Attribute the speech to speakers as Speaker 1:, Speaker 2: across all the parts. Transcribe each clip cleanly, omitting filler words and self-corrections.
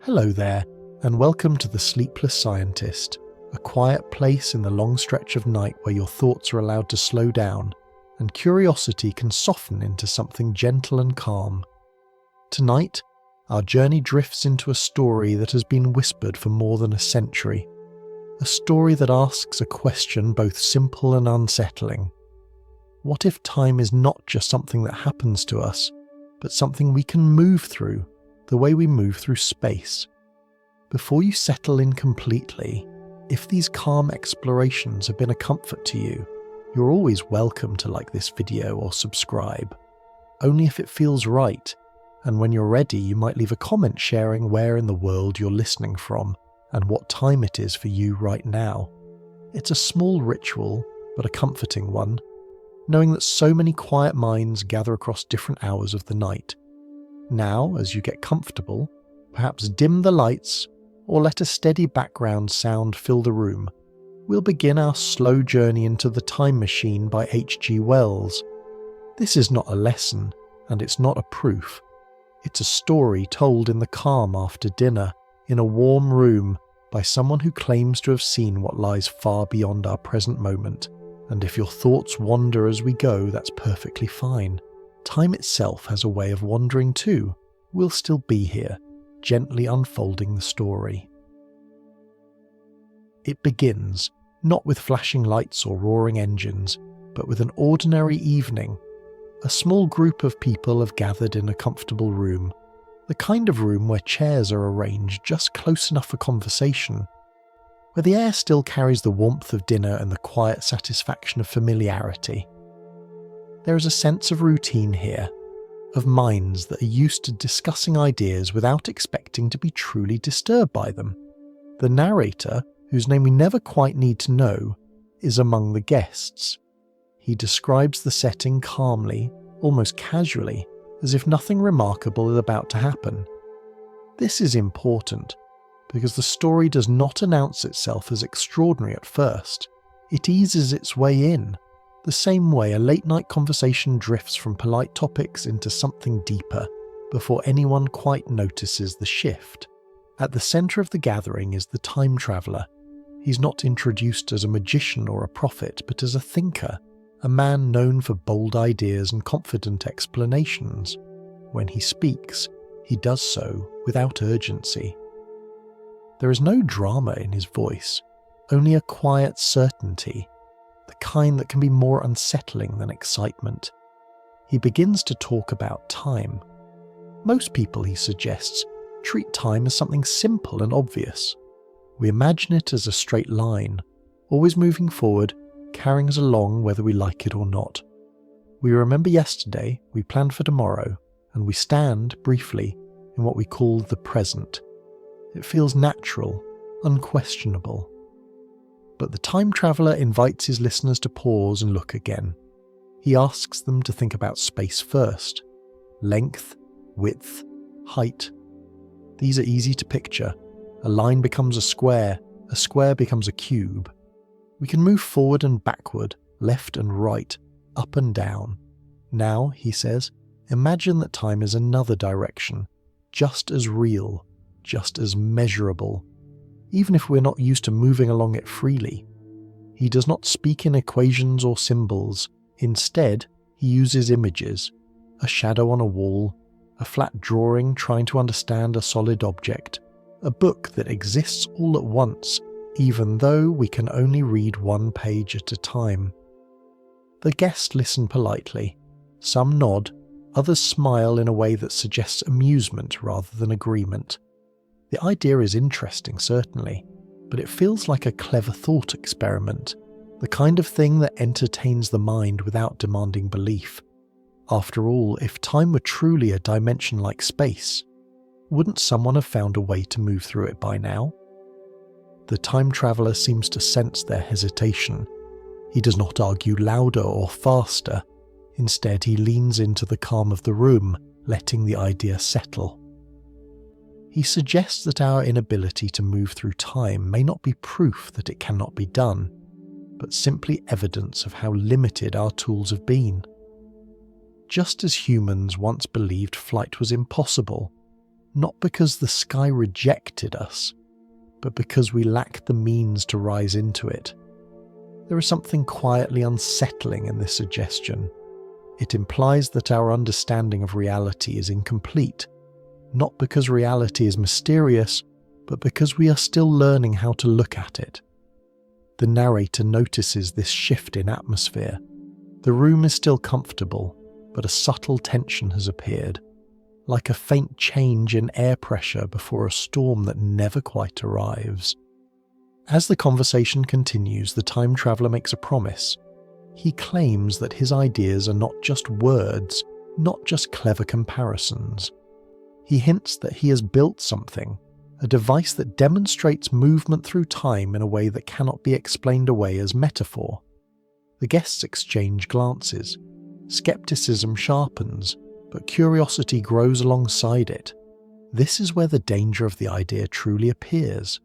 Speaker 1: Hello there, and welcome to the Sleepless Scientist, a quiet place in the long stretch of night where your thoughts are allowed to slow down, and curiosity can soften into something gentle and calm. Tonight, our journey drifts into a story that has been whispered for more than a century. A story that asks a question both simple and unsettling. What if time is not just something that happens to us, but something we can move through, the way we move through space? Before you settle in completely, if these calm explorations have been a comfort to you, you're always welcome to like this video or subscribe. Only if it feels right, and when you're ready you might leave a comment sharing where in the world you're listening from and what time it is for you right now. It's a small ritual, but a comforting one, knowing that so many quiet minds gather across different hours of the night. Now, as you get comfortable, perhaps dim the lights or let a steady background sound fill the room. We'll begin our slow journey into The Time Machine by H.G. Wells. This is not a lesson, and it's not a proof. It's a story told in the calm after dinner, in a warm room, by someone who claims to have seen what lies far beyond our present moment. And if your thoughts wander as we go, that's perfectly fine. Time itself has a way of wandering too. We'll still be here, gently unfolding the story. It begins, not with flashing lights or roaring engines, but with an ordinary evening. A small group of people have gathered in a comfortable room, the kind of room where chairs are arranged just close enough for conversation, where the air still carries the warmth of dinner and the quiet satisfaction of familiarity. There is a sense of routine here, of minds that are used to discussing ideas without expecting to be truly disturbed by them. The narrator, whose name we never quite need to know, is among the guests. He describes the setting calmly, almost casually, as if nothing remarkable is about to happen. This is important, because the story does not announce itself as extraordinary at first. It eases its way in, the same way a late-night conversation drifts from polite topics into something deeper, before anyone quite notices the shift. At the centre of the gathering is the time traveller. He's not introduced as a magician or a prophet, but as a thinker, a man known for bold ideas and confident explanations. When he speaks, he does so without urgency. There is no drama in his voice, only a quiet certainty, the kind that can be more unsettling than excitement. He begins to talk about time. Most people, he suggests, treat time as something simple and obvious. We imagine it as a straight line, always moving forward, carrying us along whether we like it or not. We remember yesterday, we plan for tomorrow, and we stand, briefly, in what we call the present. It feels natural, unquestionable. But the time traveller invites his listeners to pause and look again. He asks them to think about space first. Length, width, height. These are easy to picture. A line becomes a square becomes a cube. We can move forward and backward, left and right, up and down. Now, he says, imagine that time is another direction, just as real, just as measurable, even if we're not used to moving along it freely. He does not speak in equations or symbols. Instead, he uses images, a shadow on a wall, a flat drawing trying to understand a solid object, a book that exists all at once, even though we can only read one page at a time. The guests listen politely. Some nod, others smile in a way that suggests amusement rather than agreement. The idea is interesting, certainly, but it feels like a clever thought experiment, the kind of thing that entertains the mind without demanding belief. After all, if time were truly a dimension like space, wouldn't someone have found a way to move through it by now? The time traveller seems to sense their hesitation. He does not argue louder or faster. Instead, he leans into the calm of the room, letting the idea settle. He suggests that our inability to move through time may not be proof that it cannot be done, but simply evidence of how limited our tools have been. Just as humans once believed flight was impossible, not because the sky rejected us, but because we lacked the means to rise into it. There is something quietly unsettling in this suggestion. It implies that our understanding of reality is incomplete, not because reality is mysterious, but because we are still learning how to look at it. The narrator notices this shift in atmosphere. The room is still comfortable, but a subtle tension has appeared, like a faint change in air pressure before a storm that never quite arrives. As the conversation continues, the time traveller makes a promise. He claims that his ideas are not just words, not just clever comparisons. He hints that he has built something, a device that demonstrates movement through time in a way that cannot be explained away as metaphor. The guests exchange glances. Skepticism sharpens, but curiosity grows alongside it. This is where the danger of the idea truly appears.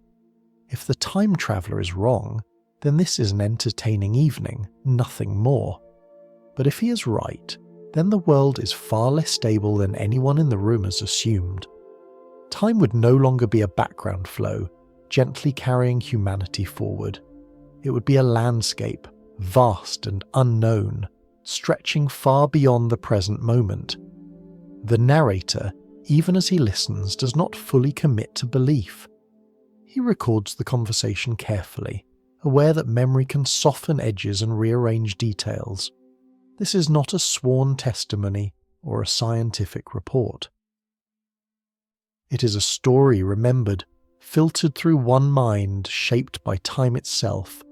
Speaker 1: If the time traveller is wrong, then this is an entertaining evening, nothing more. But if he is right, then the world is far less stable than anyone in the room has assumed. Time would no longer be a background flow, gently carrying humanity forward. It would be a landscape, vast and unknown, stretching far beyond the present moment. The narrator, even as he listens, does not fully commit to belief. He records the conversation carefully, aware that memory can soften edges and rearrange details. This is not a sworn testimony or a scientific report. It is a story remembered, filtered through one mind, shaped by time itself,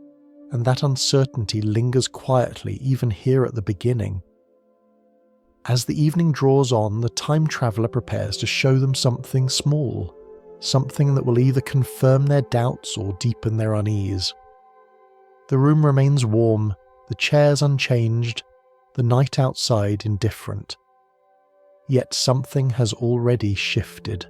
Speaker 1: and that uncertainty lingers quietly even here at the beginning. As the evening draws on, the time traveller prepares to show them something small, something that will either confirm their doubts or deepen their unease. The room remains warm, the chairs unchanged, the night outside indifferent. Yet something has already shifted.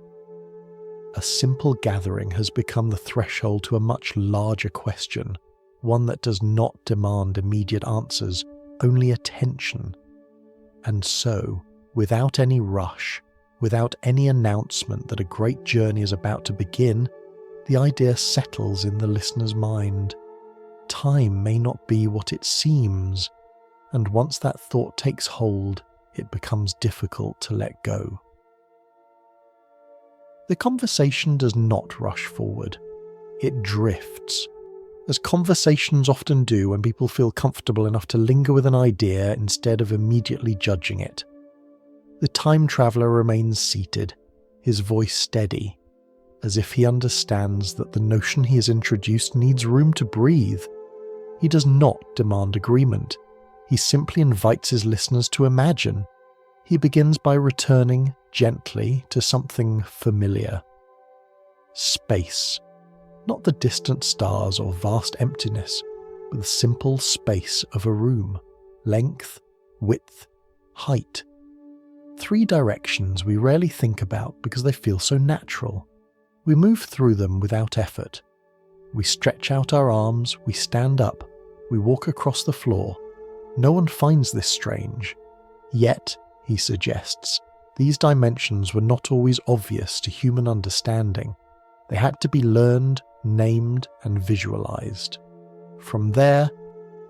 Speaker 1: A simple gathering has become the threshold to a much larger question, one that does not demand immediate answers, only attention. And so, without any rush, without any announcement that a great journey is about to begin, the idea settles in the listener's mind. Time may not be what it seems, and once that thought takes hold, it becomes difficult to let go. The conversation does not rush forward. It drifts, as conversations often do when people feel comfortable enough to linger with an idea instead of immediately judging it. The time traveller remains seated, his voice steady, as if he understands that the notion he has introduced needs room to breathe. He does not demand agreement. He simply invites his listeners to imagine. He begins by returning gently to something familiar. Space. Not the distant stars or vast emptiness, but the simple space of a room. Length, width, height. 3 directions we rarely think about because they feel so natural. We move through them without effort. We stretch out our arms, we stand up, we walk across the floor. No one finds this strange. Yet, he suggests, these dimensions were not always obvious to human understanding. They had to be learned, named, and visualized. From there,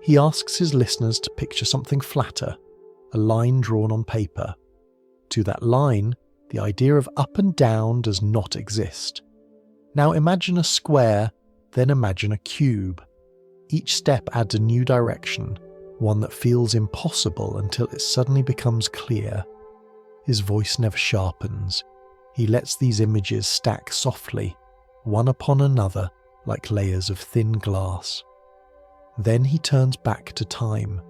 Speaker 1: he asks his listeners to picture something flatter, a line drawn on paper. To that line, the idea of up and down does not exist. Now imagine a square, then imagine a cube. Each step adds a new direction, one that feels impossible until it suddenly becomes clear. His voice never sharpens. He lets these images stack softly, one upon another, like layers of thin glass. Then he turns back to time.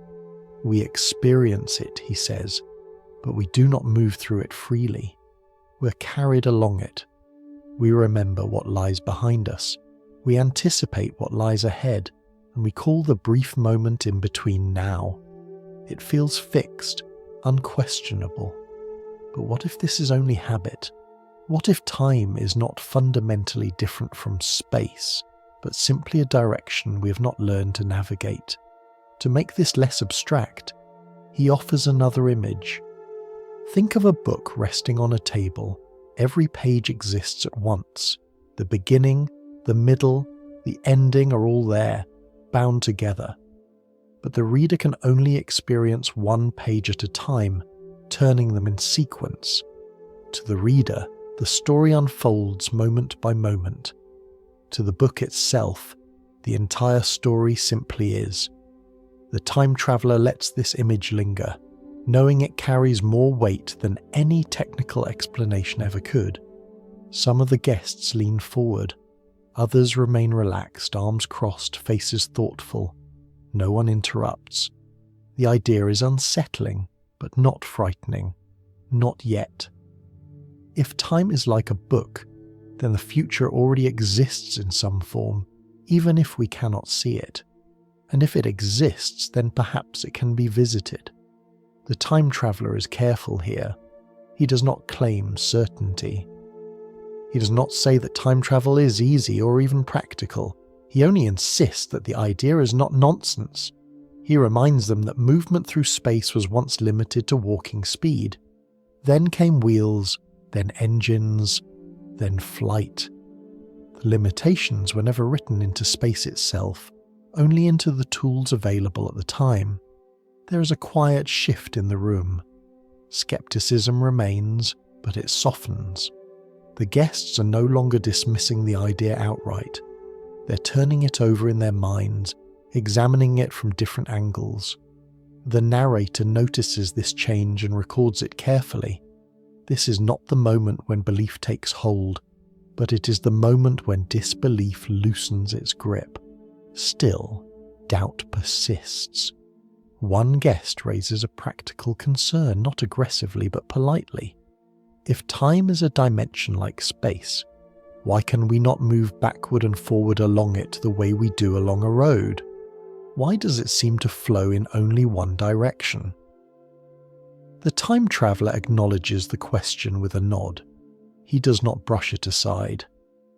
Speaker 1: We experience it, he says, but we do not move through it freely. We're carried along it. We remember what lies behind us. We anticipate what lies ahead, and we call the brief moment in between now. It feels fixed, unquestionable. But what if this is only habit? What if time is not fundamentally different from space, but simply a direction we have not learned to navigate? To make this less abstract, he offers another image. Think of a book resting on a table, every page exists at once. The beginning, the middle, the ending are all there, bound together. But the reader can only experience one page at a time, turning them in sequence. To the reader, the story unfolds moment by moment. To the book itself, the entire story simply is. The time traveller lets this image linger, knowing it carries more weight than any technical explanation ever could. Some of the guests lean forward. Others remain relaxed, arms crossed, faces thoughtful. No one interrupts. The idea is unsettling, but not frightening. Not yet. If time is like a book, then the future already exists in some form, even if we cannot see it. And if it exists, then perhaps it can be visited. The time traveller is careful here. He does not claim certainty. He does not say that time travel is easy or even practical. He only insists that the idea is not nonsense. He reminds them that movement through space was once limited to walking speed. Then came wheels, then engines, then flight. The limitations were never written into space itself, only into the tools available at the time. There is a quiet shift in the room. Skepticism remains, but it softens. The guests are no longer dismissing the idea outright. They're turning it over in their minds, examining it from different angles. The narrator notices this change and records it carefully. This is not the moment when belief takes hold, but it is the moment when disbelief loosens its grip. Still, doubt persists. One guest raises a practical concern, not aggressively but politely. If time is a dimension like space, why can we not move backward and forward along it the way we do along a road? Why does it seem to flow in only one direction? The time traveller acknowledges the question with a nod. He does not brush it aside.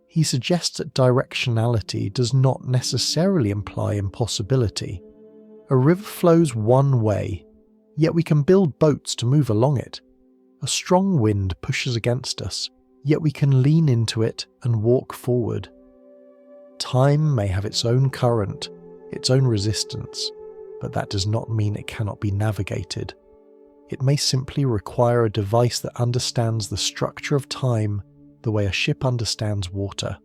Speaker 1: He suggests that directionality does not necessarily imply impossibility. A river flows one way, yet we can build boats to move along it. A strong wind pushes against us, yet we can lean into it and walk forward. Time may have its own current, its own resistance, but that does not mean it cannot be navigated. It may simply require a device that understands the structure of time the way a ship understands water.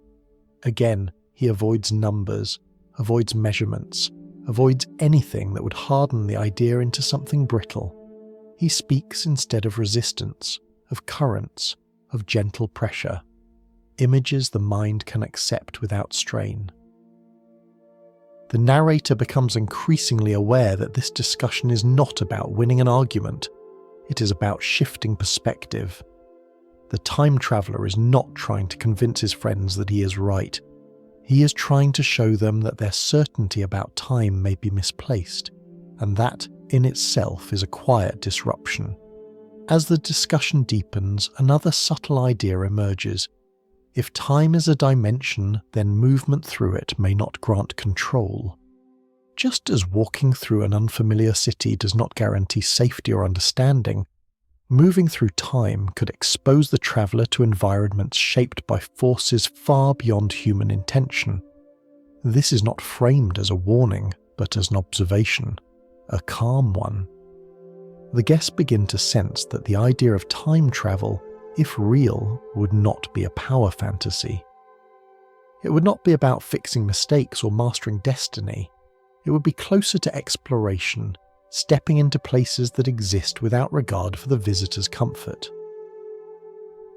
Speaker 1: Again, he avoids numbers, avoids measurements, avoids anything that would harden the idea into something brittle. He speaks instead of resistance, of currents, of gentle pressure, images the mind can accept without strain. The narrator becomes increasingly aware that this discussion is not about winning an argument. It is about shifting perspective. The time traveller is not trying to convince his friends that he is right. He is trying to show them that their certainty about time may be misplaced, and that in itself is a quiet disruption. As the discussion deepens, another subtle idea emerges. If time is a dimension, then movement through it may not grant control. Just as walking through an unfamiliar city does not guarantee safety or understanding, moving through time could expose the traveller to environments shaped by forces far beyond human intention. This is not framed as a warning, but as an observation, a calm one. The guests begin to sense that the idea of time travel, if real, would not be a power fantasy. It would not be about fixing mistakes or mastering destiny. It would be closer to exploration, stepping into places that exist without regard for the visitor's comfort.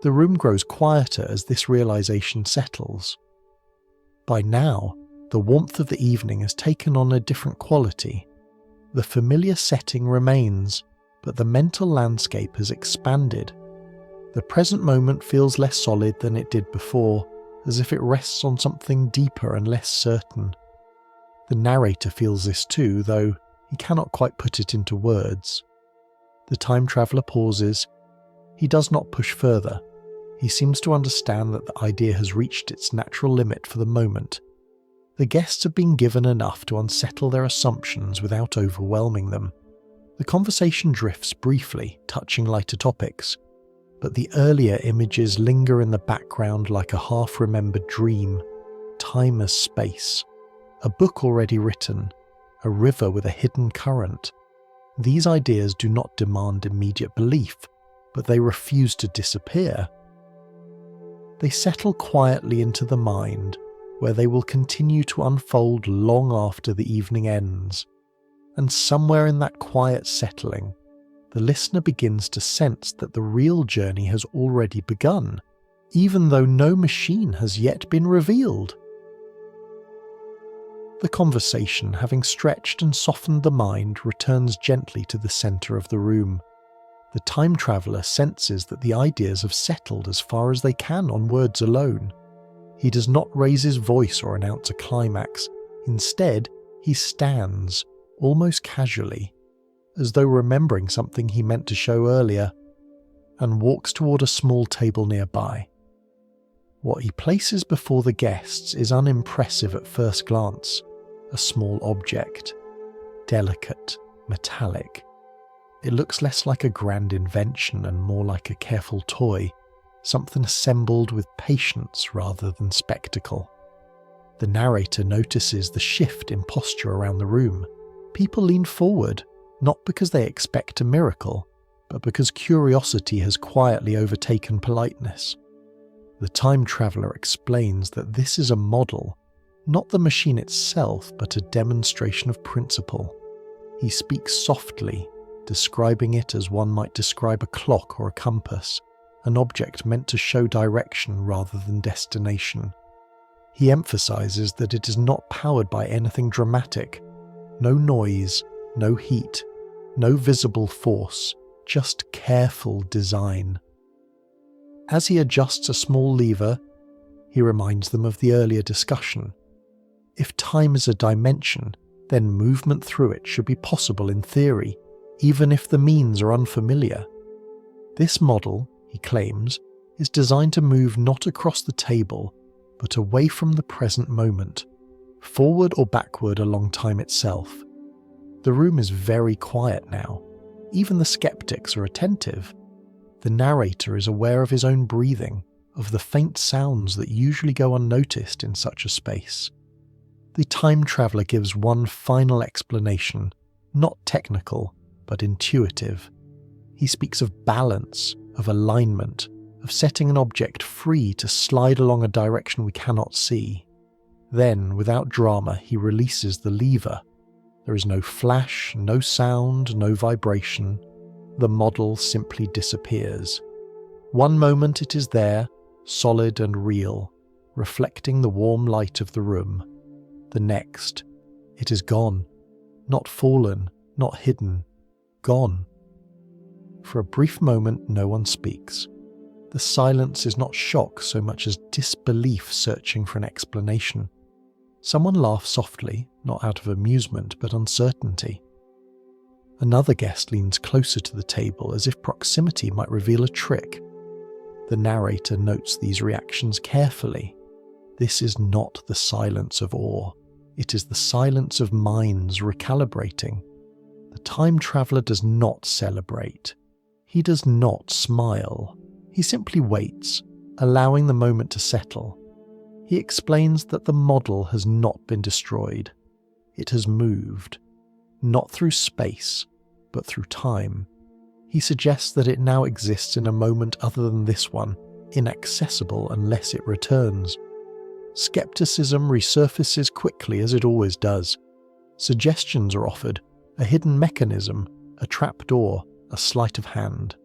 Speaker 1: The room grows quieter as this realization settles. By now, the warmth of the evening has taken on a different quality. The familiar setting remains, but the mental landscape has expanded. The present moment feels less solid than it did before, as if it rests on something deeper and less certain. The narrator feels this too, though he cannot quite put it into words. The time traveller pauses. He does not push further. He seems to understand that the idea has reached its natural limit for the moment. The guests have been given enough to unsettle their assumptions without overwhelming them. The conversation drifts briefly, touching lighter topics. but the earlier images linger in the background like a half-remembered dream. Time as space, a book already written, a river with a hidden current. These ideas do not demand immediate belief, but they refuse to disappear. They settle quietly into the mind, where they will continue to unfold long after the evening ends. And somewhere in that quiet settling, the listener begins to sense that the real journey has already begun, even though no machine has yet been revealed. The conversation, having stretched and softened the mind, returns gently to the centre of the room. The time traveller senses that the ideas have settled as far as they can on words alone. He does not raise his voice or announce a climax. Instead, he stands, almost casually, as though remembering something he meant to show earlier, and walks toward a small table nearby. What he places before the guests is unimpressive at first glance. A small object, delicate, metallic. It looks less like a grand invention and more like a careful toy, something assembled with patience rather than spectacle. The narrator notices the shift in posture around the room. People lean forward, not because they expect a miracle, but because curiosity has quietly overtaken politeness. The time traveller explains that this is a model, not the machine itself, but a demonstration of principle. He speaks softly, describing it as one might describe a clock or a compass, an object meant to show direction rather than destination. He emphasizes that it is not powered by anything dramatic. No noise, no heat, no visible force, just careful design. As he adjusts a small lever, he reminds them of the earlier discussion. If time is a dimension, then movement through it should be possible in theory, even if the means are unfamiliar. This model, he claims, is designed to move not across the table, but away from the present moment, forward or backward along time itself. The room is very quiet now. Even the skeptics are attentive. The narrator is aware of his own breathing, of the faint sounds that usually go unnoticed in such a space. The time traveller gives one final explanation, not technical, but intuitive. He speaks of balance, of alignment, of setting an object free to slide along a direction we cannot see. Then, without drama, he releases the lever. There is no flash, no sound, no vibration. The model simply disappears. One moment it is there, solid and real, reflecting the warm light of the room. The next, it is gone. Not fallen, not hidden. Gone. For a brief moment, no one speaks. The silence is not shock so much as disbelief searching for an explanation. Someone laughs softly, not out of amusement, but uncertainty. Another guest leans closer to the table as if proximity might reveal a trick. The narrator notes these reactions carefully. This is not the silence of awe. It is the silence of minds recalibrating. The time traveller does not celebrate. He does not smile. He simply waits, allowing the moment to settle. He explains that the model has not been destroyed. It has moved, not through space, but through time. He suggests that it now exists in a moment other than this one, inaccessible unless it returns. Skepticism resurfaces quickly as it always does. Suggestions are offered, a hidden mechanism, a trapdoor, a sleight of hand.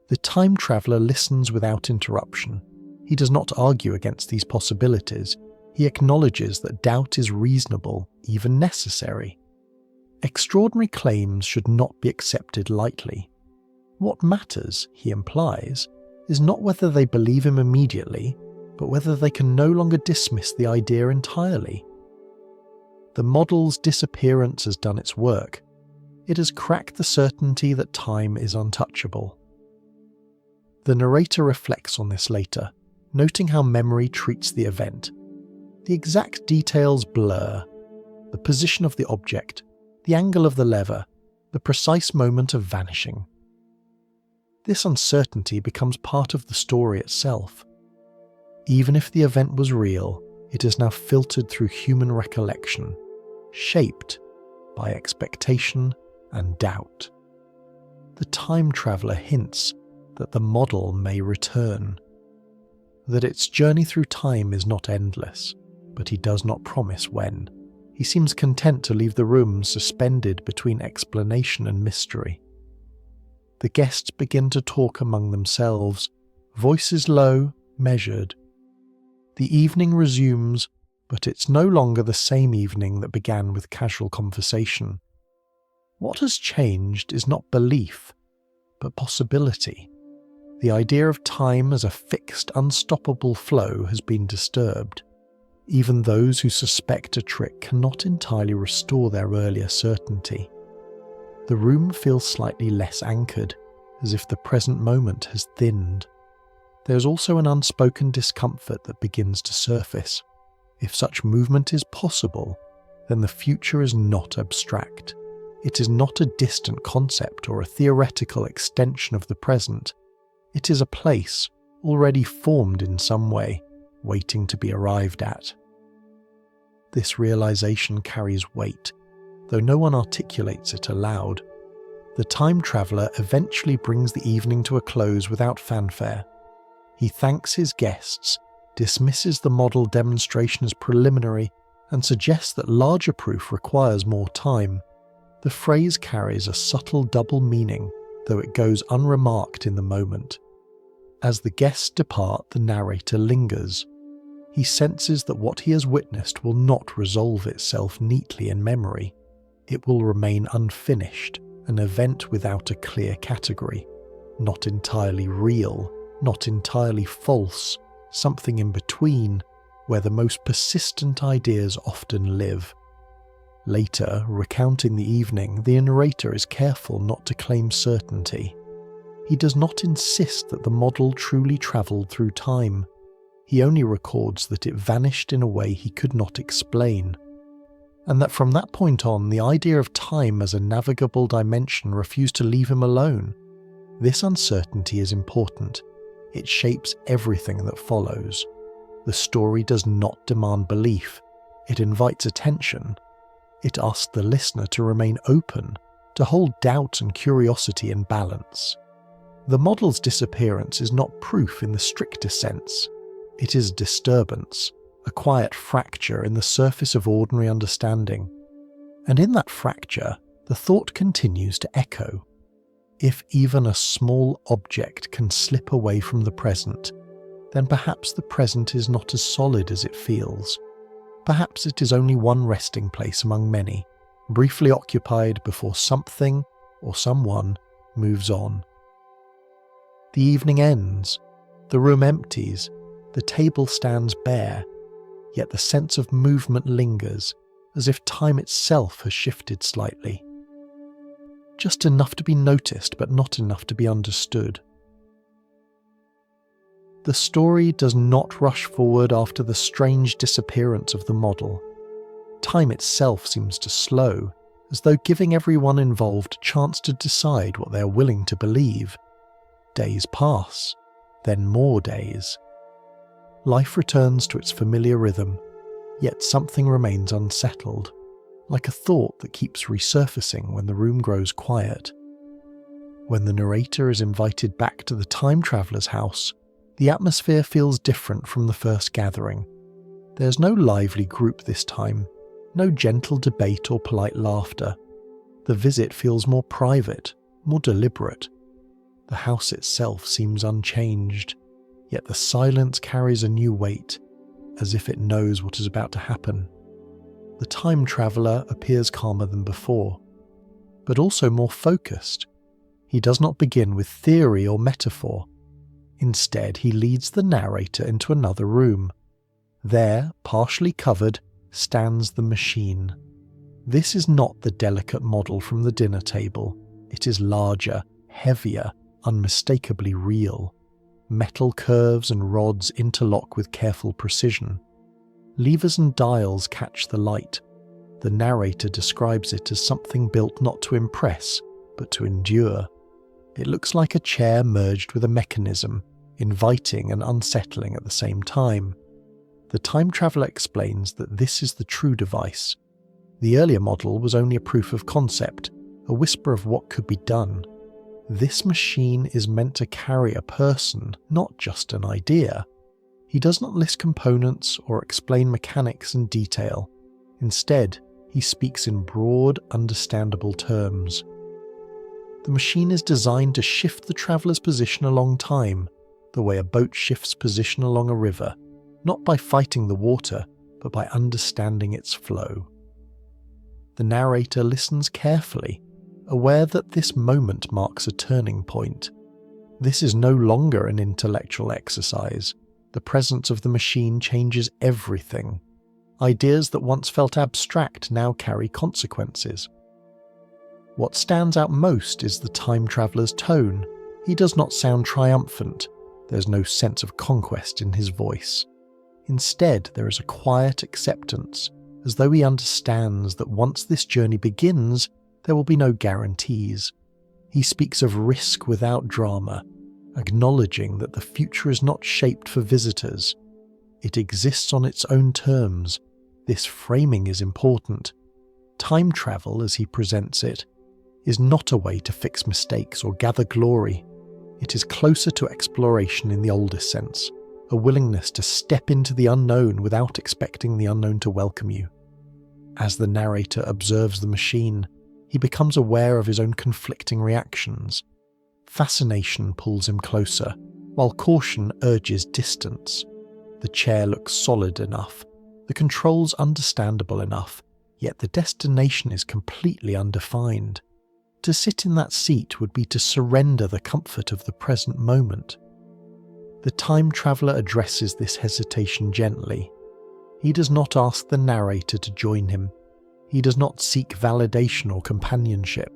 Speaker 1: The time traveller listens without interruption. He does not argue against these possibilities. He acknowledges that doubt is reasonable, even necessary. Extraordinary claims should not be accepted lightly. What matters, he implies, is not whether they believe him immediately, but whether they can no longer dismiss the idea entirely. The model's disappearance has done its work. It has cracked the certainty that time is untouchable. The narrator reflects on this later, noting how memory treats the event. The exact details blur. The position of the object, the angle of the lever, the precise moment of vanishing. This uncertainty becomes part of the story itself. Even if the event was real, it is now filtered through human recollection, shaped by expectation and doubt. The time traveller hints that the model may return, that its journey through time is not endless, but he does not promise when. He seems content to leave the room suspended between explanation and mystery. The guests begin to talk among themselves, voices low, measured. The evening resumes, but it's no longer the same evening that began with casual conversation. What has changed is not belief, but possibility. The idea of time as a fixed, unstoppable flow has been disturbed. Even those who suspect a trick cannot entirely restore their earlier certainty. The room feels slightly less anchored, as if the present moment has thinned. There's also an unspoken discomfort that begins to surface. If such movement is possible, then the future is not abstract. It is not a distant concept or a theoretical extension of the present. It is a place, already formed in some way, waiting to be arrived at. This realization carries weight, though no one articulates it aloud. The time traveller eventually brings the evening to a close without fanfare. He thanks his guests, dismisses the model demonstration as preliminary, and suggests that larger proof requires more time. The phrase carries a subtle double meaning, though it goes unremarked in the moment. As the guests depart, the narrator lingers. He senses that what he has witnessed will not resolve itself neatly in memory. It will remain unfinished, an event without a clear category, not entirely real, not entirely false, something in between, where the most persistent ideas often live. Later, recounting the evening, the narrator is careful not to claim certainty. He does not insist that the model truly travelled through time. He only records that it vanished in a way he could not explain, and that from that point on the idea of time as a navigable dimension refused to leave him alone. This uncertainty is important. It shapes everything that follows. The story does not demand belief. It invites attention. It asks the listener to remain open, to hold doubt and curiosity in balance. The model's disappearance is not proof in the strictest sense. It is a disturbance, a quiet fracture in the surface of ordinary understanding. And in that fracture, the thought continues to echo. If even a small object can slip away from the present, then perhaps the present is not as solid as it feels. Perhaps it is only one resting place among many, briefly occupied before something or someone moves on. The evening ends, the room empties, the table stands bare, yet the sense of movement lingers, as if time itself has shifted slightly. Just enough to be noticed, but not enough to be understood. The story does not rush forward after the strange disappearance of the model. Time itself seems to slow, as though giving everyone involved a chance to decide what they are willing to believe. Days pass, then more days. Life returns to its familiar rhythm, yet something remains unsettled, like a thought that keeps resurfacing when the room grows quiet. When the narrator is invited back to the time traveller's house, the atmosphere feels different from the first gathering. There's no lively group this time, no gentle debate or polite laughter. The visit feels more private, more deliberate. The house itself seems unchanged, yet the silence carries a new weight, as if it knows what is about to happen. The time traveller appears calmer than before, but also more focused. He does not begin with theory or metaphor. Instead, he leads the narrator into another room. There, partially covered, stands the machine. This is not the delicate model from the dinner table. It is larger, heavier, unmistakably real. Metal curves and rods interlock with careful precision. Levers and dials catch the light. The narrator describes it as something built not to impress, but to endure. It looks like a chair merged with a mechanism, inviting and unsettling at the same time. The time traveller explains that this is the true device. The earlier model was only a proof of concept, a whisper of what could be done. This machine is meant to carry a person, not just an idea. He does not list components or explain mechanics in detail. Instead, he speaks in broad, understandable terms. The machine is designed to shift the traveller's position along time, the way a boat shifts position along a river, not by fighting the water, but by understanding its flow. The narrator listens carefully, aware that this moment marks a turning point. This is no longer an intellectual exercise. The presence of the machine changes everything. Ideas that once felt abstract now carry consequences. What stands out most is the time traveller's tone. He does not sound triumphant. There's no sense of conquest in his voice. Instead, there is a quiet acceptance, as though he understands that once this journey begins, there will be no guarantees. He speaks of risk without drama, acknowledging that the future is not shaped for visitors. It exists on its own terms. This framing is important. Time travel, as he presents it, is not a way to fix mistakes or gather glory. It is closer to exploration in the oldest sense, a willingness to step into the unknown without expecting the unknown to welcome you. As the narrator observes the machine, he becomes aware of his own conflicting reactions. Fascination pulls him closer, while caution urges distance. The chair looks solid enough, the controls understandable enough, yet the destination is completely undefined. To sit in that seat would be to surrender the comfort of the present moment. The time traveller addresses this hesitation gently. He does not ask the narrator to join him. He does not seek validation or companionship.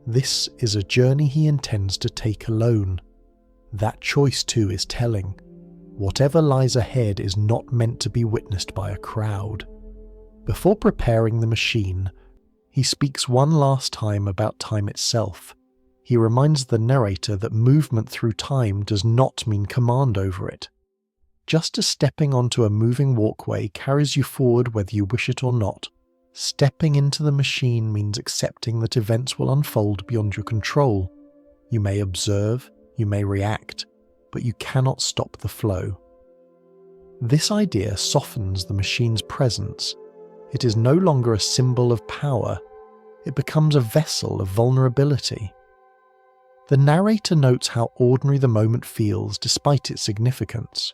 Speaker 1: This is a journey he intends to take alone. That choice too is telling. Whatever lies ahead is not meant to be witnessed by a crowd. Before preparing the machine, he speaks one last time about time itself. He reminds the narrator that movement through time does not mean command over it. Just as stepping onto a moving walkway carries you forward whether you wish it or not, stepping into the machine means accepting that events will unfold beyond your control. You may observe, you may react, but you cannot stop the flow. This idea softens the machine's presence. It is no longer a symbol of power. It becomes a vessel of vulnerability. The narrator notes how ordinary the moment feels despite its significance.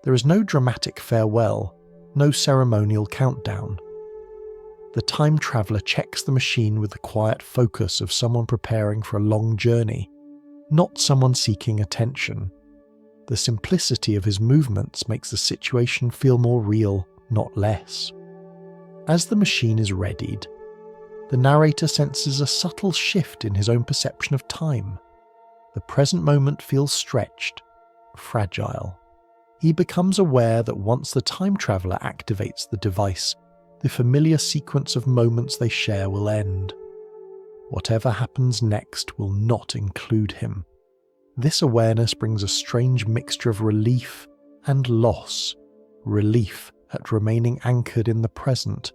Speaker 1: There is no dramatic farewell, no ceremonial countdown. The time traveller checks the machine with the quiet focus of someone preparing for a long journey, not someone seeking attention. The simplicity of his movements makes the situation feel more real, not less. As the machine is readied, the narrator senses a subtle shift in his own perception of time. The present moment feels stretched, fragile. He becomes aware that once the time traveller activates the device, the familiar sequence of moments they share will end. Whatever happens next will not include him. This awareness brings a strange mixture of relief and loss. Relief at remaining anchored in the present,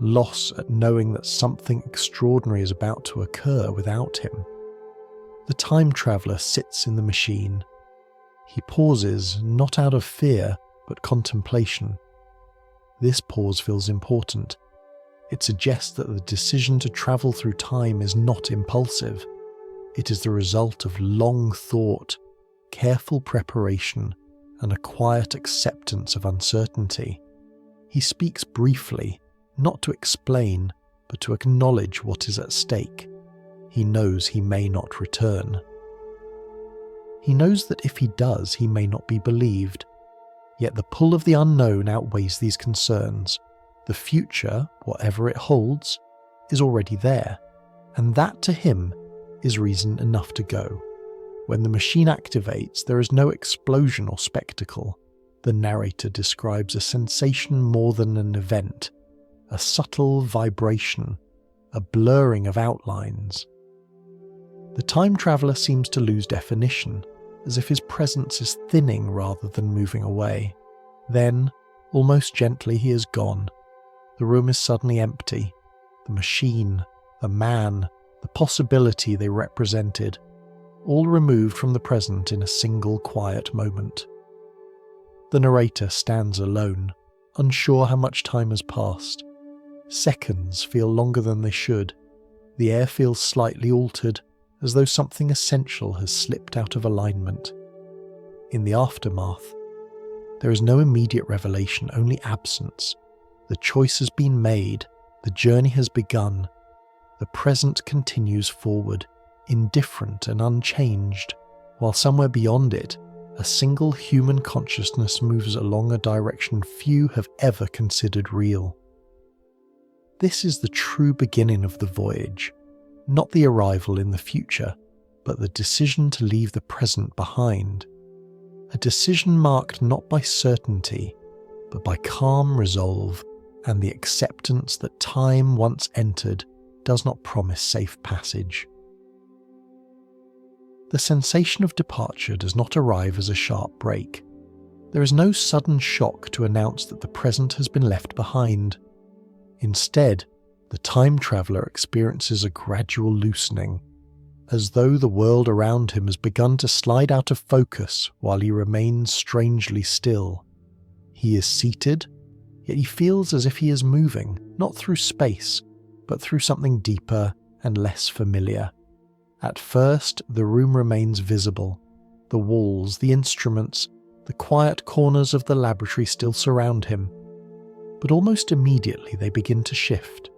Speaker 1: loss at knowing that something extraordinary is about to occur without him. The time traveller sits in the machine. He pauses, not out of fear, but contemplation. This pause feels important. It suggests that the decision to travel through time is not impulsive. It is the result of long thought, careful preparation, and a quiet acceptance of uncertainty. He speaks briefly, not to explain, but to acknowledge what is at stake. He knows he may not return. He knows that if he does, he may not be believed. Yet the pull of the unknown outweighs these concerns. The future, whatever it holds, is already there, and that to him is reason enough to go. When the machine activates, there is no explosion or spectacle. The narrator describes a sensation more than an event, a subtle vibration, a blurring of outlines. The time traveller seems to lose definition, as if his presence is thinning rather than moving away. Then, almost gently, he is gone. The room is suddenly empty. The machine, the man, the possibility they represented, all removed from the present in a single quiet moment. The narrator stands alone, unsure how much time has passed. Seconds feel longer than they should. The air feels slightly altered, as though something essential has slipped out of alignment. In the aftermath, there is no immediate revelation, only absence. The choice has been made, the journey has begun. The present continues forward, indifferent and unchanged, while somewhere beyond it, a single human consciousness moves along a direction few have ever considered real. This is the true beginning of the voyage, not the arrival in the future, but the decision to leave the present behind. A decision marked not by certainty, but by calm resolve and the acceptance that time once entered does not promise safe passage. The sensation of departure does not arrive as a sharp break. There is no sudden shock to announce that the present has been left behind. Instead, the time traveller experiences a gradual loosening, as though the world around him has begun to slide out of focus while he remains strangely still. He is seated, yet he feels as if he is moving, not through space, but through something deeper and less familiar. At first, the room remains visible. The walls, the instruments, the quiet corners of the laboratory still surround him. But almost immediately they begin to shift.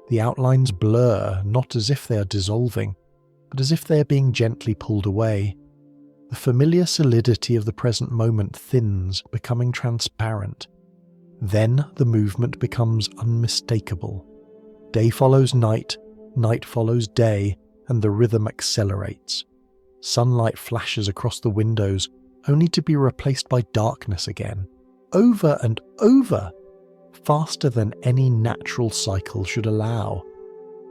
Speaker 1: The outlines blur, not as if they are dissolving, but as if they are being gently pulled away. The familiar solidity of the present moment thins, becoming transparent. Then the movement becomes unmistakable. Day follows night, night follows day, and the rhythm accelerates. Sunlight flashes across the windows, only to be replaced by darkness again. Over and over! Faster than any natural cycle should allow.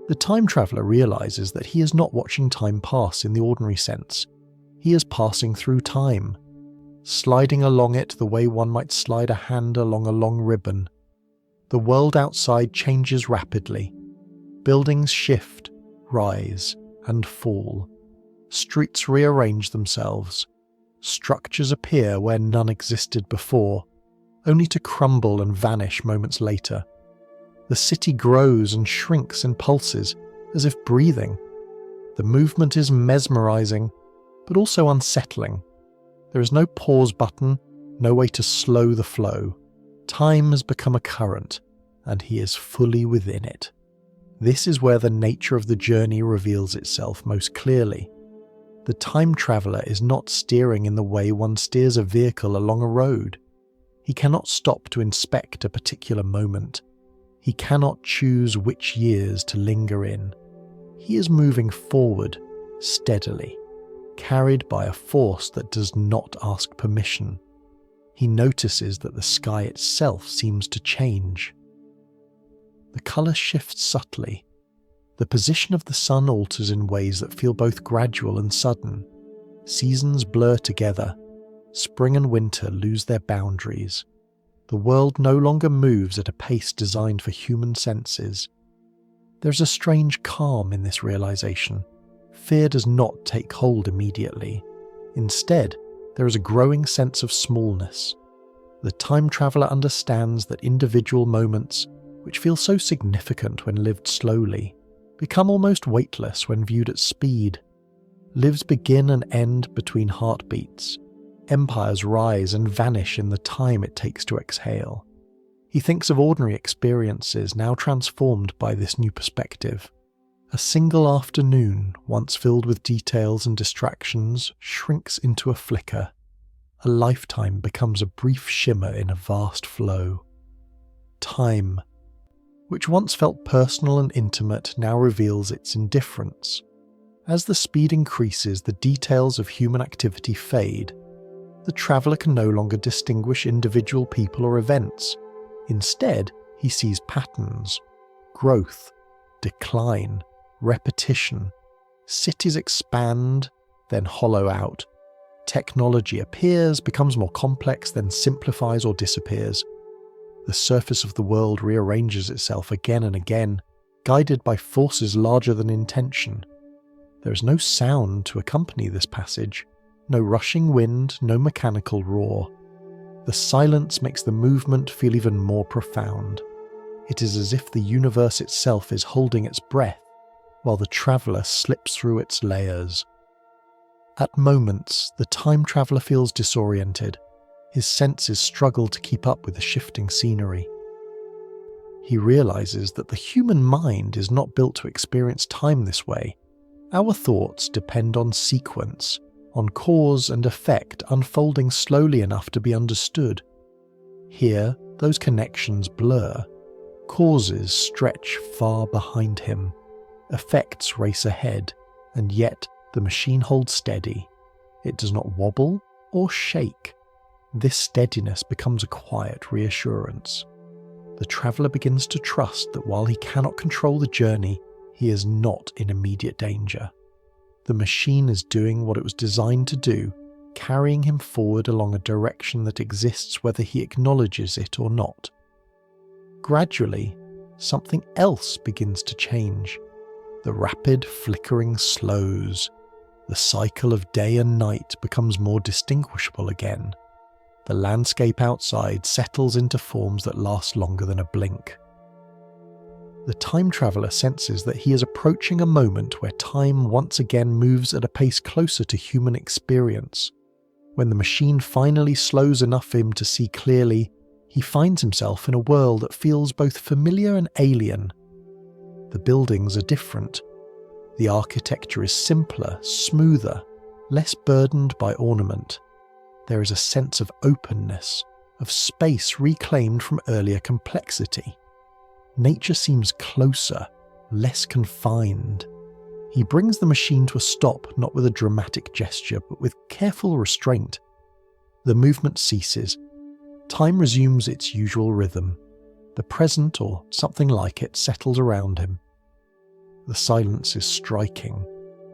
Speaker 1: The time traveller realises that he is not watching time pass in the ordinary sense. He is passing through time, sliding along it the way one might slide a hand along a long ribbon. The world outside changes rapidly. Buildings shift, rise, and fall. Streets rearrange themselves. Structures appear where none existed before, only to crumble and vanish moments later. The city grows and shrinks in pulses, as if breathing. The movement is mesmerizing, but also unsettling. There is no pause button, no way to slow the flow. Time has become a current, and he is fully within it. This is where the nature of the journey reveals itself most clearly. The time traveller is not steering in the way one steers a vehicle along a road. He cannot stop to inspect a particular moment. He cannot choose which years to linger in. He is moving forward, steadily, carried by a force that does not ask permission. He notices that the sky itself seems to change. The colour shifts subtly. The position of the sun alters in ways that feel both gradual and sudden. Seasons blur together. Spring and winter lose their boundaries. The world no longer moves at a pace designed for human senses. There's a strange calm in this realization. Fear does not take hold immediately. Instead, there is a growing sense of smallness. The time traveller understands that individual moments, which feel so significant when lived slowly, become almost weightless when viewed at speed. Lives begin and end between heartbeats. Empires rise and vanish in the time it takes to exhale. He thinks of ordinary experiences now transformed by this new perspective. A single afternoon, once filled with details and distractions, shrinks into a flicker. A lifetime becomes a brief shimmer in a vast flow. Time, which once felt personal and intimate, now reveals its indifference. As the speed increases, the details of human activity fade. The traveller can no longer distinguish individual people or events. Instead, he sees patterns, growth, decline, repetition. Cities expand, then hollow out. Technology appears, becomes more complex, then simplifies or disappears. The surface of the world rearranges itself again and again, guided by forces larger than intention. There is no sound to accompany this passage, no rushing wind, no mechanical roar. The silence makes the movement feel even more profound. It is as if the universe itself is holding its breath, while the traveller slips through its layers. At moments, the time traveller feels disoriented. His senses struggle to keep up with the shifting scenery. He realises that the human mind is not built to experience time this way. Our thoughts depend on sequence, on cause and effect unfolding slowly enough to be understood. Here, those connections blur. Causes stretch far behind him. Effects race ahead, and yet the machine holds steady. It does not wobble or shake. This steadiness becomes a quiet reassurance. The traveller begins to trust that while he cannot control the journey, he is not in immediate danger. The machine is doing what it was designed to do, carrying him forward along a direction that exists whether he acknowledges it or not. Gradually, something else begins to change. The rapid flickering slows. The cycle of day and night becomes more distinguishable again. The landscape outside settles into forms that last longer than a blink. The time traveller senses that he is approaching a moment where time once again moves at a pace closer to human experience. When the machine finally slows enough for him to see clearly, he finds himself in a world that feels both familiar and alien. The buildings are different. The architecture is simpler, smoother, less burdened by ornament. There is a sense of openness, of space reclaimed from earlier complexity. Nature seems closer, less confined. He brings the machine to a stop, not with a dramatic gesture, but with careful restraint. The movement ceases. Time resumes its usual rhythm. The present, or something like it, settles around him. The silence is striking.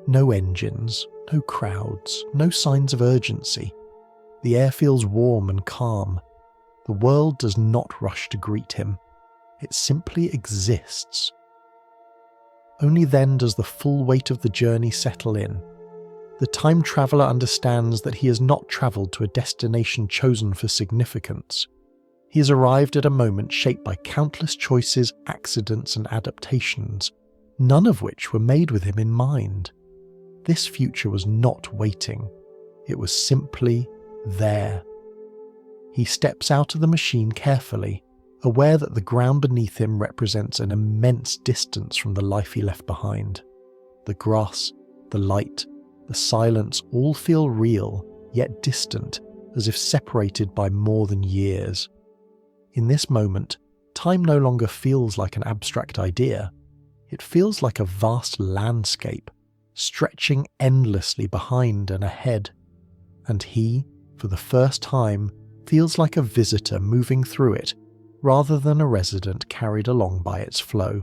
Speaker 1: No engines, no crowds, no signs of urgency. The air feels warm and calm. The world does not rush to greet him. It simply exists. Only then does the full weight of the journey settle in. The time traveller understands that he has not travelled to a destination chosen for significance. He has arrived at a moment shaped by countless choices, accidents and adaptations, none of which were made with him in mind. This future was not waiting. It was simply there. He steps out of the machine carefully, aware that the ground beneath him represents an immense distance from the life he left behind. The grass, the light, the silence all feel real, yet distant, as if separated by more than years. In this moment, time no longer feels like an abstract idea. It feels like a vast landscape, stretching endlessly behind and ahead. And he, for the first time, feels like a visitor moving through it, rather than a resident carried along by its flow.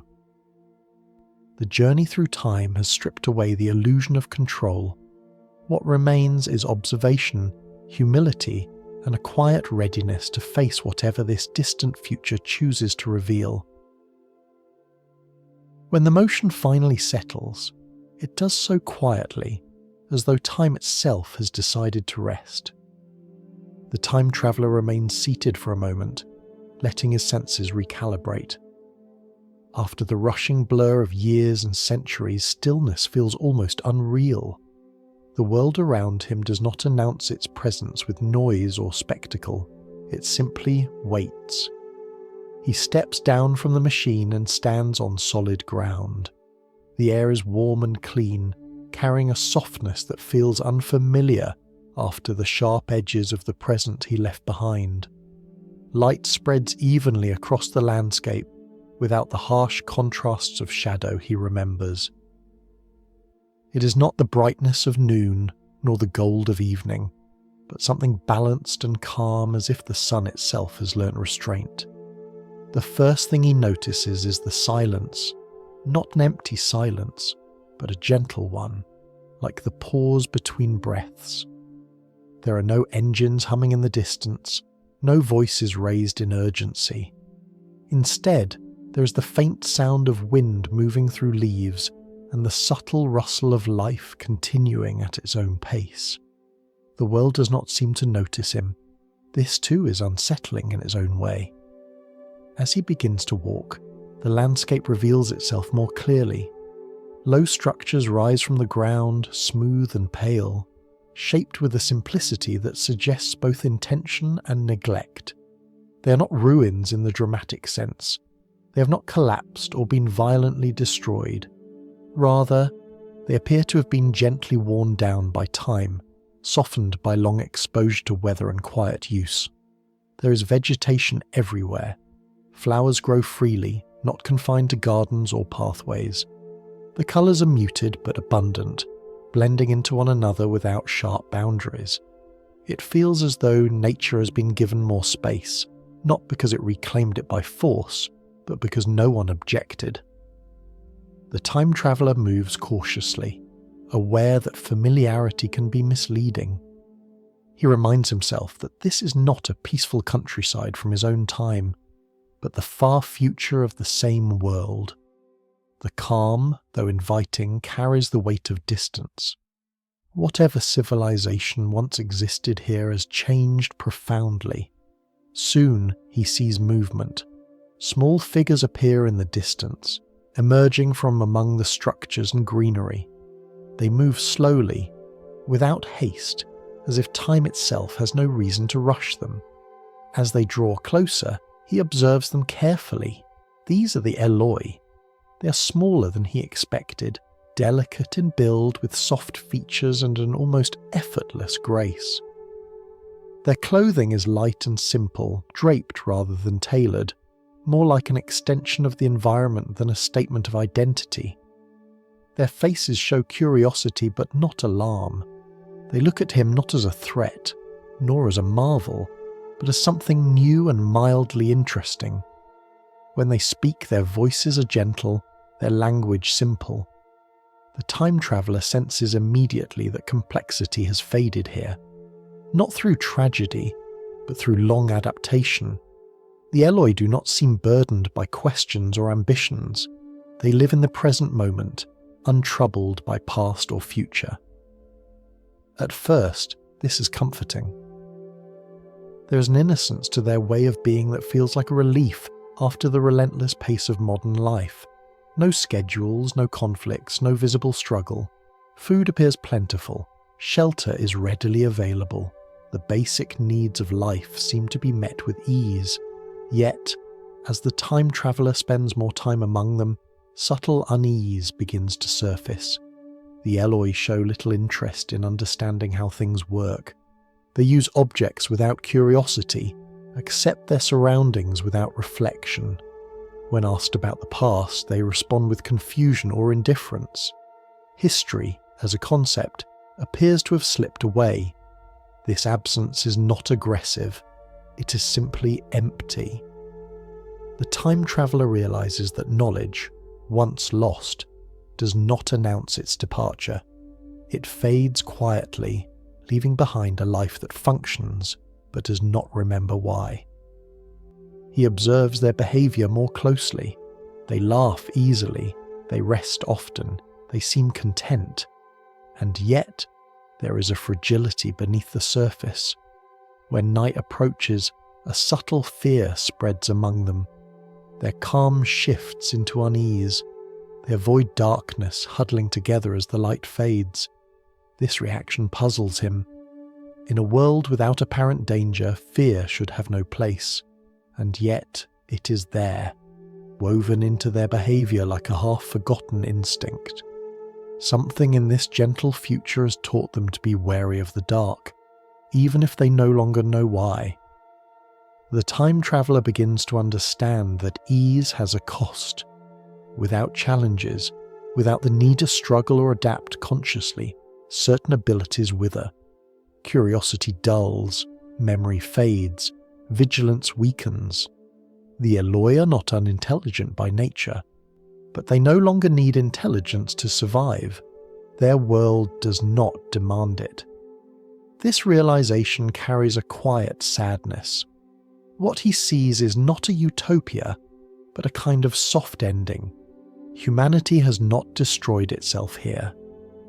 Speaker 1: The journey through time has stripped away the illusion of control. What remains is observation, humility, and a quiet readiness to face whatever this distant future chooses to reveal. When the motion finally settles, it does so quietly, as though time itself has decided to rest. The time traveller remains seated for a moment, letting his senses recalibrate. After the rushing blur of years and centuries, stillness feels almost unreal. The world around him does not announce its presence with noise or spectacle. It simply waits. He steps down from the machine and stands on solid ground. The air is warm and clean, carrying a softness that feels unfamiliar after the sharp edges of the present he left behind. Light spreads evenly across the landscape, without the harsh contrasts of shadow he remembers. It is not the brightness of noon, nor the gold of evening, but something balanced and calm, as if the sun itself has learnt restraint. The first thing he notices is the silence, not an empty silence, but a gentle one, like the pause between breaths. There are no engines humming in the distance, no voices raised in urgency. Instead, there is the faint sound of wind moving through leaves and the subtle rustle of life continuing at its own pace. The world does not seem to notice him. This too is unsettling in its own way. As he begins to walk, the landscape reveals itself more clearly. Low structures rise from the ground, smooth and pale, shaped with a simplicity that suggests both intention and neglect. They are not ruins in the dramatic sense. They have not collapsed or been violently destroyed. Rather, they appear to have been gently worn down by time, softened by long exposure to weather and quiet use. There is vegetation everywhere. Flowers grow freely, not confined to gardens or pathways. The colours are muted but abundant, blending into one another without sharp boundaries. It feels as though nature has been given more space, not because it reclaimed it by force, but because no one objected. The time traveller moves cautiously, aware that familiarity can be misleading. He reminds himself that this is not a peaceful countryside from his own time, but the far future of the same world. The calm, though inviting, carries the weight of distance. Whatever civilization once existed here has changed profoundly. Soon he sees movement. Small figures appear in the distance, emerging from among the structures and greenery. They move slowly, without haste, as if time itself has no reason to rush them. As they draw closer, he observes them carefully. These are the Eloi. They are smaller than he expected, delicate in build with soft features and an almost effortless grace. Their clothing is light and simple, draped rather than tailored, more like an extension of the environment than a statement of identity. Their faces show curiosity but not alarm. They look at him not as a threat, nor as a marvel, but as something new and mildly interesting. When they speak, their voices are gentle, their language simple. The time traveller senses immediately that complexity has faded here, not through tragedy, but through long adaptation. The Eloi do not seem burdened by questions or ambitions. They live in the present moment, untroubled by past or future. At first, this is comforting. There is an innocence to their way of being that feels like a relief after the relentless pace of modern life. No schedules, no conflicts, no visible struggle. Food appears plentiful. Shelter is readily available. The basic needs of life seem to be met with ease. Yet, as the time traveller spends more time among them, subtle unease begins to surface. The Eloi show little interest in understanding how things work. They use objects without curiosity, accept their surroundings without reflection. When asked about the past, they respond with confusion or indifference. History, as a concept, appears to have slipped away. This absence is not aggressive, it is simply empty. The time traveller realises that knowledge, once lost, does not announce its departure. It fades quietly, leaving behind a life that functions but does not remember why. He observes their behaviour more closely. They laugh easily, they rest often, they seem content. And yet, there is a fragility beneath the surface. When night approaches, a subtle fear spreads among them. Their calm shifts into unease. They avoid darkness, huddling together as the light fades. This reaction puzzles him. In a world without apparent danger, fear should have no place. And yet, it is there, woven into their behaviour like a half-forgotten instinct. Something in this gentle future has taught them to be wary of the dark, even if they no longer know why. The time traveller begins to understand that ease has a cost. Without challenges, without the need to struggle or adapt consciously, certain abilities wither. Curiosity dulls, memory fades, vigilance weakens. The Eloi are not unintelligent by nature. But they no longer need intelligence to survive. Their world does not demand it. This realization carries a quiet sadness. What he sees is not a utopia, but a kind of soft ending. Humanity has not destroyed itself here.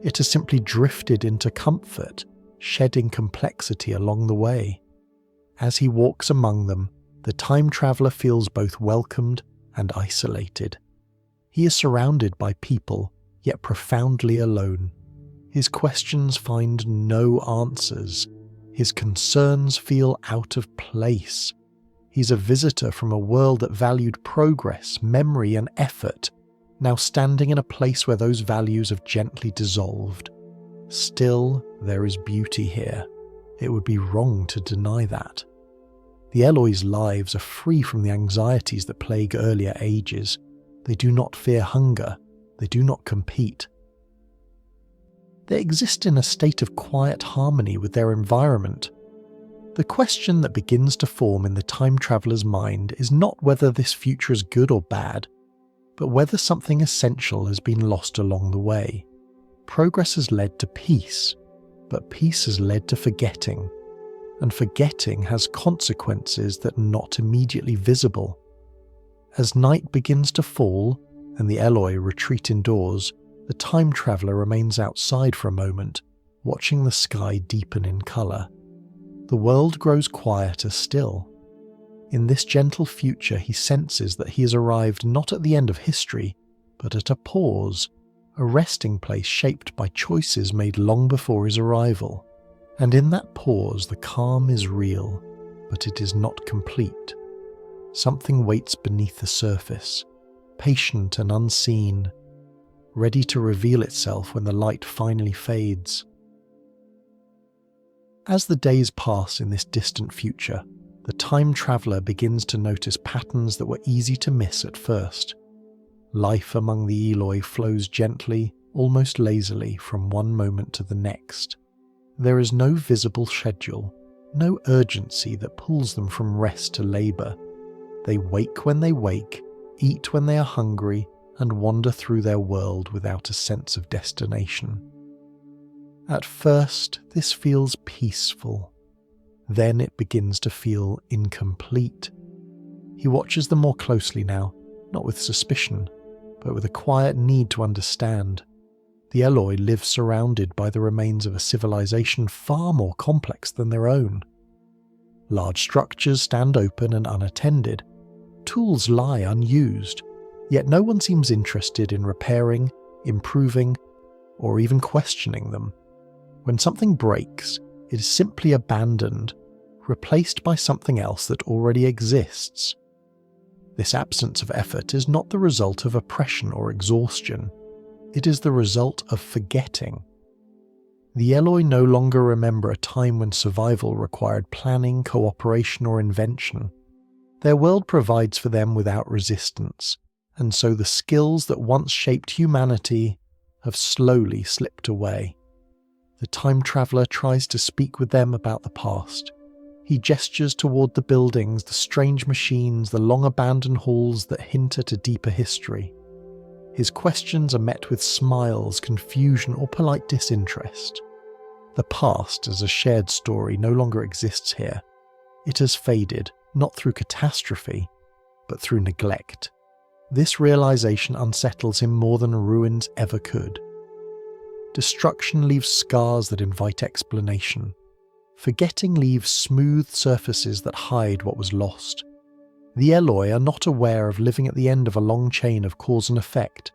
Speaker 1: It has simply drifted into comfort, shedding complexity along the way. As he walks among them, the time traveller feels both welcomed and isolated. He is surrounded by people, yet profoundly alone. His questions find no answers. His concerns feel out of place. He's a visitor from a world that valued progress, memory, and effort, now standing in a place where those values have gently dissolved. Still, there is beauty here. It would be wrong to deny that. The Eloi's lives are free from the anxieties that plague earlier ages. They do not fear hunger. They do not compete. They exist in a state of quiet harmony with their environment. The question that begins to form in the time traveller's mind is not whether this future is good or bad, but whether something essential has been lost along the way. Progress has led to peace, but peace has led to forgetting, and forgetting has consequences that are not immediately visible. As night begins to fall and the Eloi retreat indoors, the time traveller remains outside for a moment, watching the sky deepen in colour. The world grows quieter still. In this gentle future, he senses that he has arrived not at the end of history, but at a pause, a resting place shaped by choices made long before his arrival. And in that pause, the calm is real, but it is not complete. Something waits beneath the surface, patient and unseen, ready to reveal itself when the light finally fades. As the days pass in this distant future, the time traveller begins to notice patterns that were easy to miss at first. Life among the Eloi flows gently, almost lazily, from one moment to the next. There is no visible schedule, no urgency that pulls them from rest to labour. They wake when they wake, eat when they are hungry, and wander through their world without a sense of destination. At first, this feels peaceful. Then it begins to feel incomplete. He watches them more closely now, not with suspicion, but with a quiet need to understand. The Eloi live surrounded by the remains of a civilization far more complex than their own. Large structures stand open and unattended. Tools lie unused, yet no one seems interested in repairing, improving, or even questioning them. When something breaks, it is simply abandoned, replaced by something else that already exists. This absence of effort is not the result of oppression or exhaustion. It is the result of forgetting. The Eloi no longer remember a time when survival required planning, cooperation, or invention. Their world provides for them without resistance, and so the skills that once shaped humanity have slowly slipped away. The time traveller tries to speak with them about the past. He gestures toward the buildings, the strange machines, the long-abandoned halls that hint at a deeper history. His questions are met with smiles, confusion, or polite disinterest. The past as a shared story no longer exists here. It has faded, not through catastrophe, but through neglect. This realization unsettles him more than ruins ever could. Destruction leaves scars that invite explanation. Forgetting leaves smooth surfaces that hide what was lost. The Eloi are not aware of living at the end of a long chain of cause and effect.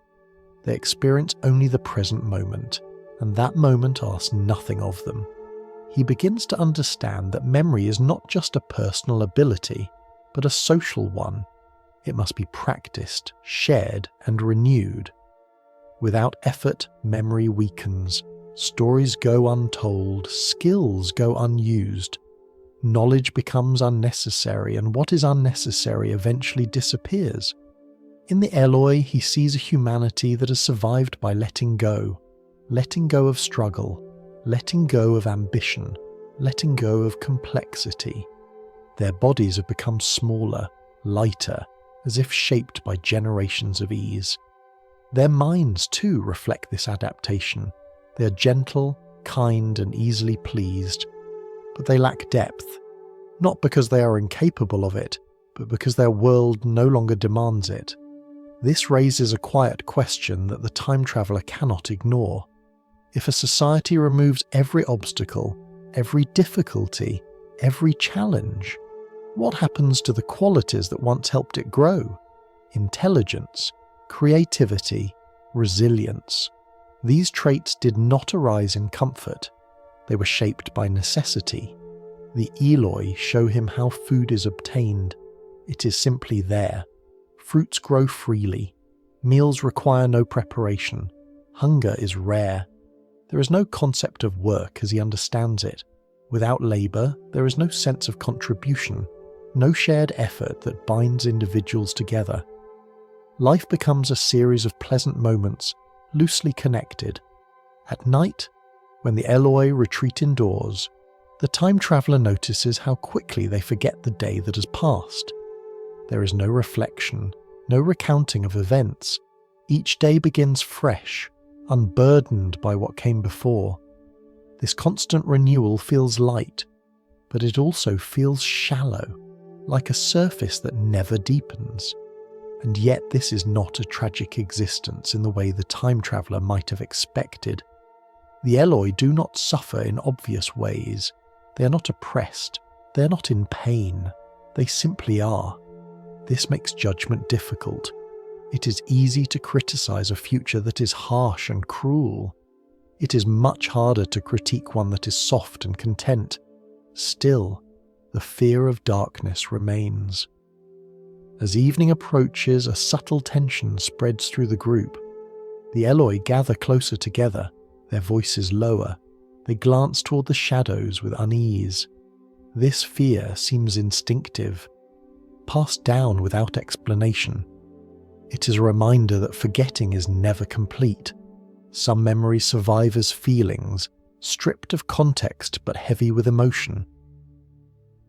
Speaker 1: They experience only the present moment, and that moment asks nothing of them. He begins to understand that memory is not just a personal ability, but a social one. It must be practiced, shared, and renewed. Without effort, memory weakens. Stories go untold, skills go unused. Knowledge becomes unnecessary, and what is unnecessary eventually disappears. In the Eloi, he sees a humanity that has survived by letting go of struggle, letting go of ambition, letting go of complexity. Their bodies have become smaller, lighter, as if shaped by generations of ease. Their minds too reflect this adaptation. They are gentle, kind, and easily pleased, but they lack depth, not because they are incapable of it, but because their world no longer demands it. This raises a quiet question that the time traveller cannot ignore. If a society removes every obstacle, every difficulty, every challenge, what happens to the qualities that once helped it grow? Intelligence, creativity, resilience. These traits did not arise in comfort. They were shaped by necessity. The Eloi show him how food is obtained. It is simply there. Fruits grow freely. Meals require no preparation. Hunger is rare. There is no concept of work as he understands it. Without labour, there is no sense of contribution, no shared effort that binds individuals together. Life becomes a series of pleasant moments, loosely connected. At night, when the Eloi retreat indoors, the time traveller notices how quickly they forget the day that has passed. There is no reflection, no recounting of events. Each day begins fresh, unburdened by what came before. This constant renewal feels light, but it also feels shallow, like a surface that never deepens. And yet this is not a tragic existence in the way the time traveller might have expected. The Eloi do not suffer in obvious ways. They are not oppressed. They are not in pain. They simply are. This makes judgment difficult. It is easy to criticise a future that is harsh and cruel. It is much harder to critique one that is soft and content. Still, the fear of darkness remains. As evening approaches, a subtle tension spreads through the group. The Eloi gather closer together, their voices lower. They glance toward the shadows with unease. This fear seems instinctive, passed down without explanation. It is a reminder that forgetting is never complete. Some memories survive as feelings, stripped of context but heavy with emotion.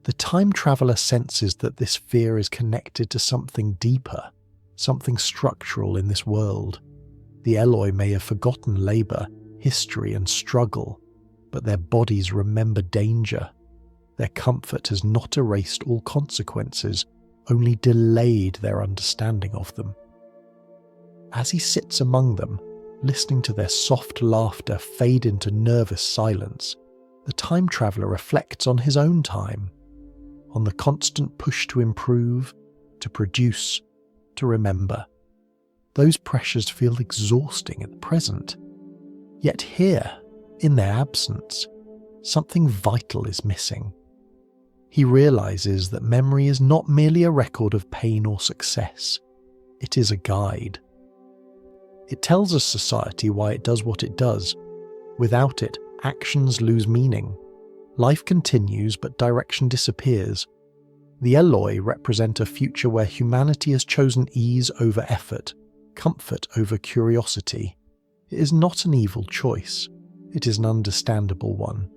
Speaker 1: The time traveller senses that this fear is connected to something deeper, something structural in this world. The Eloi may have forgotten labour, history and struggle, but their bodies remember danger. Their comfort has not erased all consequences, only delayed their understanding of them. As he sits among them, listening to their soft laughter fade into nervous silence, the time traveller reflects on his own time, on the constant push to improve, to produce, to remember. Those pressures feel exhausting at present. Yet here, in their absence, something vital is missing. He realises that memory is not merely a record of pain or success. It is a guide. It tells a society why it does what it does. Without it, actions lose meaning. Life continues, but direction disappears. The Eloi represent a future where humanity has chosen ease over effort, comfort over curiosity. It is not an evil choice. It is an understandable one.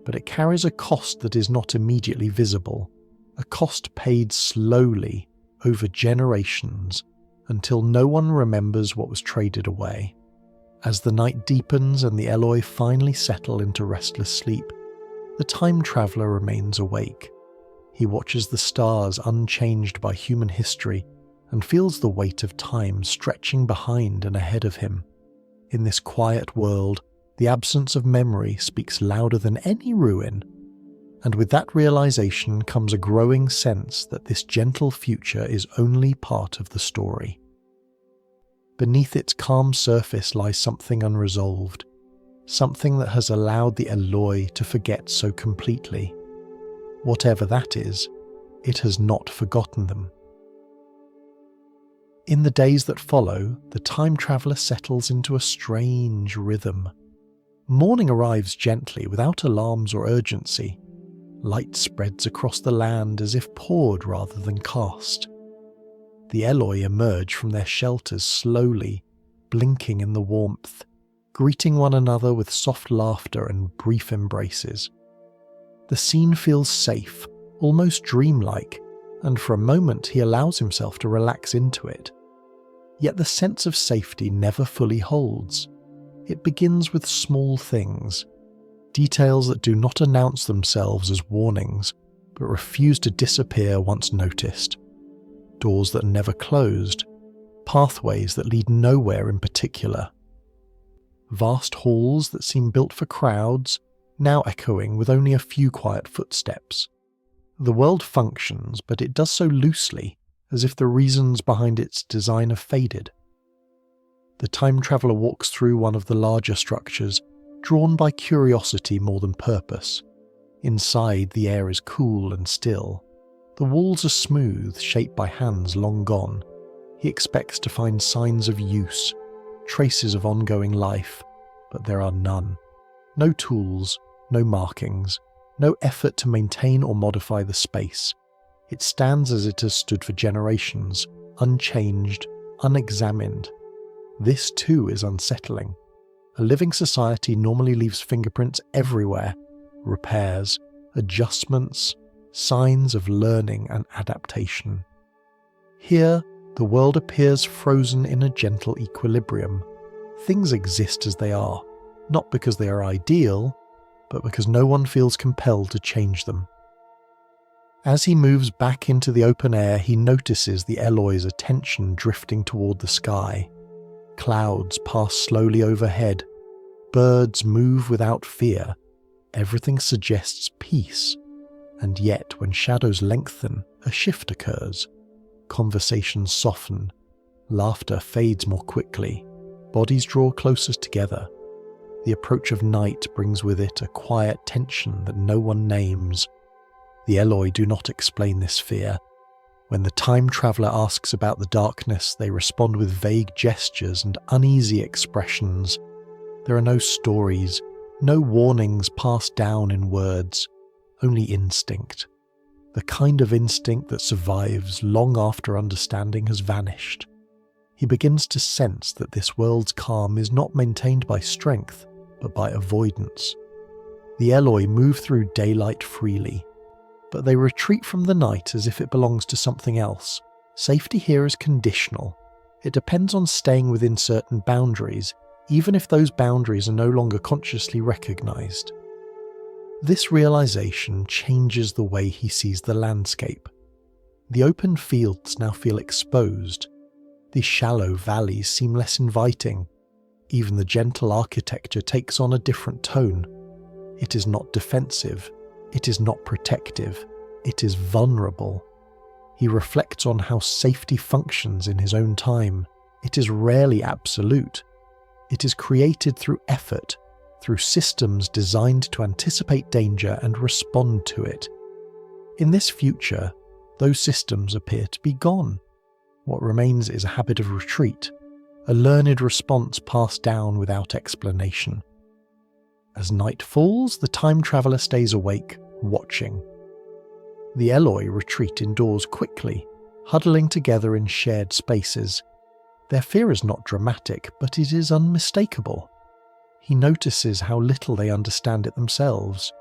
Speaker 1: But it carries a cost that is not immediately visible, a cost paid slowly over generations until no one remembers what was traded away. As the night deepens and the Eloi finally settle into restless sleep, the time traveller remains awake. He watches the stars unchanged by human history and feels the weight of time stretching behind and ahead of him. In this quiet world, the absence of memory speaks louder than any ruin, and with that realization comes a growing sense that this gentle future is only part of the story. Beneath its calm surface lies something unresolved, something that has allowed the Eloi to forget so completely. Whatever that is, it has not forgotten them. In the days that follow, the time traveller settles into a strange rhythm. Morning arrives gently, without alarms or urgency. Light spreads across the land as if poured rather than cast. The Eloi emerge from their shelters slowly, blinking in the warmth, greeting one another with soft laughter and brief embraces. The scene feels safe, almost dreamlike, and for a moment he allows himself to relax into it. Yet the sense of safety never fully holds. It begins with small things, details that do not announce themselves as warnings, but refuse to disappear once noticed. Doors that are never closed, pathways that lead nowhere in particular. Vast halls that seem built for crowds, now echoing with only a few quiet footsteps. The world functions, but it does so loosely, as if the reasons behind its design have faded. The time traveller walks through one of the larger structures, drawn by curiosity more than purpose. Inside, the air is cool and still. The walls are smooth, shaped by hands long gone. He expects to find signs of use, traces of ongoing life, but there are none. No tools, no markings, no effort to maintain or modify the space. It stands as it has stood for generations, unchanged, unexamined. This too is unsettling. A living society normally leaves fingerprints everywhere, repairs, adjustments, signs of learning and adaptation. Here, the world appears frozen in a gentle equilibrium. Things exist as they are, not because they are ideal, but because no one feels compelled to change them. As he moves back into the open air, he notices the Eloi's attention drifting toward the sky. Clouds pass slowly overhead. Birds move without fear. Everything suggests peace. And yet, when shadows lengthen, a shift occurs. Conversations soften. Laughter fades more quickly. Bodies draw closer together. The approach of night brings with it a quiet tension that no one names. The Eloi do not explain this fear. When the time traveller asks about the darkness, they respond with vague gestures and uneasy expressions. There are no stories, no warnings passed down in words, only instinct. The kind of instinct that survives long after understanding has vanished. He begins to sense that this world's calm is not maintained by strength, but by avoidance. The Eloi move through daylight freely, but they retreat from the night as if it belongs to something else. Safety here is conditional. It depends on staying within certain boundaries, even if those boundaries are no longer consciously recognized. This realization changes the way he sees the landscape. The open fields now feel exposed. The shallow valleys seem less inviting. Even the gentle architecture takes on a different tone. It is not defensive. It is not protective. It is vulnerable. He reflects on how safety functions in his own time. It is rarely absolute. It is created through effort, through systems designed to anticipate danger and respond to it. In this future, those systems appear to be gone. What remains is a habit of retreat, a learned response passed down without explanation. As night falls, the time traveller stays awake, watching. The Eloi retreat indoors quickly, huddling together in shared spaces. Their fear is not dramatic, but it is unmistakable. He notices how little they understand it themselves.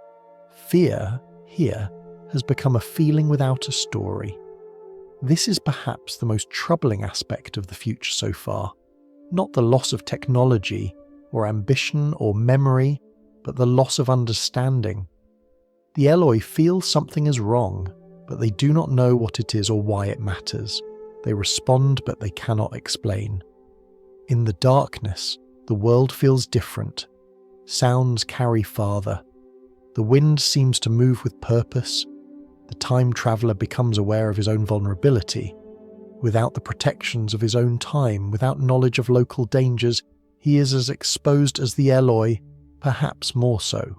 Speaker 1: Fear, here, has become a feeling without a story. This is perhaps the most troubling aspect of the future so far. Not the loss of technology, or ambition, or memory, but the loss of understanding. The Eloi feel something is wrong, but they do not know what it is or why it matters. They respond, but they cannot explain. In the darkness, the world feels different. Sounds carry farther. The wind seems to move with purpose. The time traveller becomes aware of his own vulnerability. Without the protections of his own time, without knowledge of local dangers, he is as exposed as the Eloi, perhaps more so.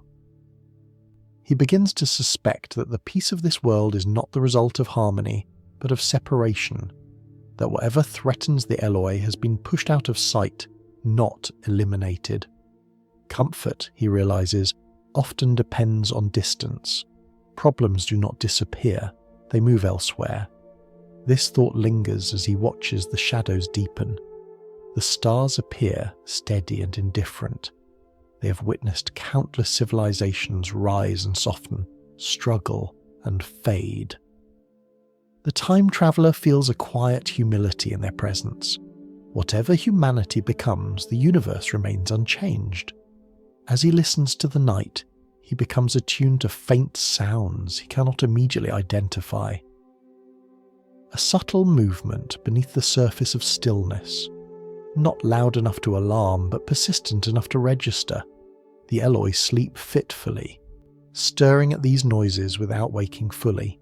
Speaker 1: He begins to suspect that the peace of this world is not the result of harmony, but of separation, that whatever threatens the Eloi has been pushed out of sight, not eliminated. Comfort, he realizes, often depends on distance. Problems do not disappear, they move elsewhere. This thought lingers as he watches the shadows deepen. The stars appear steady and indifferent. They have witnessed countless civilizations rise and soften, struggle and fade. The time traveller feels a quiet humility in their presence. Whatever humanity becomes, the universe remains unchanged. As he listens to the night, he becomes attuned to faint sounds he cannot immediately identify. A subtle movement beneath the surface of stillness, not loud enough to alarm but persistent enough to register. The Eloi sleep fitfully, stirring at these noises without waking fully.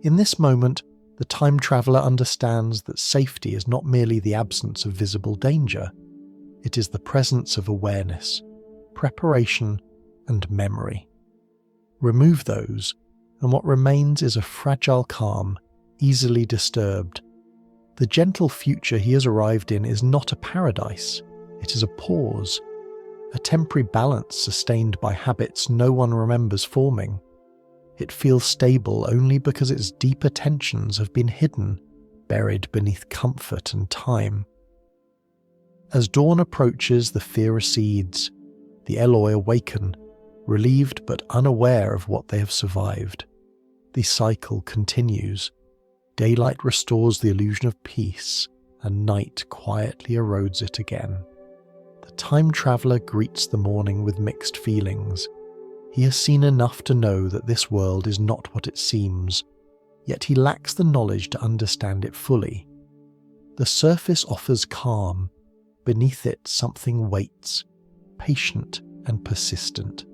Speaker 1: In this moment, the time traveller understands that safety is not merely the absence of visible danger, it is the presence of awareness, preparation, and memory. Remove those, and what remains is a fragile calm, easily disturbed. The gentle future he has arrived in is not a paradise, it is a pause, a temporary balance sustained by habits no one remembers forming. It feels stable only because its deeper tensions have been hidden, buried beneath comfort and time. As dawn approaches, the fear recedes. The Eloi awaken, relieved but unaware of what they have survived. The cycle continues. Daylight restores the illusion of peace, and night quietly erodes it again. The time traveller greets the morning with mixed feelings. He has seen enough to know that this world is not what it seems, yet he lacks the knowledge to understand it fully. The surface offers calm. Beneath it something waits, patient and persistent.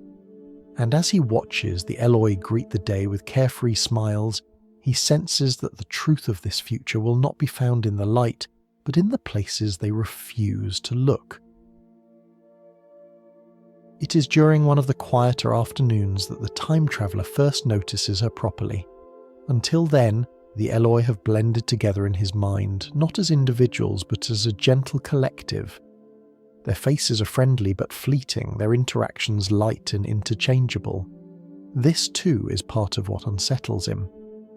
Speaker 1: And as he watches the Eloi greet the day with carefree smiles, he senses that the truth of this future will not be found in the light, but in the places they refuse to look. It is during one of the quieter afternoons that the time traveller first notices her properly. Until then, the Eloi have blended together in his mind, not as individuals but as a gentle collective. Their faces are friendly but fleeting, their interactions light and interchangeable. This too is part of what unsettles him.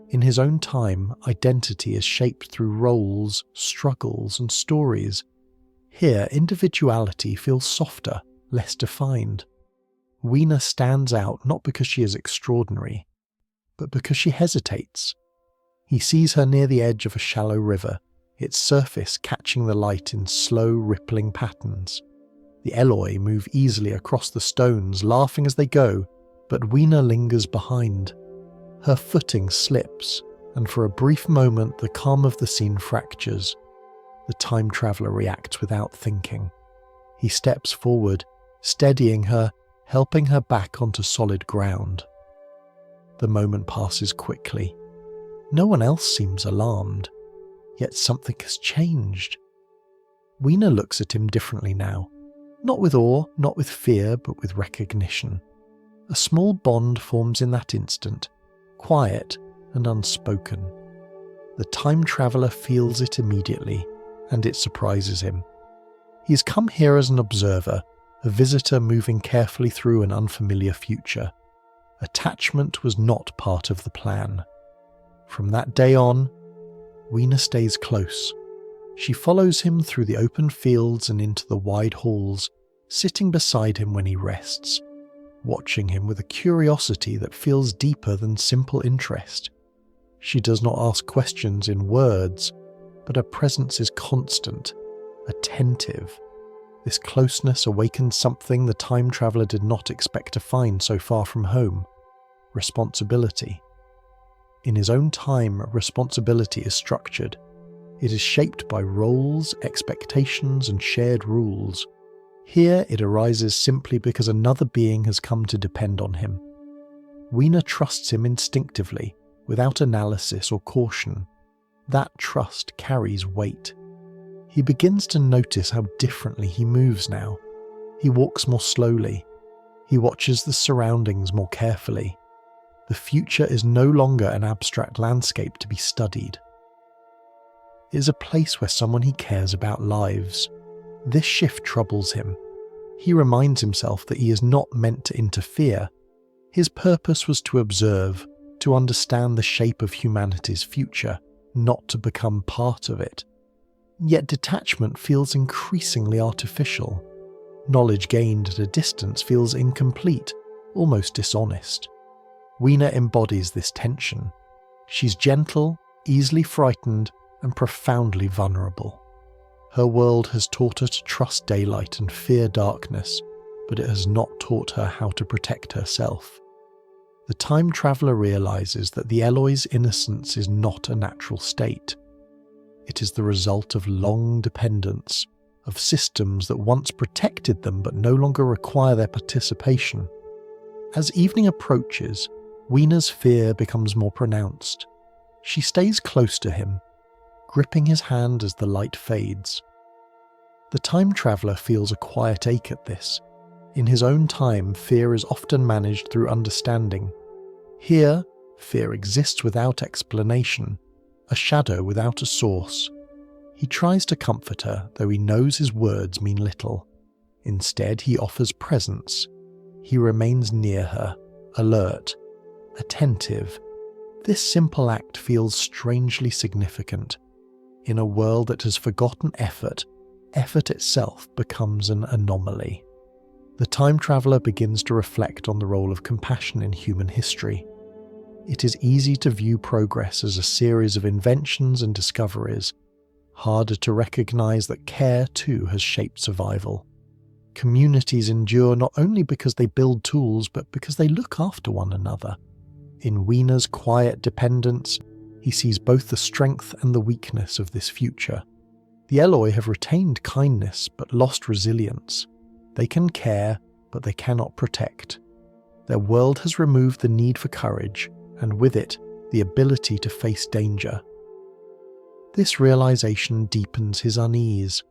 Speaker 1: In his own time, identity is shaped through roles, struggles, and stories. Here, individuality feels softer, less defined. Weena stands out not because she is extraordinary, but because she hesitates. He sees her near the edge of a shallow river, its surface catching the light in slow, rippling patterns. The Eloi move easily across the stones, laughing as they go, but Weena lingers behind. Her footing slips, and for a brief moment the calm of the scene fractures. The time traveller reacts without thinking. He steps forward, steadying her, helping her back onto solid ground. The moment passes quickly. No one else seems alarmed, yet something has changed. Weena looks at him differently now, not with awe, not with fear, but with recognition. A small bond forms in that instant, quiet and unspoken. The time traveller feels it immediately, and it surprises him. He has come here as an observer, a visitor moving carefully through an unfamiliar future. Attachment was not part of the plan. From that day on, Weena stays close. She follows him through the open fields and into the wide halls, sitting beside him when he rests, watching him with a curiosity that feels deeper than simple interest. She does not ask questions in words, but her presence is constant, attentive. This closeness awakens something the time traveller did not expect to find so far from home: responsibility. In his own time, responsibility is structured. It is shaped by roles, expectations, and shared rules. Here it arises simply because another being has come to depend on him. Weena trusts him instinctively, without analysis or caution. That trust carries weight. He begins to notice how differently he moves now. He walks more slowly. He watches the surroundings more carefully. The future is no longer an abstract landscape to be studied. It is a place where someone he cares about lives. This shift troubles him. He reminds himself that he is not meant to interfere. His purpose was to observe, to understand the shape of humanity's future, not to become part of it. Yet detachment feels increasingly artificial. Knowledge gained at a distance feels incomplete, almost dishonest. Weena embodies this tension. She's gentle, easily frightened, and profoundly vulnerable. Her world has taught her to trust daylight and fear darkness, but it has not taught her how to protect herself. The time traveller realises that the Eloi's innocence is not a natural state. It is the result of long dependence, of systems that once protected them but no longer require their participation. As evening approaches, Weena's fear becomes more pronounced. She stays close to him, gripping his hand as the light fades. The time traveller feels a quiet ache at this. In his own time, fear is often managed through understanding. Here, fear exists without explanation, a shadow without a source. He tries to comfort her, though he knows his words mean little. Instead, he offers presence. He remains near her, alert, attentive. This simple act feels strangely significant. In a world that has forgotten effort, effort itself becomes an anomaly. The time traveller begins to reflect on the role of compassion in human history. It is easy to view progress as a series of inventions and discoveries, harder to recognise that care too has shaped survival. Communities endure not only because they build tools, but because they look after one another. In Weena's quiet dependence, he sees both the strength and the weakness of this future. The Eloi have retained kindness but lost resilience. They can care, but they cannot protect. Their world has removed the need for courage, and with it, the ability to face danger. This realization deepens his unease.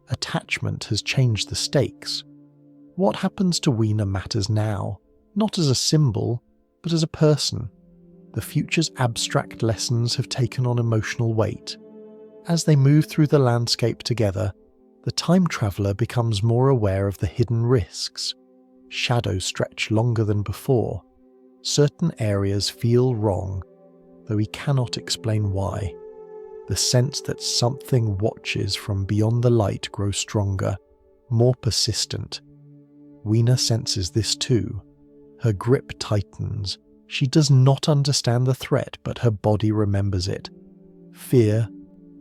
Speaker 1: Attachment has changed the stakes. What happens to Weena matters now, not as a symbol, but as a person. The future's abstract lessons have taken on emotional weight. As they move through the landscape together, the time traveller becomes more aware of the hidden risks. Shadows stretch longer than before. Certain areas feel wrong, though he cannot explain why. The sense that something watches from beyond the light grows stronger, more persistent. Weena senses this too. Her grip tightens. She does not understand the threat, but her body remembers it. Fear,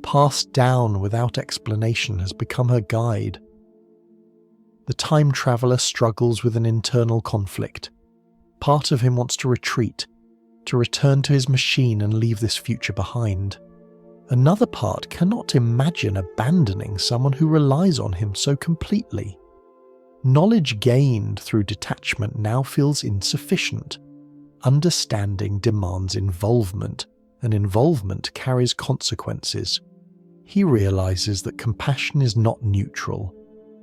Speaker 1: passed down without explanation, has become her guide. The time traveller struggles with an internal conflict. Part of him wants to retreat, to return to his machine and leave this future behind. Another part cannot imagine abandoning someone who relies on him so completely. Knowledge gained through detachment now feels insufficient. Understanding demands involvement, and involvement carries consequences. He realizes that compassion is not neutral.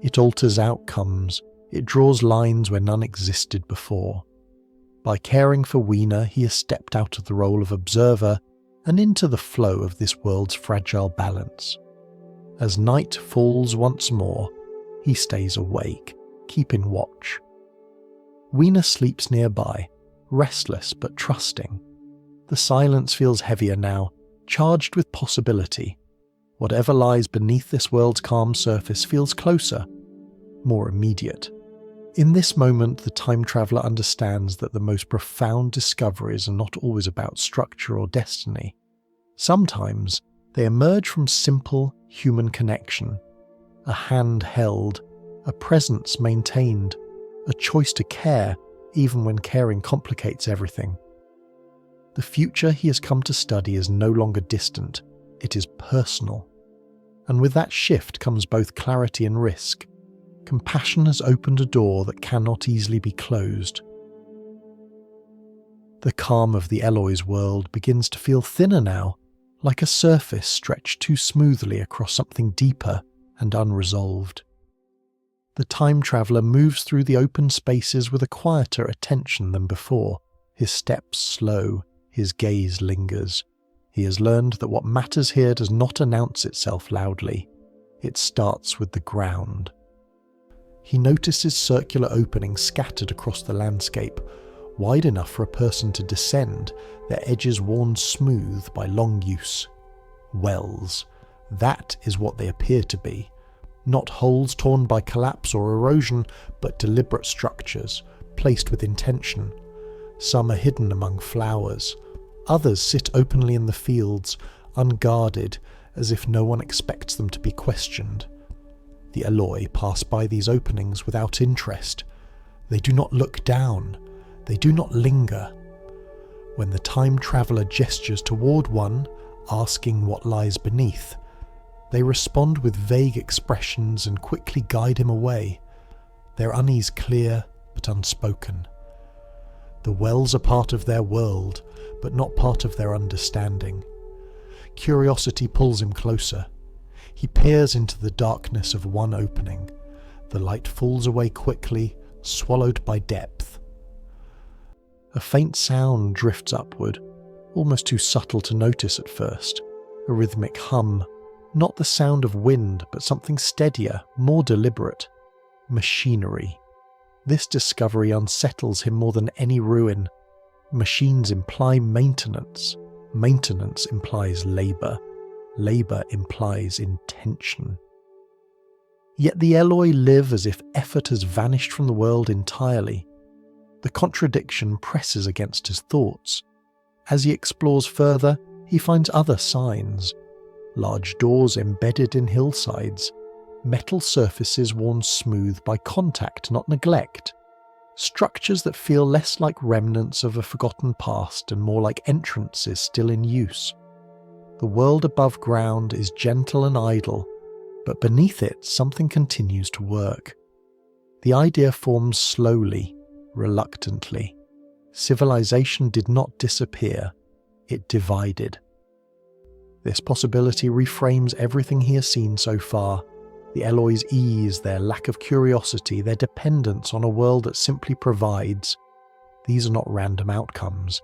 Speaker 1: It alters outcomes. It draws lines where none existed before. By caring for Weena, he has stepped out of the role of observer and into the flow of this world's fragile balance. As night falls once more, he stays awake, keeping watch. Weena sleeps nearby, restless but trusting. The silence feels heavier now, charged with possibility. Whatever lies beneath this world's calm surface feels closer, more immediate. In this moment, the time traveller understands that the most profound discoveries are not always about structure or destiny. Sometimes they emerge from simple human connection, a hand held, a presence maintained, a choice to care even when caring complicates everything. The future he has come to study is no longer distant, it is personal. And with that shift comes both clarity and risk. Compassion has opened a door that cannot easily be closed. The calm of the Eloi's world begins to feel thinner now, like a surface stretched too smoothly across something deeper and unresolved. The time traveller moves through the open spaces with a quieter attention than before, his steps slow, his gaze lingers. He has learned that what matters here does not announce itself loudly. It starts with the ground. He notices circular openings scattered across the landscape, wide enough for a person to descend, their edges worn smooth by long use. Wells. That is what they appear to be. Not holes torn by collapse or erosion, but deliberate structures, placed with intention. Some are hidden among flowers. Others sit openly in the fields, unguarded, as if no one expects them to be questioned. The Eloi pass by these openings without interest. They do not look down. They do not linger. When the time traveller gestures toward one, asking what lies beneath, they respond with vague expressions and quickly guide him away, their unease clear but unspoken. The wells are part of their world, but not part of their understanding. Curiosity pulls him closer. He peers into the darkness of one opening. The light falls away quickly, swallowed by depth. A faint sound drifts upward, almost too subtle to notice at first. A rhythmic hum, not the sound of wind, but something steadier, more deliberate. Machinery. This discovery unsettles him more than any ruin. Machines imply maintenance. Maintenance implies labour. Labour implies intention. Yet the Eloi live as if effort has vanished from the world entirely. The contradiction presses against his thoughts. As he explores further, he finds other signs. Large doors embedded in hillsides. Metal surfaces worn smooth by contact, not neglect. Structures that feel less like remnants of a forgotten past and more like entrances still in use. The world above ground is gentle and idle, but beneath it something continues to work. The idea forms slowly, reluctantly. Civilization did not disappear, it divided. This possibility reframes everything he has seen so far. The Eloi's ease, their lack of curiosity, their dependence on a world that simply provides. These are not random outcomes.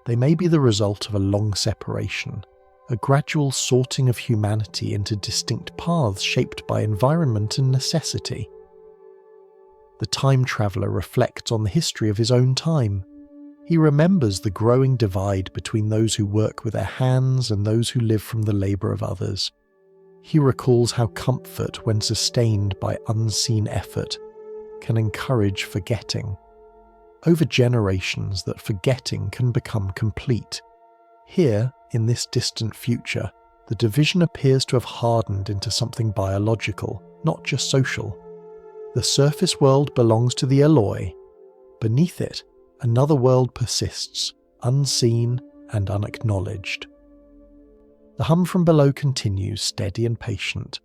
Speaker 1: They may be the result of a long separation, a gradual sorting of humanity into distinct paths shaped by environment and necessity. The time traveller reflects on the history of his own time. He remembers the growing divide between those who work with their hands and those who live from the labour of others. He recalls how comfort, when sustained by unseen effort, can encourage forgetting. Over generations, that forgetting can become complete. Here, in this distant future, the division appears to have hardened into something biological, not just social. The surface world belongs to the Eloi. Beneath it, another world persists, unseen and unacknowledged. The hum from below continues, steady and patient.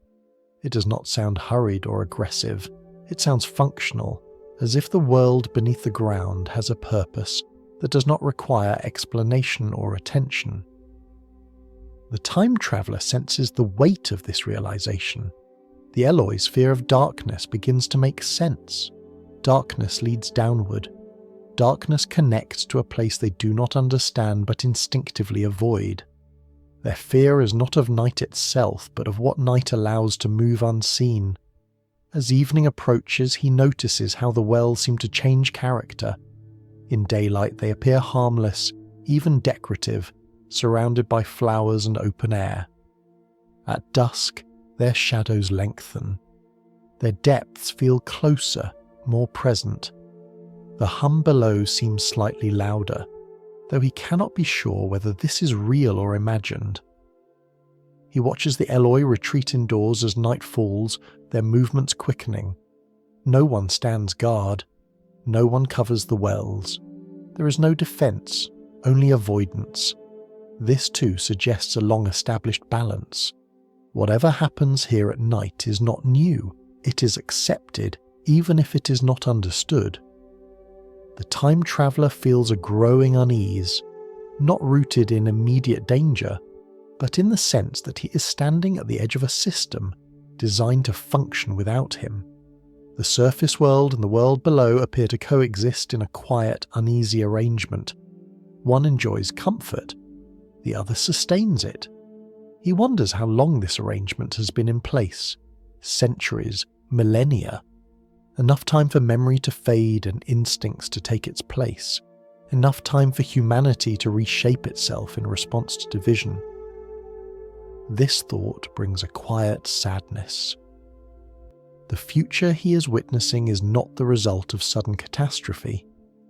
Speaker 1: It does not sound hurried or aggressive. It sounds functional, as if the world beneath the ground has a purpose that does not require explanation or attention. The time traveller senses the weight of this realization. The Eloi's fear of darkness begins to make sense. Darkness leads downward. Darkness connects to a place they do not understand but instinctively avoid. Their fear is not of night itself, but of what night allows to move unseen. As evening approaches, he notices how the wells seem to change character. In daylight they appear harmless, even decorative, surrounded by flowers and open air. At dusk, their shadows lengthen. Their depths feel closer, more present. The hum below seems slightly louder, though he cannot be sure whether this is real or imagined. He watches the Eloi retreat indoors as night falls, their movements quickening. No one stands guard. No one covers the wells. There is no defence, only avoidance. This too suggests a long-established balance. Whatever happens here at night is not new. It is accepted, even if it is not understood. The time traveller feels a growing unease, not rooted in immediate danger, but in the sense that he is standing at the edge of a system designed to function without him. The surface world and the world below appear to coexist in a quiet, uneasy arrangement. One enjoys comfort, the other sustains it. He wonders how long this arrangement has been in place. Centuries, millennia. Enough time for memory to fade and instincts to take its place. Enough time for humanity to reshape itself in response to division. This thought brings a quiet sadness. The future he is witnessing is not the result of sudden catastrophe.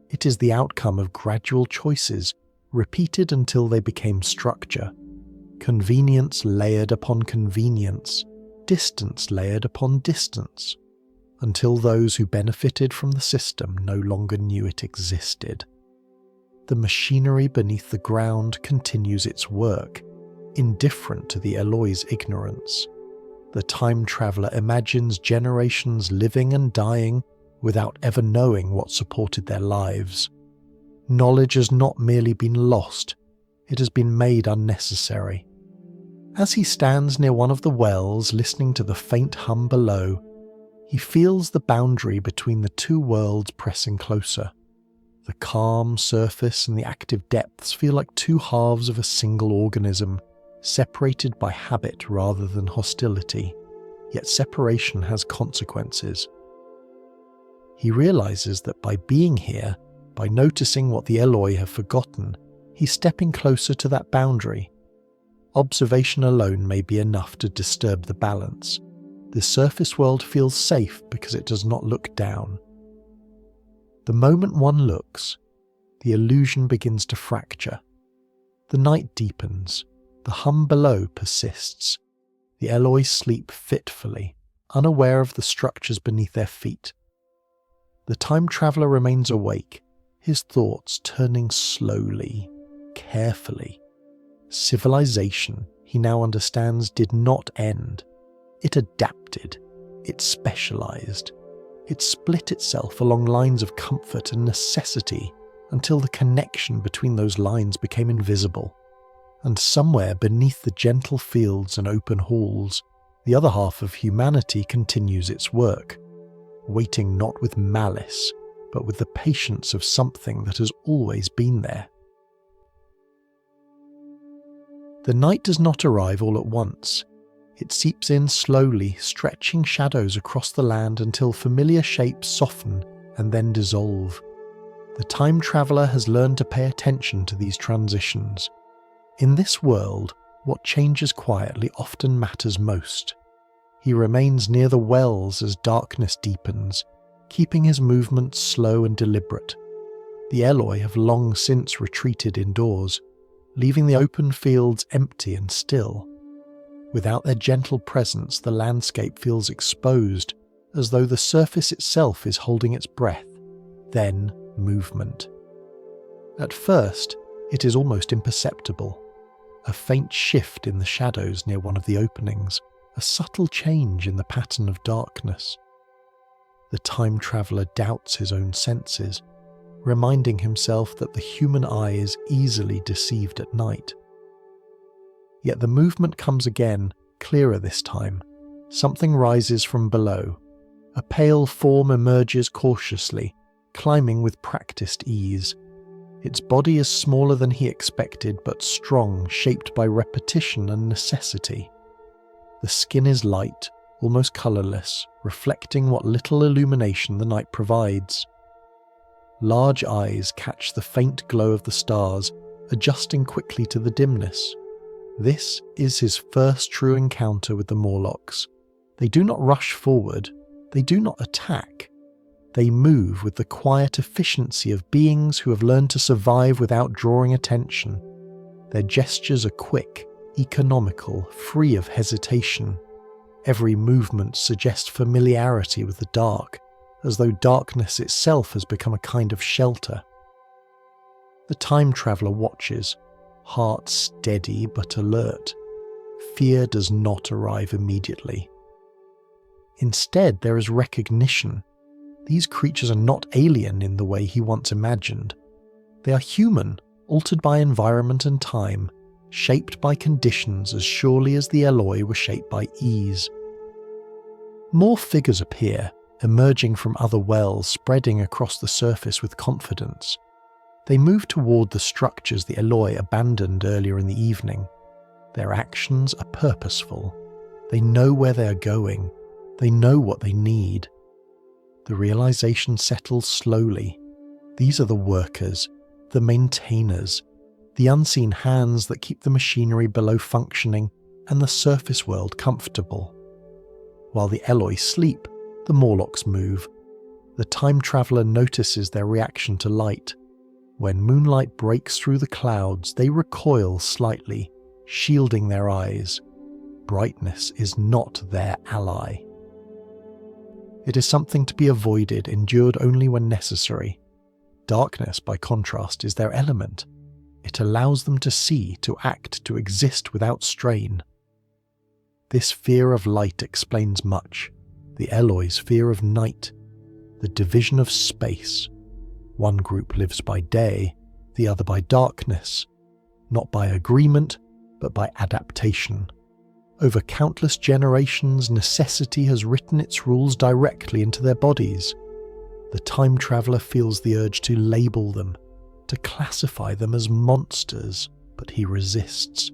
Speaker 1: It is the outcome of gradual choices, repeated until they became structure. convenience layered upon convenience, distance layered upon distance, until those who benefited from the system no longer knew it existed. The machinery beneath the ground continues its work, indifferent to the Eloi's ignorance. The time traveller imagines generations living and dying without ever knowing what supported their lives. Knowledge has not merely been lost, it has been made unnecessary. As he stands near one of the wells, listening to the faint hum below, he feels the boundary between the two worlds pressing closer. The calm surface and the active depths feel like two halves of a single organism, separated by habit rather than hostility, yet separation has consequences. He realizes that by being here, by noticing what the Eloi have forgotten, he's stepping closer to that boundary. Observation alone may be enough to disturb the balance. The surface world feels safe because it does not look down. The moment one looks, the illusion begins to fracture. The night deepens, the hum below persists. The Eloi sleep fitfully, unaware of the structures beneath their feet. The time traveller remains awake, his thoughts turning slowly, carefully. Civilization, he now understands, did not end. It adapted, it specialized. It split itself along lines of comfort and necessity until the connection between those lines became invisible. And somewhere beneath the gentle fields and open halls, the other half of humanity continues its work, waiting not with malice, but with the patience of something that has always been there. The night does not arrive all at once. It seeps in slowly, stretching shadows across the land until familiar shapes soften and then dissolve. The time traveller has learned to pay attention to these transitions. In this world, what changes quietly often matters most. He remains near the wells as darkness deepens, keeping his movements slow and deliberate. The Eloi have long since retreated indoors, leaving the open fields empty and still. Without their gentle presence, the landscape feels exposed, as though the surface itself is holding its breath, then movement. At first, it is almost imperceptible. A faint shift in the shadows near one of the openings, a subtle change in the pattern of darkness. The time traveller doubts his own senses, reminding himself that the human eye is easily deceived at night. Yet the movement comes again, clearer this time. Something rises from below. A pale form emerges cautiously, climbing with practiced ease. Its body is smaller than he expected, but strong, shaped by repetition and necessity. The skin is light, almost colourless, reflecting what little illumination the night provides. Large eyes catch the faint glow of the stars, adjusting quickly to the dimness. This is his first true encounter with the Morlocks. They do not rush forward, they do not attack. They move with the quiet efficiency of beings who have learned to survive without drawing attention. Their gestures are quick, economical, free of hesitation. Every movement suggests familiarity with the dark, as though darkness itself has become a kind of shelter. The time traveller watches, heart steady but alert. Fear does not arrive immediately. Instead, there is recognition. These creatures are not alien in the way he once imagined. They are human, altered by environment and time, shaped by conditions as surely as the Eloi were shaped by ease. More figures appear, emerging from other wells, spreading across the surface with confidence. They move toward the structures the Eloi abandoned earlier in the evening. Their actions are purposeful. They know where they are going. They know what they need. The realization settles slowly. These are the workers, the maintainers, the unseen hands that keep the machinery below functioning and the surface world comfortable. While the Eloi sleep, the Morlocks move. The time traveller notices their reaction to light. When moonlight breaks through the clouds, they recoil slightly, shielding their eyes. Brightness is not their ally. It is something to be avoided, endured only when necessary. Darkness, by contrast, is their element. It allows them to see, to act, to exist without strain. This fear of light explains much. The Eloi's fear of night, the division of space. One group lives by day, the other by darkness, not by agreement, but by adaptation. Over countless generations, necessity has written its rules directly into their bodies. The time traveller feels the urge to label them, to classify them as monsters, but he resists.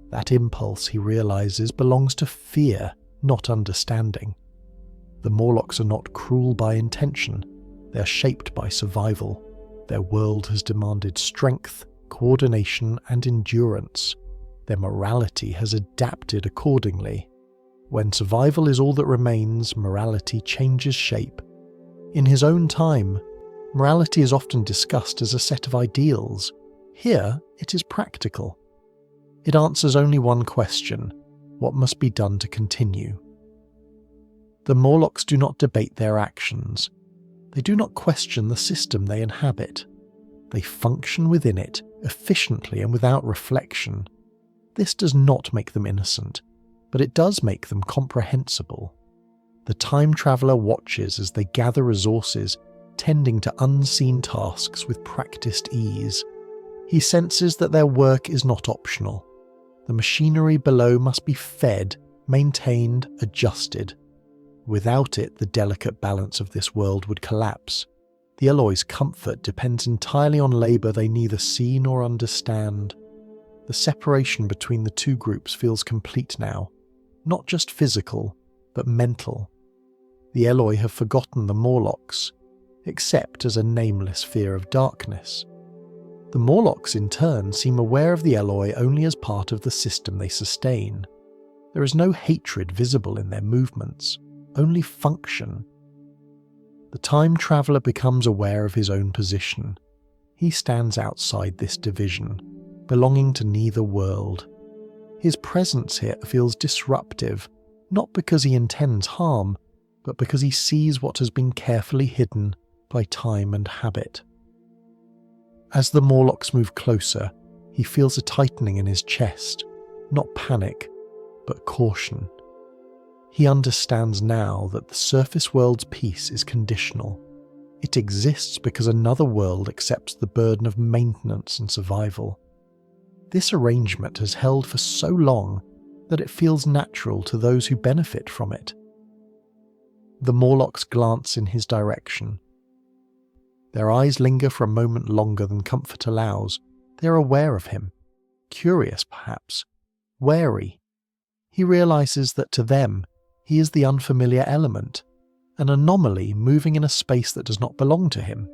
Speaker 1: That impulse, he realizes, belongs to fear, not understanding. The Morlocks are not cruel by intention. They are shaped by survival. Their world has demanded strength, coordination, and endurance. Their morality has adapted accordingly. When survival is all that remains, morality changes shape. In his own time, morality is often discussed as a set of ideals. Here, it is practical. It answers only one question: what must be done to continue? The Morlocks do not debate their actions. They do not question the system they inhabit. They function within it, efficiently and without reflection. This does not make them innocent, but it does make them comprehensible. The time traveller watches as they gather resources, tending to unseen tasks with practiced ease. He senses that their work is not optional. The machinery below must be fed, maintained, adjusted. Without it, the delicate balance of this world would collapse. The Eloi's comfort depends entirely on labour they neither see nor understand. The separation between the two groups feels complete now, not just physical, but mental. The Eloi have forgotten the Morlocks, except as a nameless fear of darkness. The Morlocks, in turn, seem aware of the Eloi only as part of the system they sustain. There is no hatred visible in their movements, only function. The time traveller becomes aware of his own position. He stands outside this division, belonging to neither world. His presence here feels disruptive, not because he intends harm, but because he sees what has been carefully hidden by time and habit. As the Morlocks move closer, he feels a tightening in his chest, not panic, but caution. He understands now that the surface world's peace is conditional. It exists because another world accepts the burden of maintenance and survival. This arrangement has held for so long that it feels natural to those who benefit from it. The Morlocks glance in his direction. Their eyes linger for a moment longer than comfort allows. They are aware of him, curious perhaps, wary. He realizes that to them, he is the unfamiliar element, an anomaly moving in a space that does not belong to him.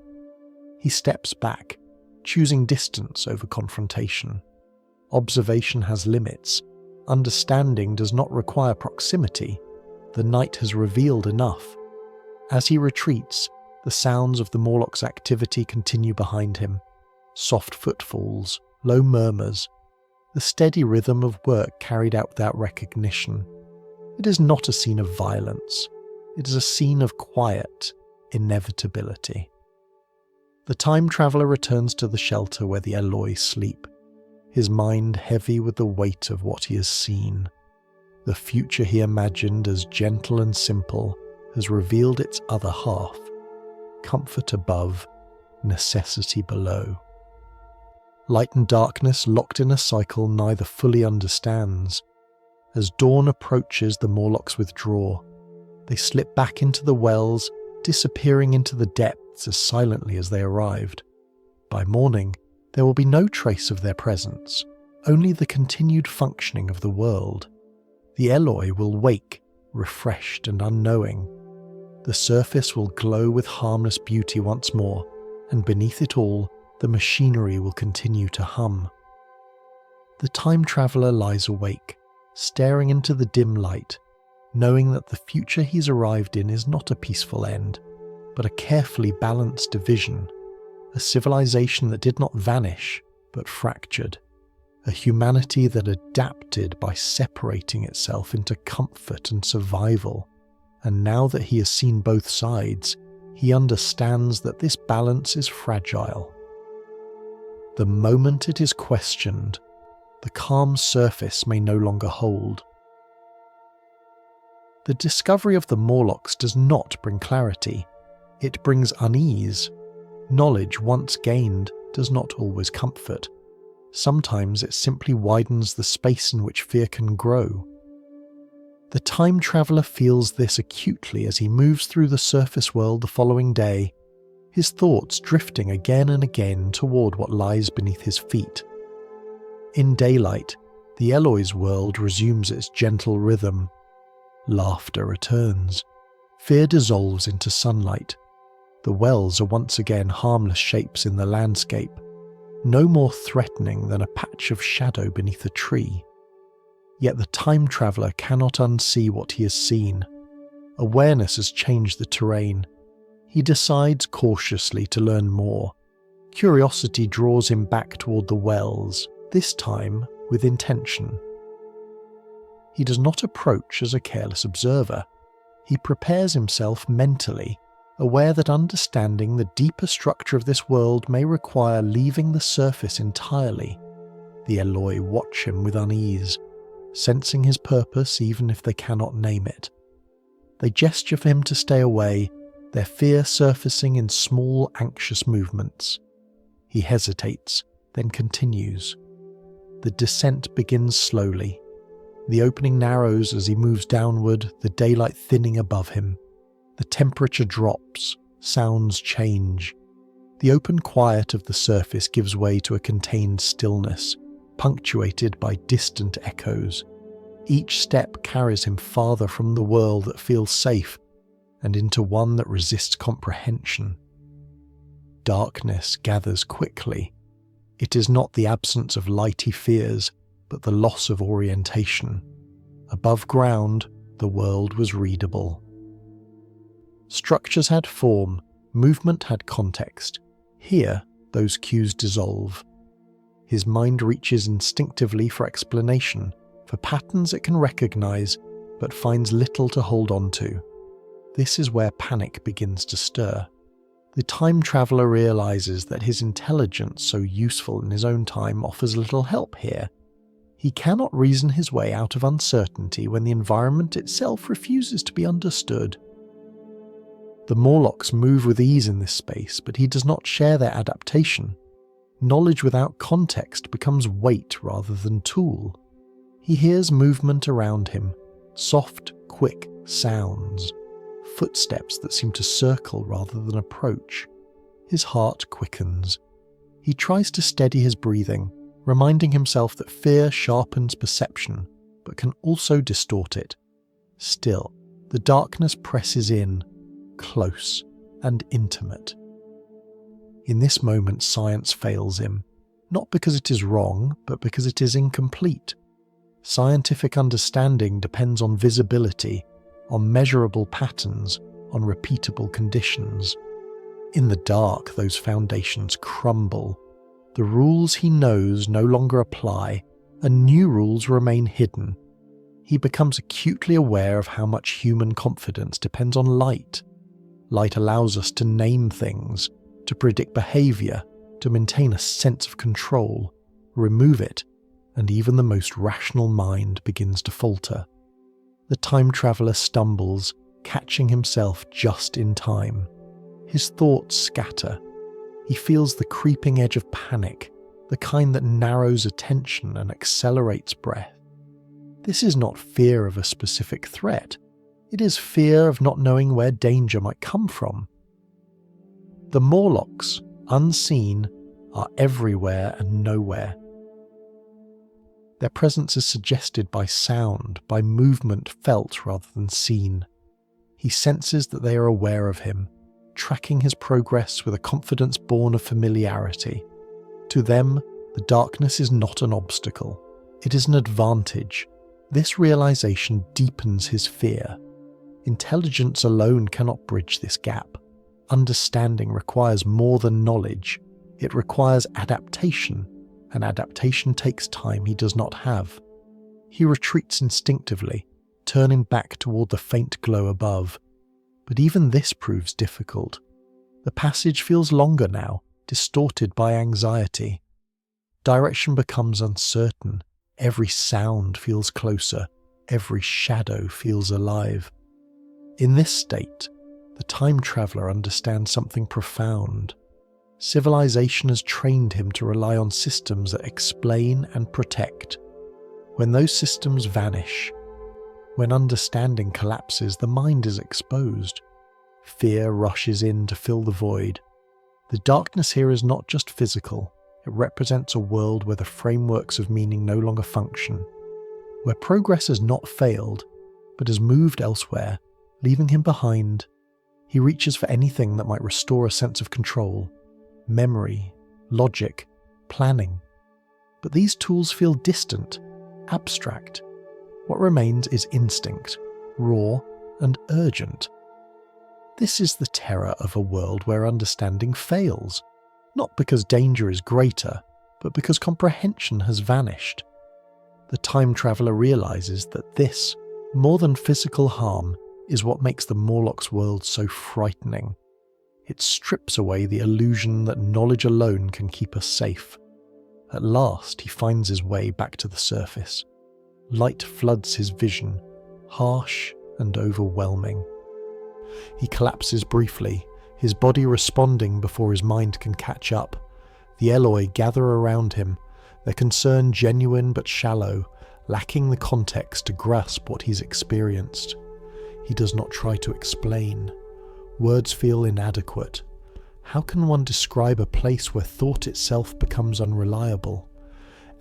Speaker 1: He steps back, choosing distance over confrontation. Observation has limits. Understanding does not require proximity. The night has revealed enough. As he retreats, the sounds of the Morlock's activity continue behind him. Soft footfalls, low murmurs, the steady rhythm of work carried out without recognition. It is not a scene of violence. It is a scene of quiet inevitability. The time traveller returns to the shelter where the Eloi sleep, his mind heavy with the weight of what he has seen. The future he imagined as gentle and simple has revealed its other half, comfort above, necessity below. Light and darkness, locked in a cycle neither fully understands. As dawn approaches, the Morlocks withdraw. They slip back into the wells, disappearing into the depths as silently as they arrived. By morning, there will be no trace of their presence, only the continued functioning of the world. The Eloi will wake, refreshed and unknowing. The surface will glow with harmless beauty once more, and beneath it all, the machinery will continue to hum. The time traveller lies awake, staring into the dim light, knowing that the future he's arrived in is not a peaceful end, but a carefully balanced division, a civilization that did not vanish, but fractured, a humanity that adapted by separating itself into comfort and survival. And now that he has seen both sides, he understands that this balance is fragile. The moment it is questioned, the calm surface may no longer hold. The discovery of the Morlocks does not bring clarity. It brings unease. Knowledge once gained does not always comfort. Sometimes it simply widens the space in which fear can grow. The time traveller feels this acutely as he moves through the surface world the following day, his thoughts drifting again and again toward what lies beneath his feet. In daylight, the Eloi's world resumes its gentle rhythm. Laughter returns. Fear dissolves into sunlight. The wells are once again harmless shapes in the landscape, no more threatening than a patch of shadow beneath a tree. Yet the time traveller cannot unsee what he has seen. Awareness has changed the terrain. He decides cautiously to learn more. Curiosity draws him back toward the wells, this time with intention. He does not approach as a careless observer. He prepares himself mentally, aware that understanding the deeper structure of this world may require leaving the surface entirely. The Eloi watch him with unease, sensing his purpose even if they cannot name it. They gesture for him to stay away, their fear surfacing in small, anxious movements. He hesitates, then continues. The descent begins slowly. The opening narrows as he moves downward, the daylight thinning above him. The temperature drops, sounds change. The open quiet of the surface gives way to a contained stillness, punctuated by distant echoes. Each step carries him farther from the world that feels safe and into one that resists comprehension. Darkness gathers quickly. It is not the absence of light he fears, but the loss of orientation. Above ground, the world was readable. Structures had form, movement had context. Here, those cues dissolve. His mind reaches instinctively for explanation, for patterns it can recognize, but finds little to hold on to. This is where panic begins to stir. The time traveller realizes that his intelligence, so useful in his own time, offers little help here. He cannot reason his way out of uncertainty when the environment itself refuses to be understood. The Morlocks move with ease in this space, but he does not share their adaptation. Knowledge without context becomes weight rather than tool. He hears movement around him, soft, quick sounds, footsteps that seem to circle rather than approach. His heart quickens. He tries to steady his breathing, reminding himself that fear sharpens perception, but can also distort it. Still, the darkness presses in, close and intimate. In this moment, science fails him, not because it is wrong, but because it is incomplete. Scientific understanding depends on visibility, on measurable patterns, on repeatable conditions. In the dark, those foundations crumble. The rules he knows no longer apply, and new rules remain hidden. He becomes acutely aware of how much human confidence depends on light. Light allows us to name things, to predict behaviour, to maintain a sense of control. Remove it, and even the most rational mind begins to falter. The time traveller stumbles, catching himself just in time. His thoughts scatter. He feels the creeping edge of panic, the kind that narrows attention and accelerates breath. This is not fear of a specific threat. It is fear of not knowing where danger might come from. The Morlocks, unseen, are everywhere and nowhere. Their presence is suggested by sound, by movement felt rather than seen. He senses that they are aware of him, tracking his progress with a confidence born of familiarity. To them, the darkness is not an obstacle. It is an advantage. This realization deepens his fear. Intelligence alone cannot bridge this gap. Understanding requires more than knowledge. It requires adaptation, and adaptation takes time he does not have. He retreats instinctively, turning back toward the faint glow above. But even this proves difficult. The passage feels longer now, distorted by anxiety. Direction becomes uncertain. Every sound feels closer. Every shadow feels alive. In this state, the time traveller understands something profound. Civilization has trained him to rely on systems that explain and protect. When those systems vanish, when understanding collapses, the mind is exposed. Fear rushes in to fill the void. The darkness here is not just physical, it represents a world where the frameworks of meaning no longer function, where progress has not failed, but has moved elsewhere, leaving him behind. He reaches for anything that might restore a sense of control, memory, logic, planning. But these tools feel distant, abstract. What remains is instinct, raw and urgent. This is the terror of a world where understanding fails, not because danger is greater, but because comprehension has vanished. The time traveller realises that this, more than physical harm, is what makes the Morlocks world so frightening. It strips away the illusion that knowledge alone can keep us safe. At last he finds his way back to the surface. Light floods his vision, harsh and overwhelming. He collapses briefly, his body responding before his mind can catch up. The Eloi gather around him, their concern genuine but shallow, lacking the context to grasp what he's experienced. He does not try to explain. Words feel inadequate. How can one describe a place where thought itself becomes unreliable?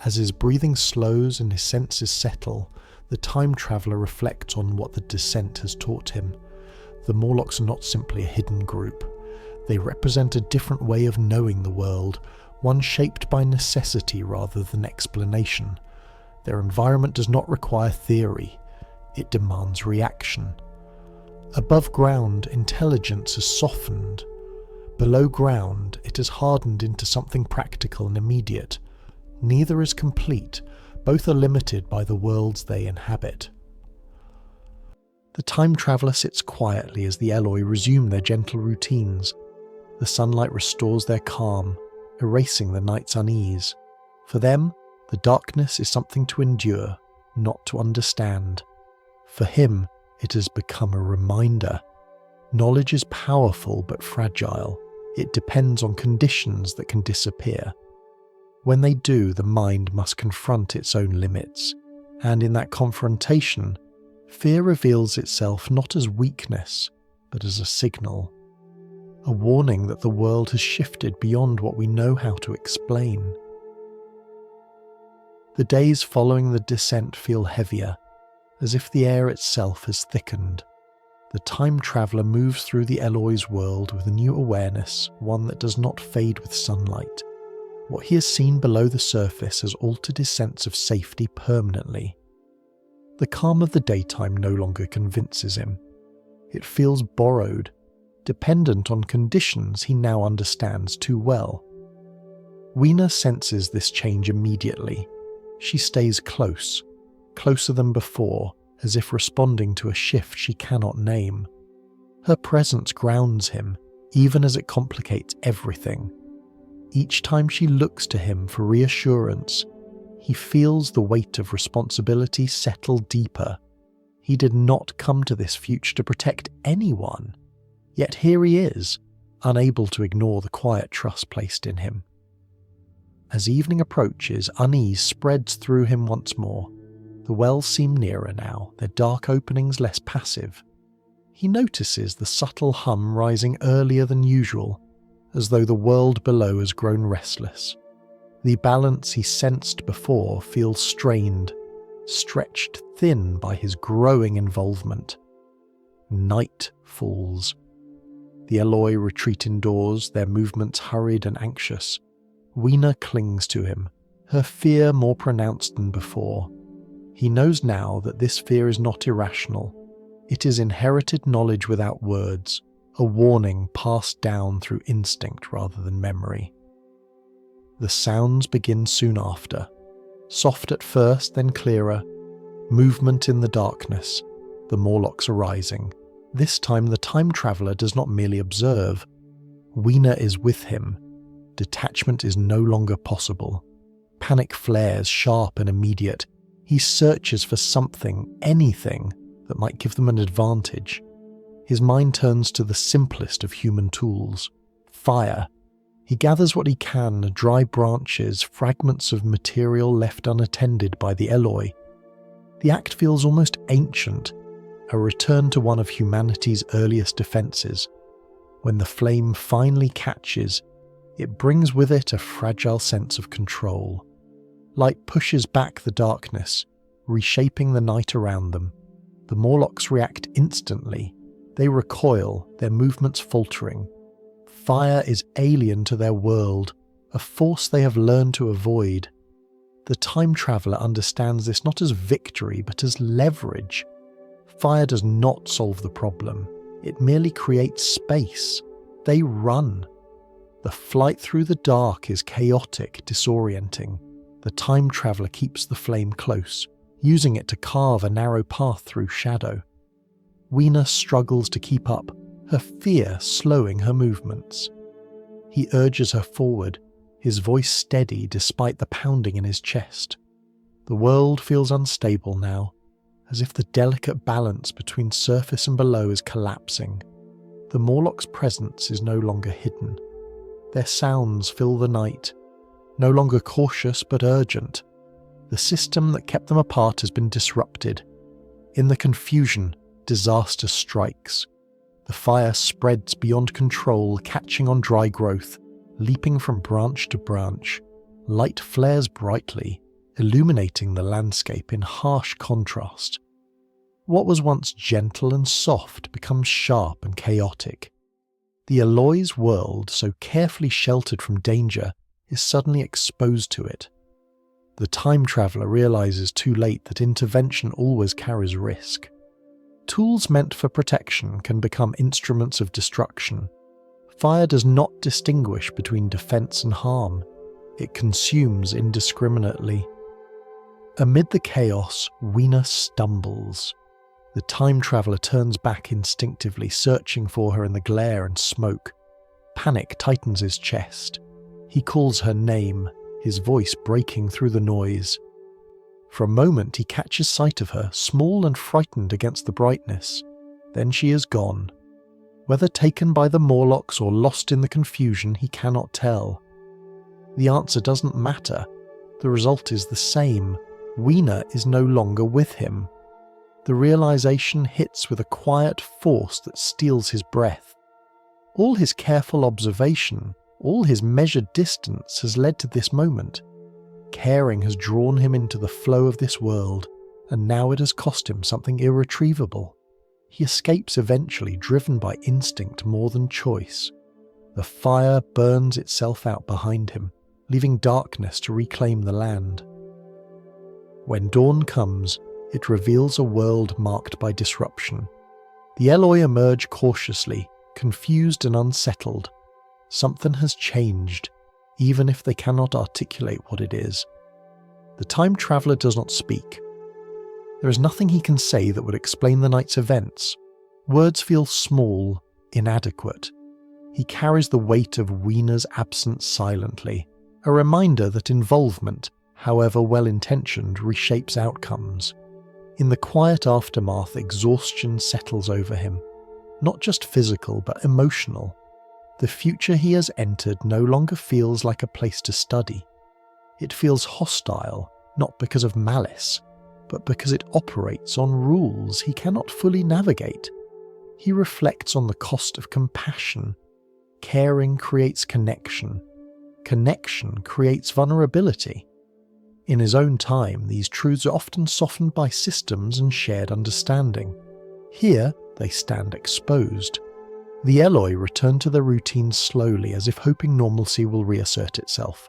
Speaker 1: As his breathing slows and his senses settle, the time traveller reflects on what the descent has taught him. The Morlocks are not simply a hidden group. They represent a different way of knowing the world, one shaped by necessity rather than explanation. Their environment does not require theory. It demands reaction. Above ground, intelligence has softened. Below ground, it has hardened into something practical and immediate. Neither is complete. Both are limited by the worlds they inhabit. The time traveller sits quietly as the Eloi resume their gentle routines. The sunlight restores their calm, erasing the night's unease. For them, the darkness is something to endure, not to understand. For him, it has become a reminder. Knowledge is powerful but fragile. It depends on conditions that can disappear. When they do, the mind must confront its own limits, and in that confrontation, fear reveals itself not as weakness, but as a signal. A warning that the world has shifted beyond what we know how to explain. The days following the descent feel heavier, as if the air itself has thickened. The time traveller moves through the Eloi's world with a new awareness, one that does not fade with sunlight. What he has seen below the surface has altered his sense of safety permanently. The calm of the daytime no longer convinces him. It feels borrowed, dependent on conditions he now understands too well. Weena senses this change immediately. She stays close, closer than before, as if responding to a shift she cannot name. Her presence grounds him, even as it complicates everything. Each time she looks to him for reassurance, he feels the weight of responsibility settle deeper. He did not come to this future to protect anyone, yet here he is, unable to ignore the quiet trust placed in him. As evening approaches, unease spreads through him once more. The wells seem nearer now, their dark openings less passive. He notices the subtle hum rising earlier than usual, as though the world below has grown restless. The balance he sensed before feels strained, stretched thin by his growing involvement. Night falls. The Eloi retreat indoors, their movements hurried and anxious. Weena clings to him, her fear more pronounced than before. He knows now that this fear is not irrational. It is inherited knowledge without words, a warning passed down through instinct rather than memory. The sounds begin soon after. Soft at first, then clearer. Movement in the darkness. The Morlocks are rising. This time the time traveller does not merely observe. Weena is with him. Detachment is no longer possible. Panic flares, sharp and immediate. He searches for something, anything, that might give them an advantage. His mind turns to the simplest of human tools, fire. He gathers what he can, dry branches, fragments of material left unattended by the Eloi. The act feels almost ancient, a return to one of humanity's earliest defences. When the flame finally catches, it brings with it a fragile sense of control. Light pushes back the darkness, reshaping the night around them. The Morlocks react instantly. They recoil, their movements faltering. Fire is alien to their world, a force they have learned to avoid. The time traveller understands this not as victory, but as leverage. Fire does not solve the problem. It merely creates space. They run. The flight through the dark is chaotic, disorienting. The time traveller keeps the flame close, using it to carve a narrow path through shadow. Weena struggles to keep up, her fear slowing her movements. He urges her forward, his voice steady despite the pounding in his chest. The world feels unstable now, as if the delicate balance between surface and below is collapsing. The Morlock's presence is no longer hidden. Their sounds fill the night, no longer cautious but urgent. The system that kept them apart has been disrupted. In the confusion, disaster strikes. The fire spreads beyond control, catching on dry growth, leaping from branch to branch. Light flares brightly, illuminating the landscape in harsh contrast. What was once gentle and soft becomes sharp and chaotic. The Eloi's world, so carefully sheltered from danger, is suddenly exposed to it. The time traveller realises too late that intervention always carries risk. Tools meant for protection can become instruments of destruction. Fire does not distinguish between defence and harm. It consumes indiscriminately. Amid the chaos, Weena stumbles. The time traveller turns back instinctively, searching for her in the glare and smoke. Panic tightens his chest. He calls her name, his voice breaking through the noise. For a moment he catches sight of her, small and frightened against the brightness. Then she is gone. Whether taken by the Morlocks or lost in the confusion, he cannot tell. The answer doesn't matter. The result is the same. Weena is no longer with him. The realization hits with a quiet force that steals his breath. All his careful observation, all his measured distance has led to this moment. Caring has drawn him into the flow of this world, and now it has cost him something irretrievable. He escapes eventually, driven by instinct more than choice. The fire burns itself out behind him, leaving darkness to reclaim the land. When dawn comes, it reveals a world marked by disruption. The Eloi emerge cautiously, confused and unsettled. Something has changed, even if they cannot articulate what it is. The time traveller does not speak. There is nothing he can say that would explain the night's events. Words feel small, inadequate. He carries the weight of Weena's absence silently, a reminder that involvement, however well-intentioned, reshapes outcomes. In the quiet aftermath, exhaustion settles over him. Not just physical, but emotional. The future he has entered no longer feels like a place to study. It feels hostile, not because of malice, but because it operates on rules he cannot fully navigate. He reflects on the cost of compassion. Caring creates connection. Connection creates vulnerability. In his own time, these truths are often softened by systems and shared understanding. Here, they stand exposed. The Eloi return to their routines slowly, as if hoping normalcy will reassert itself.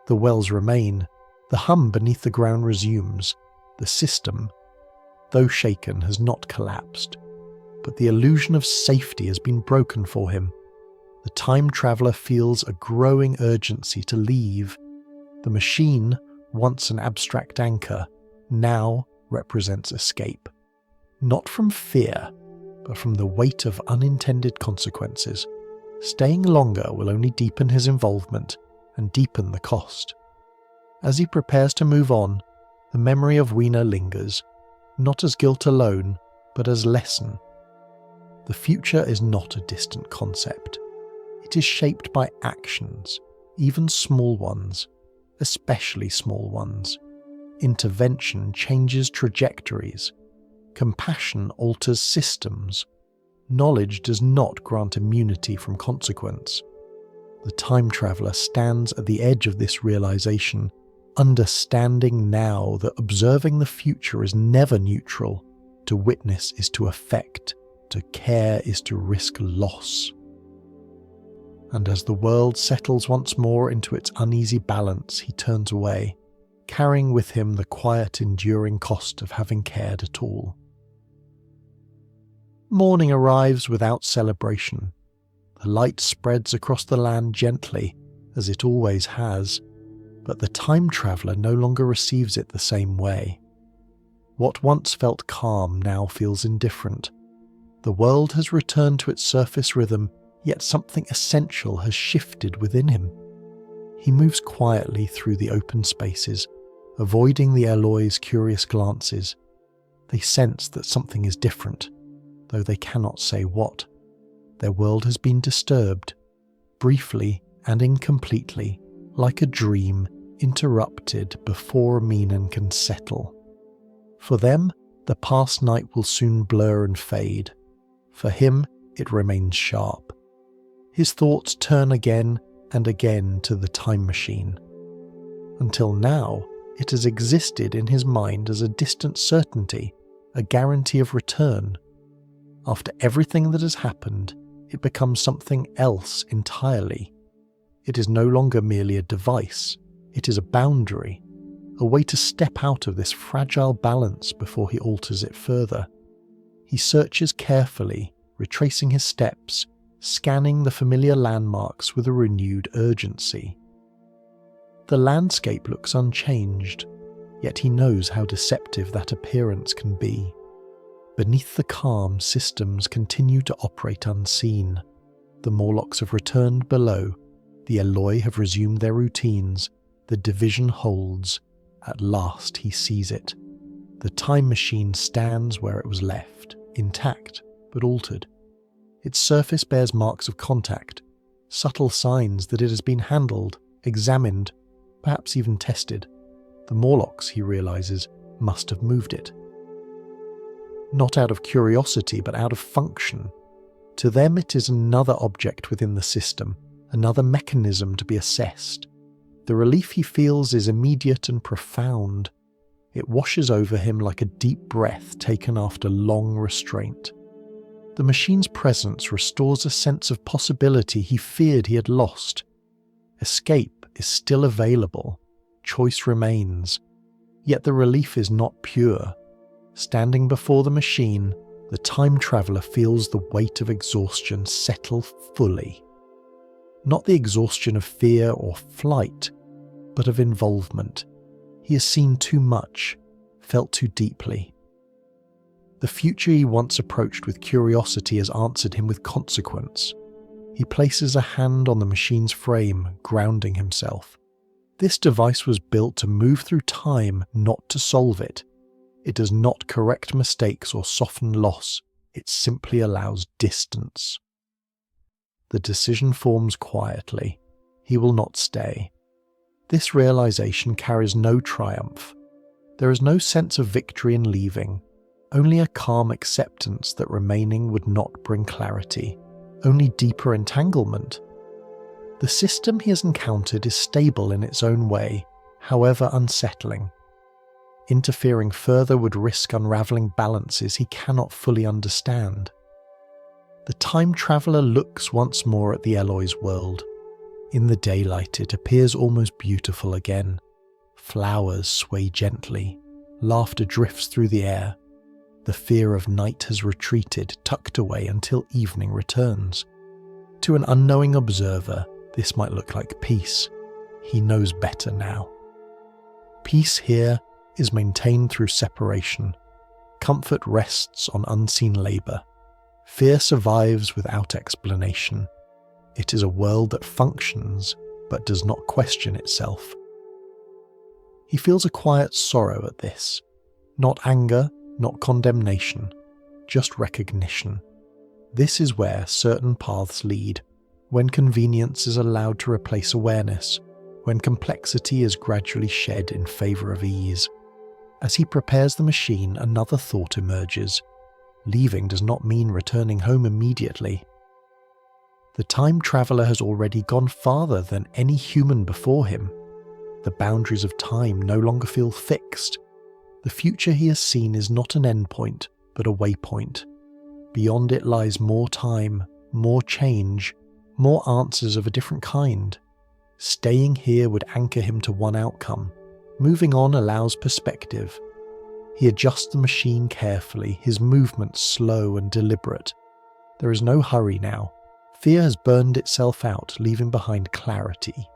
Speaker 1: The wells remain. The hum beneath the ground resumes. The system, though shaken, has not collapsed. But the illusion of safety has been broken for him. The time traveller feels a growing urgency to leave, The machine, once an abstract anchor, now represents escape. Not from fear, but from the weight of unintended consequences. Staying longer will only deepen his involvement and deepen the cost. As he prepares to move on, the memory of Weena lingers, not as guilt alone, but as lesson. The future is not a distant concept. It is shaped by actions, even small ones, especially small ones. Intervention changes trajectories. Compassion alters systems. Knowledge does not grant immunity from consequence. The time traveller stands at the edge of this realization, understanding now that observing the future is never neutral. To witness is to affect. To care is to risk loss. And as the world settles once more into its uneasy balance, he turns away, carrying with him the quiet, enduring cost of having cared at all. Morning arrives without celebration. The light spreads across the land gently, as it always has, but the time traveller no longer receives it the same way. What once felt calm now feels indifferent. The world has returned to its surface rhythm, yet something essential has shifted within him. He moves quietly through the open spaces, avoiding the Eloi's curious glances. They sense that something is different, though they cannot say what. Their world has been disturbed, briefly and incompletely, like a dream interrupted before Menon can settle. For them, the past night will soon blur and fade. For him, it remains sharp. His thoughts turn again and again to the time machine. Until now, it has existed in his mind as a distant certainty, a guarantee of return. After everything that has happened, it becomes something else entirely. It is no longer merely a device, it is a boundary, a way to step out of this fragile balance before he alters it further. He searches carefully, retracing his steps, scanning the familiar landmarks with a renewed urgency. The landscape looks unchanged, yet he knows how deceptive that appearance can be. Beneath the calm, systems continue to operate unseen. The Morlocks have returned below, the Eloi have resumed their routines, the division holds. At last he sees it. The time machine stands where it was left, intact but altered. Its surface bears marks of contact, subtle signs that it has been handled, examined, perhaps even tested. The Morlocks, he realizes, must have moved it. Not out of curiosity, but out of function. To them it is another object within the system, another mechanism to be assessed. The relief he feels is immediate and profound. It washes over him like a deep breath taken after long restraint. The machine's presence restores a sense of possibility he feared he had lost. Escape is still available, choice remains, yet the relief is not pure. Standing before the machine, the time traveller feels the weight of exhaustion settle fully. Not the exhaustion of fear or flight, but of involvement. He has seen too much, felt too deeply. The future he once approached with curiosity has answered him with consequence. He places a hand on the machine's frame, grounding himself. This device was built to move through time, not to solve it. It does not correct mistakes or soften loss, it simply allows distance. The decision forms quietly. He will not stay. This realization carries no triumph. There is no sense of victory in leaving, only a calm acceptance that remaining would not bring clarity, only deeper entanglement. The system he has encountered is stable in its own way, however unsettling. Interfering further would risk unravelling balances he cannot fully understand. The time traveller looks once more at the Eloi's world. In the daylight it appears almost beautiful again. Flowers sway gently, laughter drifts through the air. The fear of night has retreated, tucked away until evening returns. To an unknowing observer, this might look like peace. He knows better now. Peace here is maintained through separation. Comfort rests on unseen labour. Fear survives without explanation. It is a world that functions but does not question itself. He feels a quiet sorrow at this. Not anger, not condemnation, just recognition. This is where certain paths lead, when convenience is allowed to replace awareness, when complexity is gradually shed in favour of ease. As he prepares the machine, another thought emerges. Leaving does not mean returning home immediately. The time traveller has already gone farther than any human before him. The boundaries of time no longer feel fixed. The future he has seen is not an endpoint, but a waypoint. Beyond it lies more time, more change, more answers of a different kind. Staying here would anchor him to one outcome. Moving on allows perspective. He adjusts the machine carefully, his movements slow and deliberate. There is no hurry now. Fear has burned itself out, leaving behind clarity.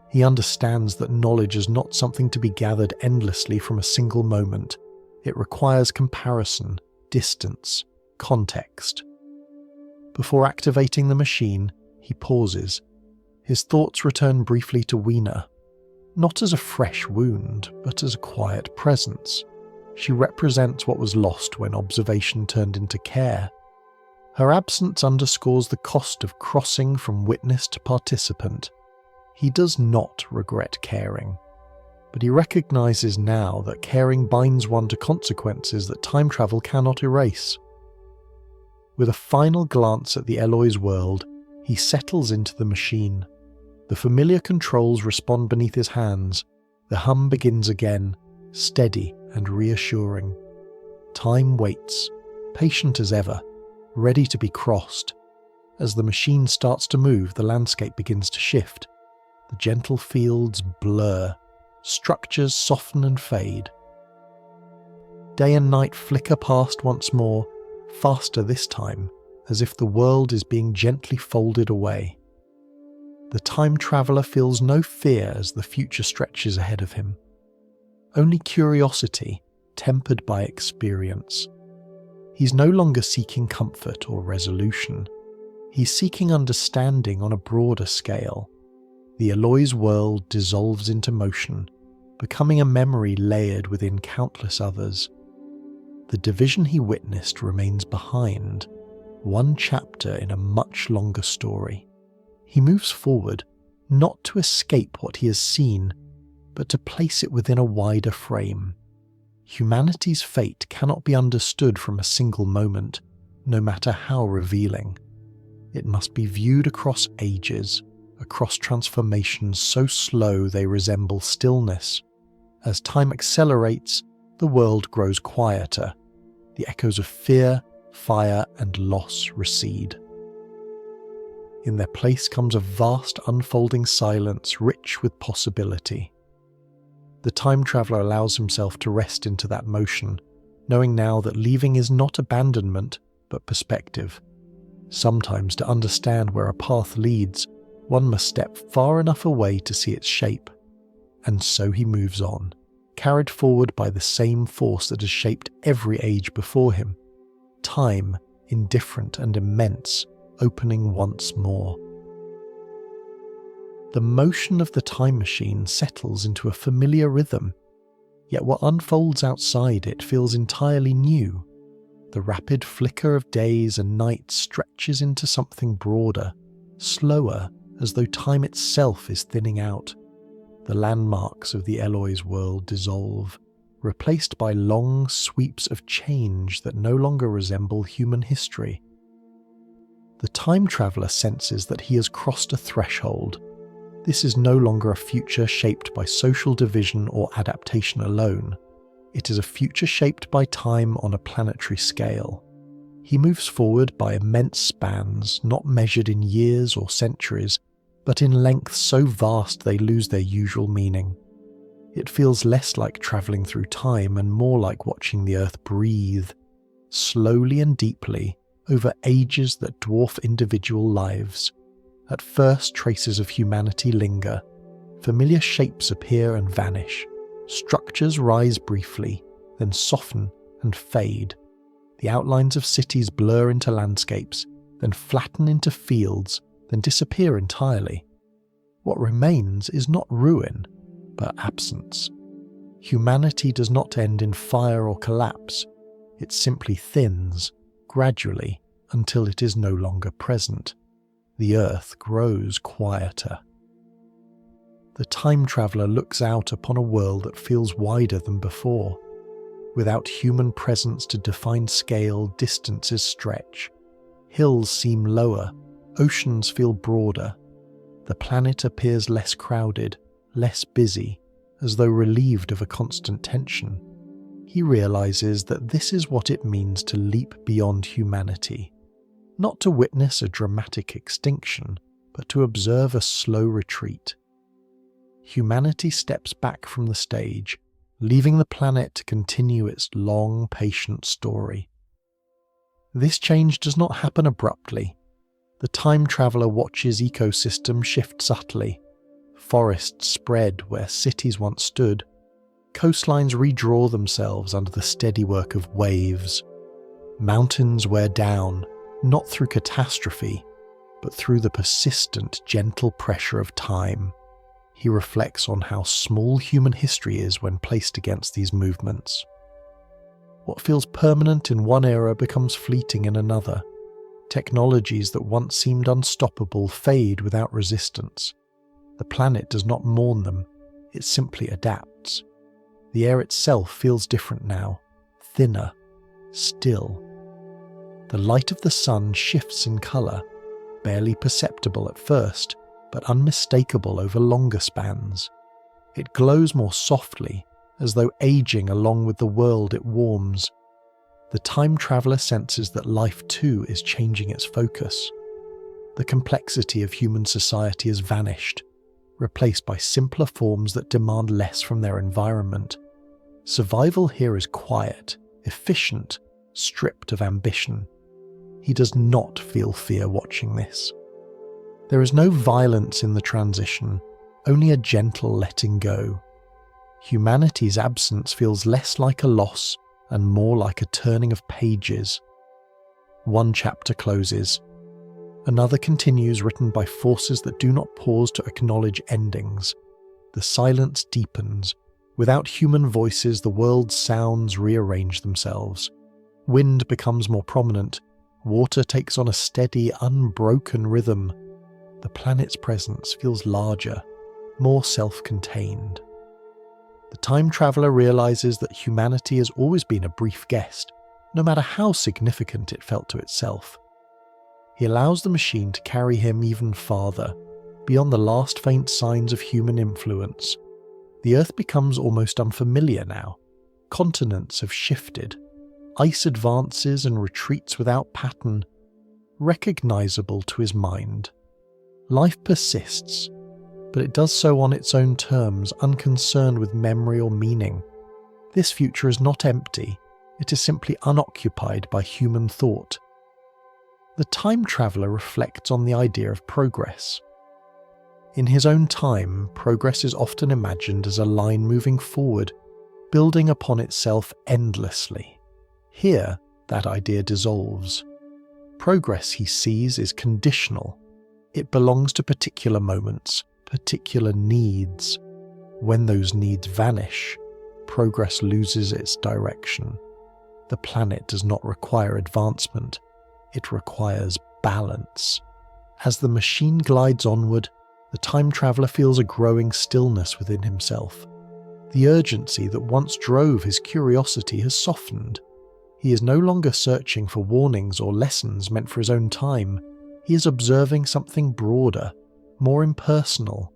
Speaker 1: He understands that knowledge is not something to be gathered endlessly from a single moment. It requires comparison, distance, context. Before activating the machine, he pauses. His thoughts return briefly to Weena, not as a fresh wound, but as a quiet presence. She represents what was lost when observation turned into care. Her absence underscores the cost of crossing from witness to participant. He does not regret caring, but he recognizes now that caring binds one to consequences that time travel cannot erase. With a final glance at the Eloi's world, he settles into the machine. The familiar controls respond beneath his hands. The hum begins again, steady and reassuring. Time waits, patient as ever, ready to be crossed. As the machine starts to move, the landscape begins to shift. The gentle fields blur, structures soften and fade. Day and night flicker past once more, faster this time, as if the world is being gently folded away. The time traveller feels no fear as the future stretches ahead of him. Only curiosity, tempered by experience. He's no longer seeking comfort or resolution. He's seeking understanding on a broader scale. The Eloi's world dissolves into motion, becoming a memory layered within countless others. The division he witnessed remains behind, one chapter in a much longer story. He moves forward, not to escape what he has seen, but to place it within a wider frame. Humanity's fate cannot be understood from a single moment, no matter how revealing. It must be viewed across ages, across transformations so slow they resemble stillness. As time accelerates, the world grows quieter. The echoes of fear, fire, and loss recede. In their place comes a vast unfolding silence rich with possibility. The time traveller allows himself to rest into that motion, knowing now that leaving is not abandonment, but perspective. Sometimes to understand where a path leads, one must step far enough away to see its shape. And so he moves on, carried forward by the same force that has shaped every age before him. Time, indifferent and immense, opening once more. The motion of the time machine settles into a familiar rhythm, yet what unfolds outside it feels entirely new. The rapid flicker of days and nights stretches into something broader, slower, as though time itself is thinning out. The landmarks of the Eloi's world dissolve, replaced by long sweeps of change that no longer resemble human history. The time traveller senses that he has crossed a threshold. This is no longer a future shaped by social division or adaptation alone. It is a future shaped by time on a planetary scale. He moves forward by immense spans, not measured in years or centuries, but in lengths so vast they lose their usual meaning. It feels less like travelling through time and more like watching the Earth breathe, slowly and deeply, over ages that dwarf individual lives. At first, traces of humanity linger, Familiar shapes appear and vanish. Structures rise briefly, then soften and fade. The outlines of cities blur into landscapes, then flatten into fields, then disappear entirely. What remains is not ruin, but absence. Humanity does not end in fire or collapse. It simply thins, gradually, until it is no longer present. The earth grows quieter. The time traveller looks out upon a world that feels wider than before. Without human presence to define scale, distances stretch. Hills seem lower, oceans feel broader. The planet appears less crowded, less busy, as though relieved of a constant tension. He realizes that this is what it means to leap beyond humanity. Not to witness a dramatic extinction, but to observe a slow retreat. Humanity steps back from the stage, leaving the planet to continue its long, patient story. This change does not happen abruptly. The time traveller watches ecosystems shift subtly. Forests spread where cities once stood. Coastlines redraw themselves under the steady work of waves. Mountains wear down, not through catastrophe, but through the persistent, gentle pressure of time. He reflects on how small human history is when placed against these movements. What feels permanent in one era becomes fleeting in another. Technologies that once seemed unstoppable fade without resistance. The planet does not mourn them, it simply adapts. The air itself feels different now, thinner, still. The light of the sun shifts in colour, barely perceptible at first, but unmistakable over longer spans. It glows more softly, as though aging along with the world it warms. The time traveller senses that life too is changing its focus. The complexity of human society has vanished, replaced by simpler forms that demand less from their environment. Survival here is quiet, efficient, stripped of ambition. He does not feel fear watching this. There is no violence in the transition, only a gentle letting go. Humanity's absence feels less like a loss and more like a turning of pages. One chapter closes. Another continues, written by forces that do not pause to acknowledge endings. The silence deepens. Without human voices, the world's sounds rearrange themselves. Wind becomes more prominent. Water takes on a steady, unbroken rhythm. The planet's presence feels larger, more self-contained. The time traveller realises that humanity has always been a brief guest, no matter how significant it felt to itself. He allows the machine to carry him even farther, beyond the last faint signs of human influence. The Earth becomes almost unfamiliar now. Continents have shifted. Ice advances and retreats without pattern, recognisable to his mind. Life persists, but it does so on its own terms, unconcerned with memory or meaning. This future is not empty, it is simply unoccupied by human thought. The time traveller reflects on the idea of progress. In his own time, progress is often imagined as a line moving forward, building upon itself endlessly. Here, that idea dissolves. Progress, he sees, is conditional. It belongs to particular moments, particular needs. When those needs vanish, progress loses its direction. The planet does not require advancement, it requires balance. As the machine glides onward, the time traveller feels a growing stillness within himself. The urgency that once drove his curiosity has softened. He is no longer searching for warnings or lessons meant for his own time. He is observing something broader, more impersonal.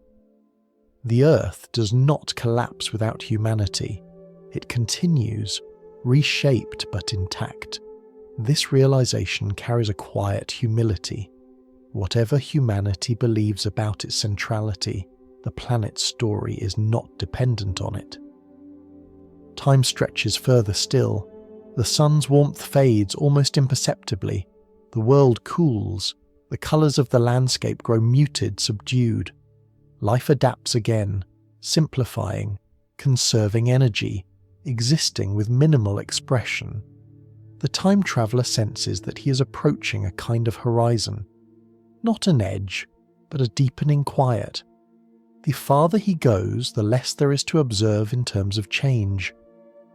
Speaker 1: The Earth does not collapse without humanity. It continues, reshaped but intact. This realization carries a quiet humility. Whatever humanity believes about its centrality, the planet's story is not dependent on it. Time stretches further still. The sun's warmth fades almost imperceptibly. The world cools. The colours of the landscape grow muted, subdued. Life adapts again, simplifying, conserving energy, existing with minimal expression. The time traveller senses that he is approaching a kind of horizon. Not an edge, but a deepening quiet. The farther he goes, the less there is to observe in terms of change.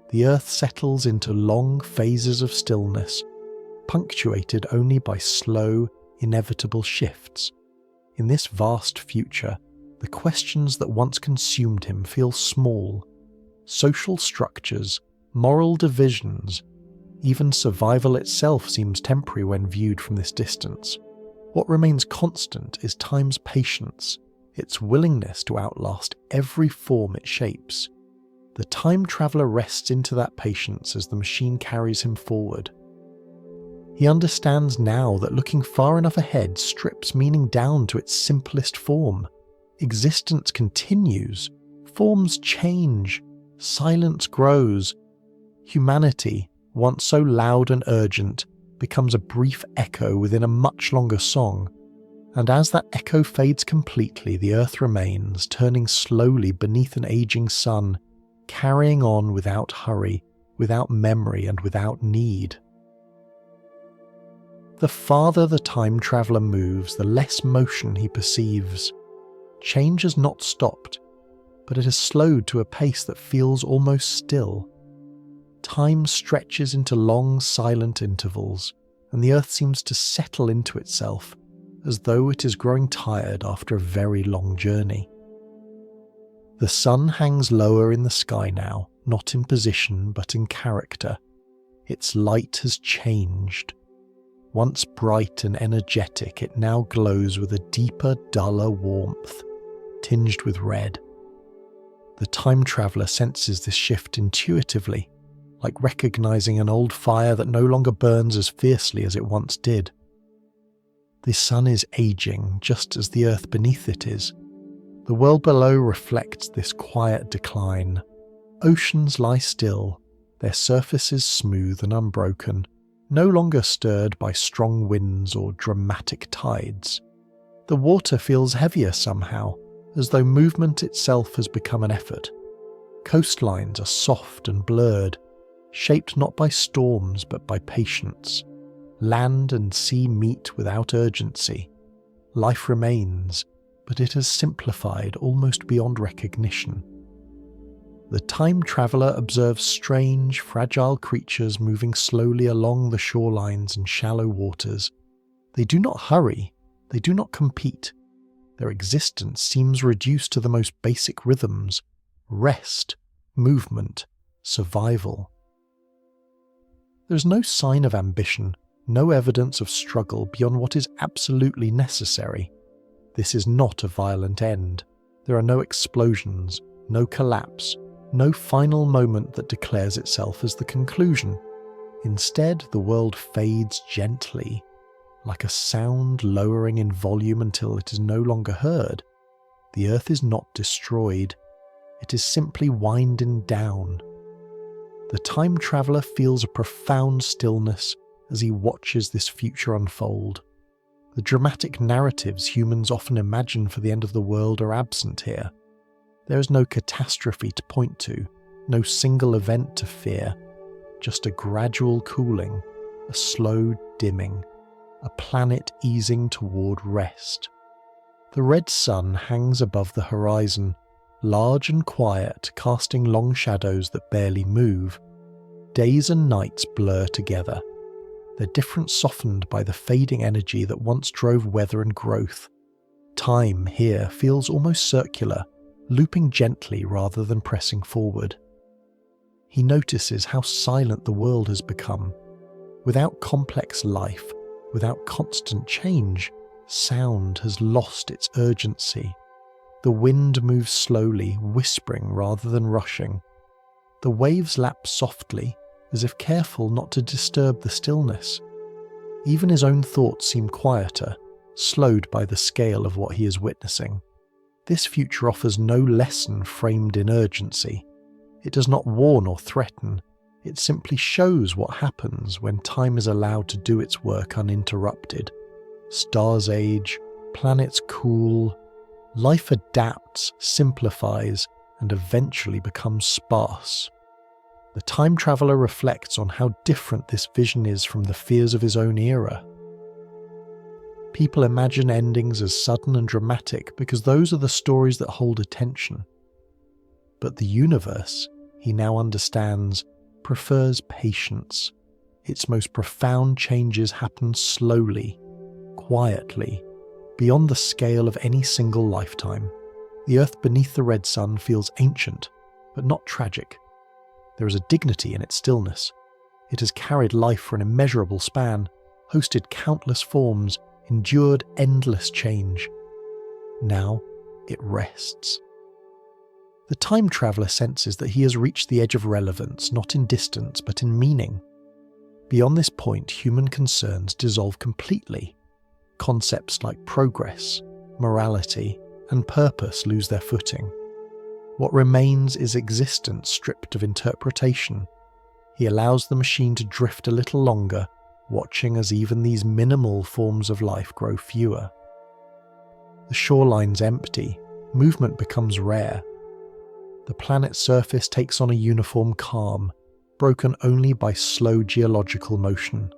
Speaker 1: The earth settles into long phases of stillness, punctuated only by slow, inevitable shifts. In this vast future, the questions that once consumed him feel small. Social structures, moral divisions, even survival itself seems temporary when viewed from this distance. What remains constant is time's patience, its willingness to outlast every form it shapes. The time traveller rests into that patience as the machine carries him forward. He understands now that looking far enough ahead strips meaning down to its simplest form. Existence continues, forms change, silence grows. Humanity, once so loud and urgent, becomes a brief echo within a much longer song. And as that echo fades completely, the earth remains, turning slowly beneath an aging sun, carrying on without hurry, without memory, and without need. The farther the time traveller moves, the less motion he perceives. Change has not stopped, but it has slowed to a pace that feels almost still. Time stretches into long, silent intervals, and the earth seems to settle into itself, as though it is growing tired after a very long journey. The sun hangs lower in the sky now, not in position but in character. Its light has changed. Once bright and energetic, it now glows with a deeper, duller warmth, tinged with red. The time traveller senses this shift intuitively, like recognizing an old fire that no longer burns as fiercely as it once did. The sun is aging just as the earth beneath it is. The world below reflects this quiet decline. Oceans lie still, their surfaces smooth and unbroken, no longer stirred by strong winds or dramatic tides. The water feels heavier somehow, as though movement itself has become an effort. Coastlines are soft and blurred, shaped not by storms but by patience. Land and sea meet without urgency. Life remains, but it has simplified almost beyond recognition. The time traveller observes strange, fragile creatures moving slowly along the shorelines and shallow waters. They do not hurry, they do not compete. Their existence seems reduced to the most basic rhythms: rest, movement, survival. There is no sign of ambition, no evidence of struggle beyond what is absolutely necessary. This is not a violent end. There are no explosions, no collapse, no final moment that declares itself as the conclusion. Instead, the world fades gently, like a sound lowering in volume until it is no longer heard. The earth is not destroyed, it is simply winding down. The time traveller feels a profound stillness as he watches this future unfold. The dramatic narratives humans often imagine for the end of the world are absent here. There is no catastrophe to point to, no single event to fear, just a gradual cooling, a slow dimming, a planet easing toward rest. The red sun hangs above the horizon, large and quiet, casting long shadows that barely move. Days and nights blur together, their difference softened by the fading energy that once drove weather and growth. Time here feels almost circular, looping gently rather than pressing forward. He notices how silent the world has become. Without complex life, without constant change, sound has lost its urgency. The wind moves slowly, whispering rather than rushing. The waves lap softly, as if careful not to disturb the stillness. Even his own thoughts seem quieter, slowed by the scale of what he is witnessing. This future offers no lesson framed in urgency. It does not warn or threaten. It simply shows what happens when time is allowed to do its work uninterrupted. Stars age, planets cool, Life adapts, simplifies, and eventually becomes sparse. The time traveller reflects on how different this vision is from the fears of his own era. People imagine endings as sudden and dramatic because those are the stories that hold attention. But the universe, he now understands, prefers patience. Its most profound changes happen slowly, quietly, beyond the scale of any single lifetime. The earth beneath the red sun feels ancient, but not tragic. There is a dignity in its stillness. It has carried life for an immeasurable span, hosted countless forms, endured endless change. Now it rests. The time traveller senses that he has reached the edge of relevance, not in distance, but in meaning. Beyond this point, human concerns dissolve completely. Concepts like progress, morality, and purpose lose their footing. What remains is existence stripped of interpretation. He allows the machine to drift a little longer, watching as even these minimal forms of life grow fewer. The shoreline's empty, movement becomes rare. The planet's surface takes on a uniform calm, broken only by slow geological motion.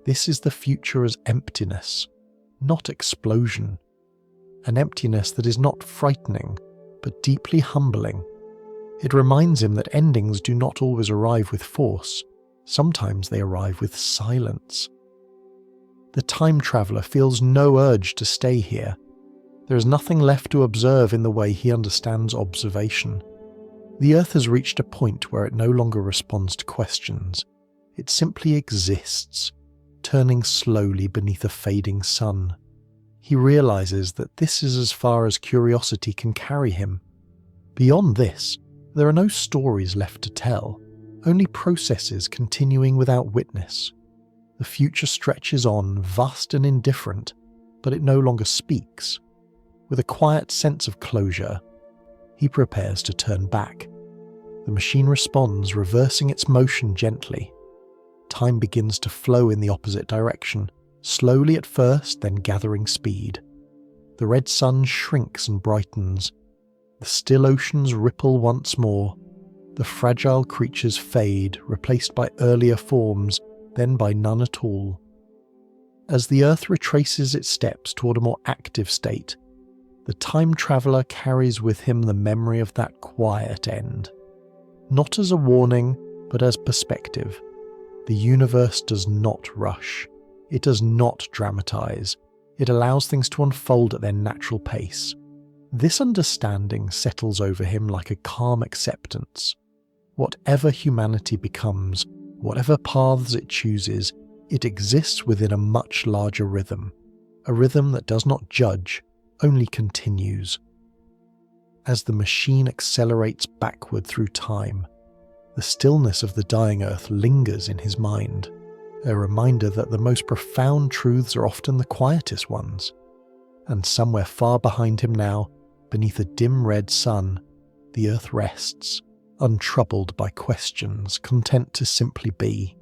Speaker 1: This is the future as emptiness, not explosion. An emptiness that is not frightening, but deeply humbling. It reminds him that endings do not always arrive with force. Sometimes they arrive with silence. The time traveller feels no urge to stay here. There is nothing left to observe in the way he understands observation. The Earth has reached a point where it no longer responds to questions. It simply exists, turning slowly beneath a fading sun. He realizes that this is as far as curiosity can carry him. Beyond this, there are no stories left to tell, only processes continuing without witness. The future stretches on, vast and indifferent, but it no longer speaks. With a quiet sense of closure, he prepares to turn back. The machine responds, reversing its motion gently. Time begins to flow in the opposite direction, slowly at first, then gathering speed. The red sun shrinks and brightens. The still oceans ripple once more. The fragile creatures fade, replaced by earlier forms, then by none at all. As the Earth retraces its steps toward a more active state, the time traveller carries with him the memory of that quiet end. Not as a warning, but as perspective. The universe does not rush. It does not dramatize. It allows things to unfold at their natural pace. This understanding settles over him like a calm acceptance. Whatever humanity becomes, whatever paths it chooses, it exists within a much larger rhythm. A rhythm that does not judge, only continues. As the machine accelerates backward through time, the stillness of the dying Earth lingers in his mind, a reminder that the most profound truths are often the quietest ones. And somewhere far behind him now, beneath a dim red sun, the Earth rests, untroubled by questions, content to simply be.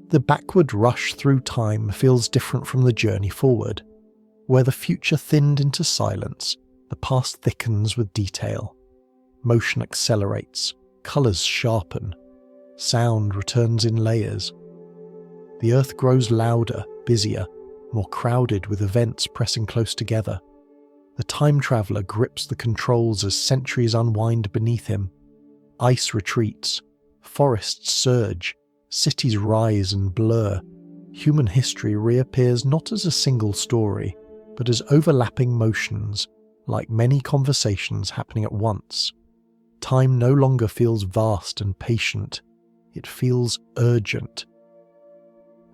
Speaker 1: The backward rush through time feels different from the journey forward. Where the future thinned into silence, the past thickens with detail. Motion accelerates, colours sharpen, sound returns in layers. The Earth grows louder, busier, more crowded with events pressing close together. The time traveller grips the controls as centuries unwind beneath him. Ice retreats, forests surge, cities rise and blur. Human history reappears not as a single story, but as overlapping motions, like many conversations happening at once. Time no longer feels vast and patient. It feels urgent.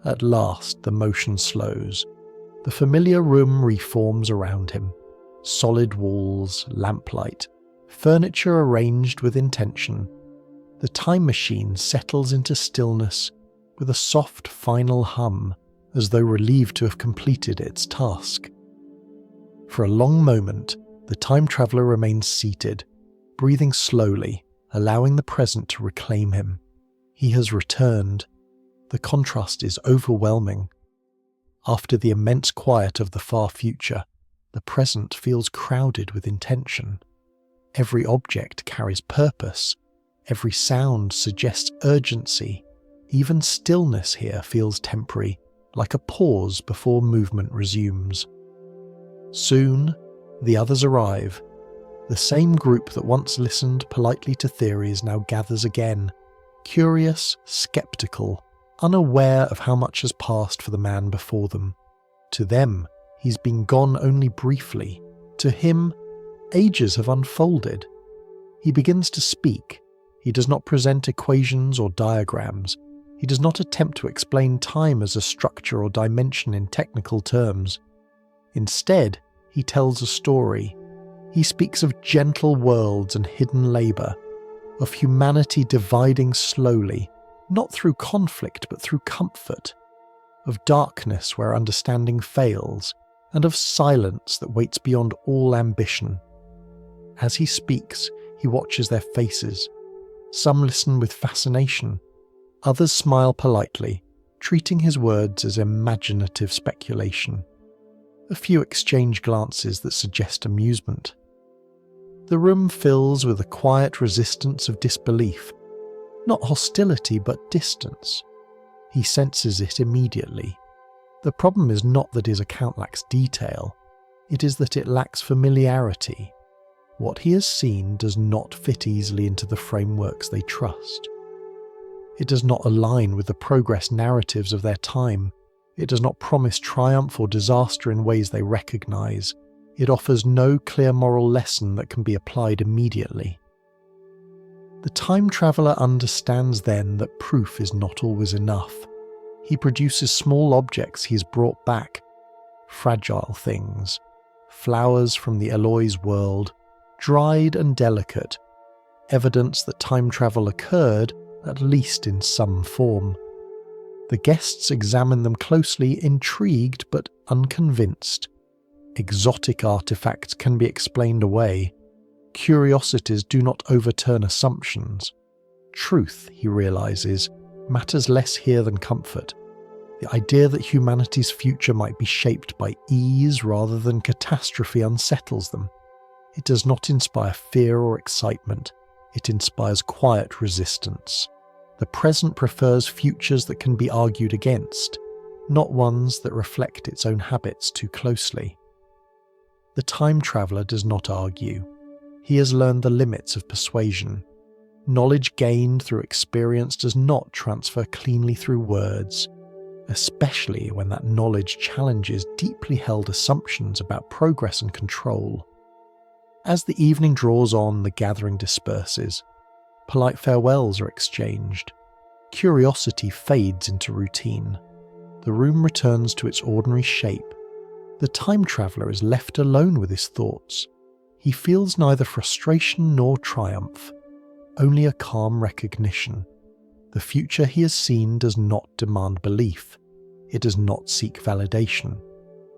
Speaker 1: At last, the motion slows. The familiar room reforms around him. Solid walls, lamplight, furniture arranged with intention. The time machine settles into stillness with a soft final hum, as though relieved to have completed its task. For a long moment, the time traveller remains seated, breathing slowly, allowing the present to reclaim him. He has returned. The contrast is overwhelming. After the immense quiet of the far future, The present feels crowded with intention. Every object carries purpose. Every sound suggests urgency. Even stillness here feels temporary, like a pause before movement resumes. Soon, the others arrive. The same group that once listened politely to theories now gathers again, curious, skeptical, unaware of how much has passed for the man before them. To them, he's been gone only briefly. To him, ages have unfolded. He begins to speak. He does not present equations or diagrams. He does not attempt to explain time as a structure or dimension in technical terms. Instead, he tells a story. He speaks of gentle worlds and hidden labour, of humanity dividing slowly, not through conflict but through comfort, of darkness where understanding fails, and of silence that waits beyond all ambition. As he speaks, he watches their faces. Some listen with fascination. Others smile politely, treating his words as imaginative speculation. A few exchange glances that suggest amusement. The room fills with a quiet resistance of disbelief. Not hostility, but distance. He senses it immediately. The problem is not that his account lacks detail. It is that it lacks familiarity. What he has seen does not fit easily into the frameworks they trust. It does not align with the progress narratives of their time. It does not promise triumph or disaster in ways they recognize. It offers no clear moral lesson that can be applied immediately. The time traveller understands then that proof is not always enough. He produces small objects he has brought back, fragile things, flowers from the Eloi's world, dried and delicate, evidence that time travel occurred, at least in some form. The guests examine them closely, intrigued but unconvinced. Exotic artifacts can be explained away. Curiosities do not overturn assumptions. Truth, he realizes, matters less here than comfort. The idea that humanity's future might be shaped by ease rather than catastrophe unsettles them. It does not inspire fear or excitement. It inspires quiet resistance. The present prefers futures that can be argued against, not ones that reflect its own habits too closely. The time traveller does not argue. He has learned the limits of persuasion. Knowledge gained through experience does not transfer cleanly through words, especially when that knowledge challenges deeply held assumptions about progress and control. As the evening draws on, the gathering disperses. Polite farewells are exchanged. Curiosity fades into routine. The room returns to its ordinary shape. The time traveller is left alone with his thoughts. He feels neither frustration nor triumph, only a calm recognition. The future he has seen does not demand belief. It does not seek validation.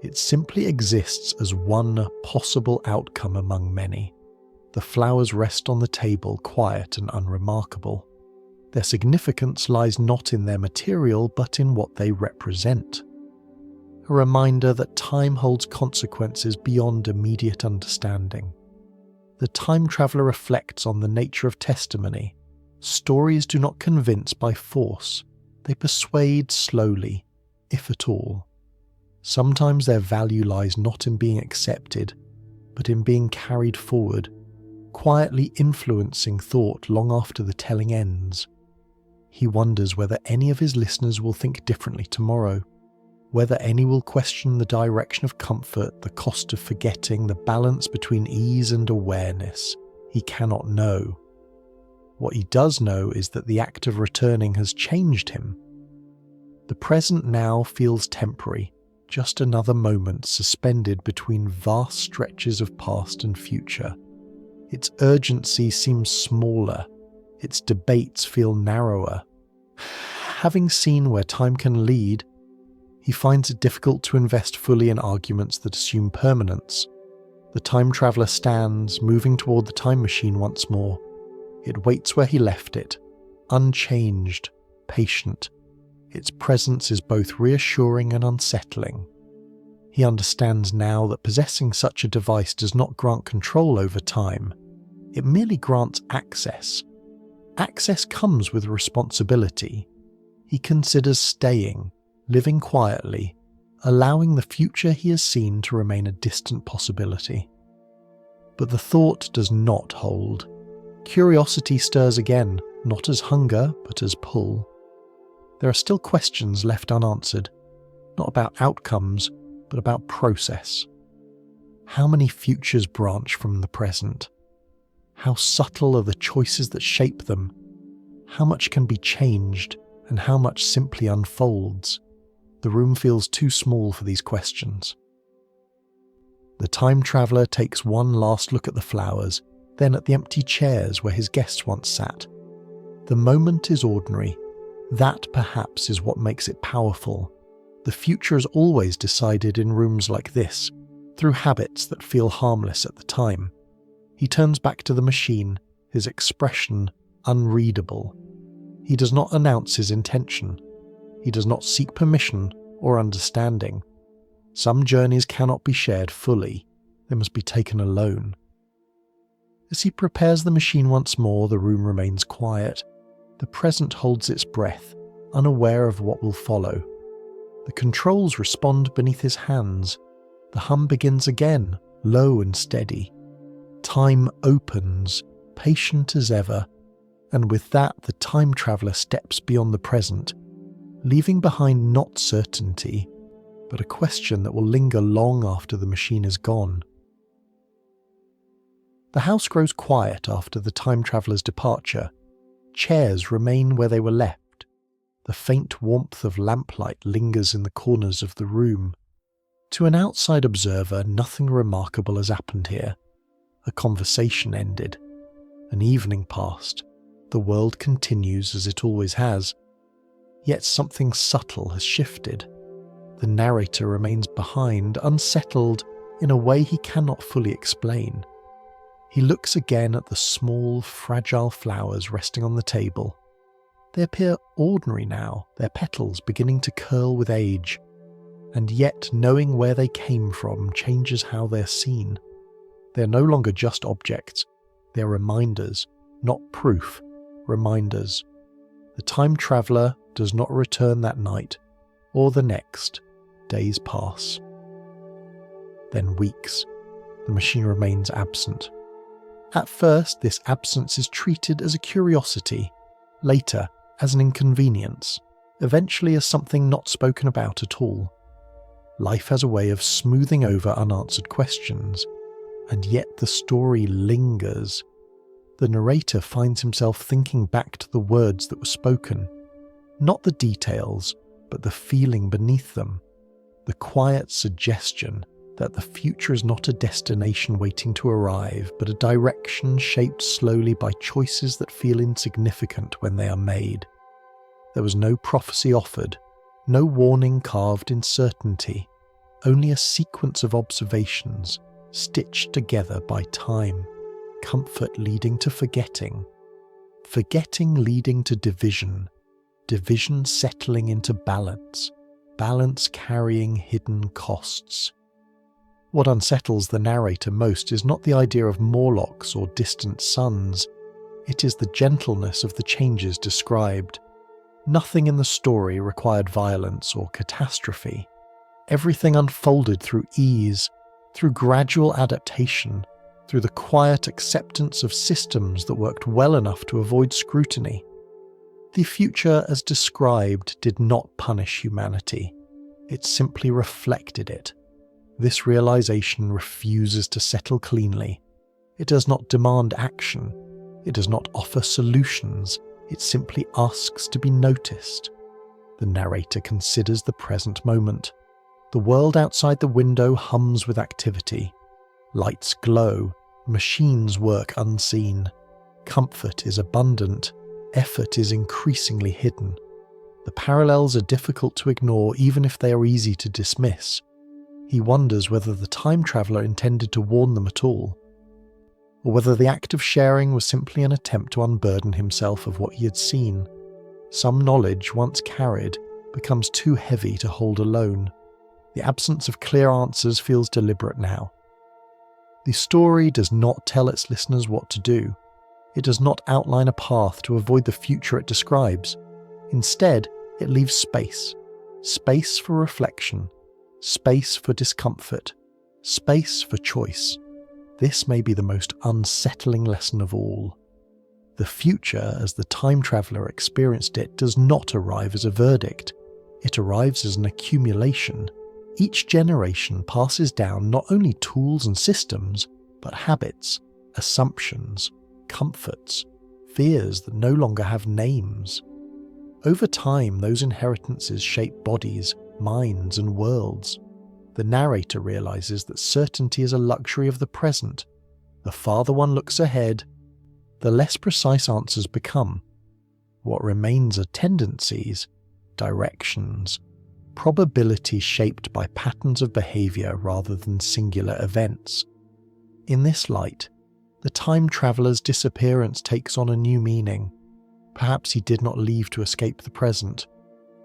Speaker 1: It simply exists as one possible outcome among many. The flowers rest on the table, quiet and unremarkable. Their significance lies not in their material, but in what they represent. A reminder that time holds consequences beyond immediate understanding. The time traveller reflects on the nature of testimony. Stories do not convince by force. They persuade slowly, if at all. Sometimes their value lies not in being accepted, but in being carried forward, quietly influencing thought long after the telling ends. He wonders whether any of his listeners will think differently tomorrow, whether any will question the direction of comfort, the cost of forgetting, the balance between ease and awareness. He cannot know. What he does know is that the act of returning has changed him. The present now feels temporary, just another moment suspended between vast stretches of past and future. Its urgency seems smaller, its debates feel narrower. Having seen where time can lead, he finds it difficult to invest fully in arguments that assume permanence. The time traveller stands, moving toward the time machine once more. It waits where he left it, unchanged, patient. Its presence is both reassuring and unsettling. He understands now that possessing such a device does not grant control over time. It merely grants access. Access comes with responsibility. He considers staying, living quietly, allowing the future he has seen to remain a distant possibility. But the thought does not hold. Curiosity stirs again, not as hunger, but as pull. There are still questions left unanswered, not about outcomes, but about process. How many futures branch from the present? How subtle are the choices that shape them? How much can be changed, and how much simply unfolds? The room feels too small for these questions. The time traveller takes one last look at the flowers, then at the empty chairs where his guests once sat. The moment is ordinary. That perhaps is what makes it powerful. The future is always decided in rooms like this, through habits that feel harmless at the time. He turns back to the machine, his expression unreadable. He does not announce his intention. He does not seek permission or understanding. Some journeys cannot be shared fully. They must be taken alone. As he prepares the machine once more, the room remains quiet. The present holds its breath, unaware of what will follow. The controls respond beneath his hands. The hum begins again, low and steady. Time opens, patient as ever, and with that the time traveller steps beyond the present, leaving behind not certainty, but a question that will linger long after the machine is gone. The house grows quiet after the time traveller's departure. Chairs remain where they were left. The faint warmth of lamplight lingers in the corners of the room. To an outside observer, nothing remarkable has happened here. A conversation ended. An evening passed. The world continues as it always has. Yet something subtle has shifted. The narrator remains behind, unsettled in a way he cannot fully explain. He looks again at the small, fragile flowers resting on the table. They appear ordinary now, their petals beginning to curl with age. And yet knowing where they came from changes how they're seen. They're no longer just objects. They're reminders, not proof, reminders. The time traveller does not return that night, or the next. Days pass. Then weeks. The machine remains absent. At first, this absence is treated as a curiosity, later as an inconvenience, eventually as something not spoken about at all. Life has a way of smoothing over unanswered questions, and yet the story lingers. The narrator finds himself thinking back to the words that were spoken, not the details, but the feeling beneath them, the quiet suggestion that the future is not a destination waiting to arrive, but a direction shaped slowly by choices that feel insignificant when they are made. There was no prophecy offered, no warning carved in certainty, only a sequence of observations, stitched together by time, comfort leading to forgetting, forgetting leading to division, division settling into balance, balance carrying hidden costs. What unsettles the narrator most is not the idea of Morlocks or distant suns. It is the gentleness of the changes described. Nothing in the story required violence or catastrophe. Everything unfolded through ease, through gradual adaptation, through the quiet acceptance of systems that worked well enough to avoid scrutiny. The future, as described, did not punish humanity. It simply reflected it. This realization refuses to settle cleanly. It does not demand action. It does not offer solutions. It simply asks to be noticed. The narrator considers the present moment. The world outside the window hums with activity. Lights glow. Machines work unseen. Comfort is abundant. Effort is increasingly hidden. The parallels are difficult to ignore even if they are easy to dismiss. He wonders whether the time traveller intended to warn them at all, or whether the act of sharing was simply an attempt to unburden himself of what he had seen. Some knowledge, once carried, becomes too heavy to hold alone. The absence of clear answers feels deliberate now. The story does not tell its listeners what to do. It does not outline a path to avoid the future it describes. Instead, it leaves space. Space for reflection. Space for discomfort. Space for choice. This may be the most unsettling lesson of all. The future, as the time traveller experienced it, does not arrive as a verdict. It arrives as an accumulation. Each generation passes down not only tools and systems, but habits, assumptions, comforts, fears that no longer have names. Over time, those inheritances shape bodies, minds, and worlds. The narrator realizes that certainty is a luxury of the present. The farther one looks ahead, the less precise answers become. What remains are tendencies, directions, probability shaped by patterns of behavior rather than singular events. In this light, the time traveller's disappearance takes on a new meaning. Perhaps he did not leave to escape the present.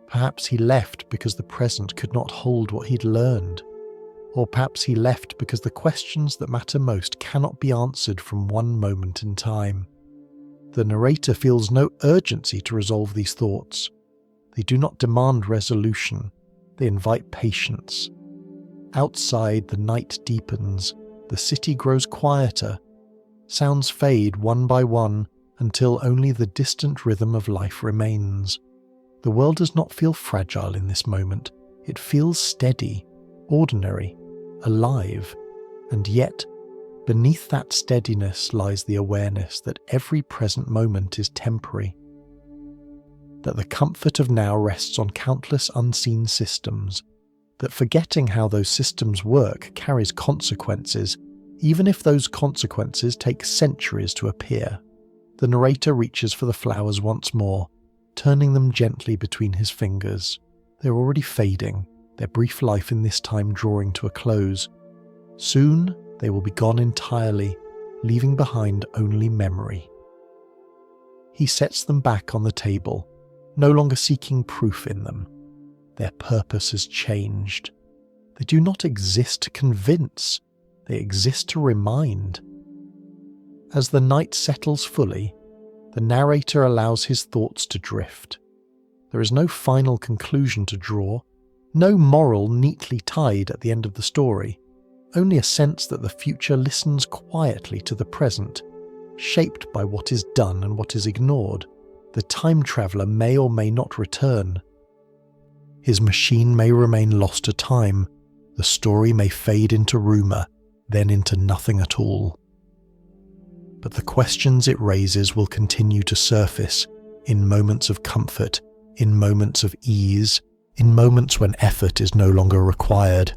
Speaker 1: Perhaps he left because the present could not hold what he'd learned. Or perhaps he left because the questions that matter most cannot be answered from one moment in time. The narrator feels no urgency to resolve these thoughts. They do not demand resolution. They invite patience. Outside, the night deepens. The city grows quieter. Sounds fade one by one until only the distant rhythm of life remains. The world does not feel fragile in this moment. It feels steady, ordinary, alive, and yet, beneath that steadiness lies the awareness that every present moment is temporary. That the comfort of now rests on countless unseen systems. That forgetting how those systems work carries consequences, even if those consequences take centuries to appear. The narrator reaches for the flowers once more, turning them gently between his fingers. They're already fading, their brief life in this time drawing to a close. Soon they will be gone entirely, leaving behind only memory. He sets them back on the table, no longer seeking proof in them. Their purpose has changed. They do not exist to convince, they exist to remind. As the night settles fully, the narrator allows his thoughts to drift. There is no final conclusion to draw, no moral neatly tied at the end of the story, only a sense that the future listens quietly to the present, shaped by what is done and what is ignored. The time traveller may or may not return. His machine may remain lost to time, the story may fade into rumour, then into nothing at all. But the questions it raises will continue to surface in moments of comfort, in moments of ease, in moments when effort is no longer required.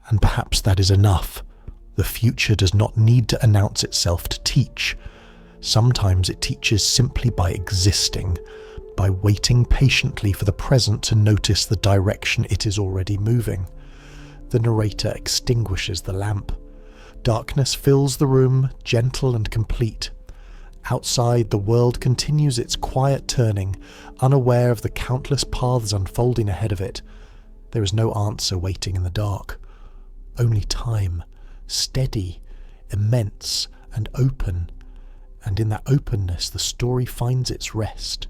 Speaker 1: And perhaps that is enough. The future does not need to announce itself to teach. Sometimes it teaches simply by existing, by waiting patiently for the present to notice the direction it is already moving. The narrator extinguishes the lamp. Darkness fills the room, gentle and complete. Outside, the world continues its quiet turning, unaware of the countless paths unfolding ahead of it. There is no answer waiting in the dark. Only time, steady, immense, and open. And in that openness, the story finds its rest.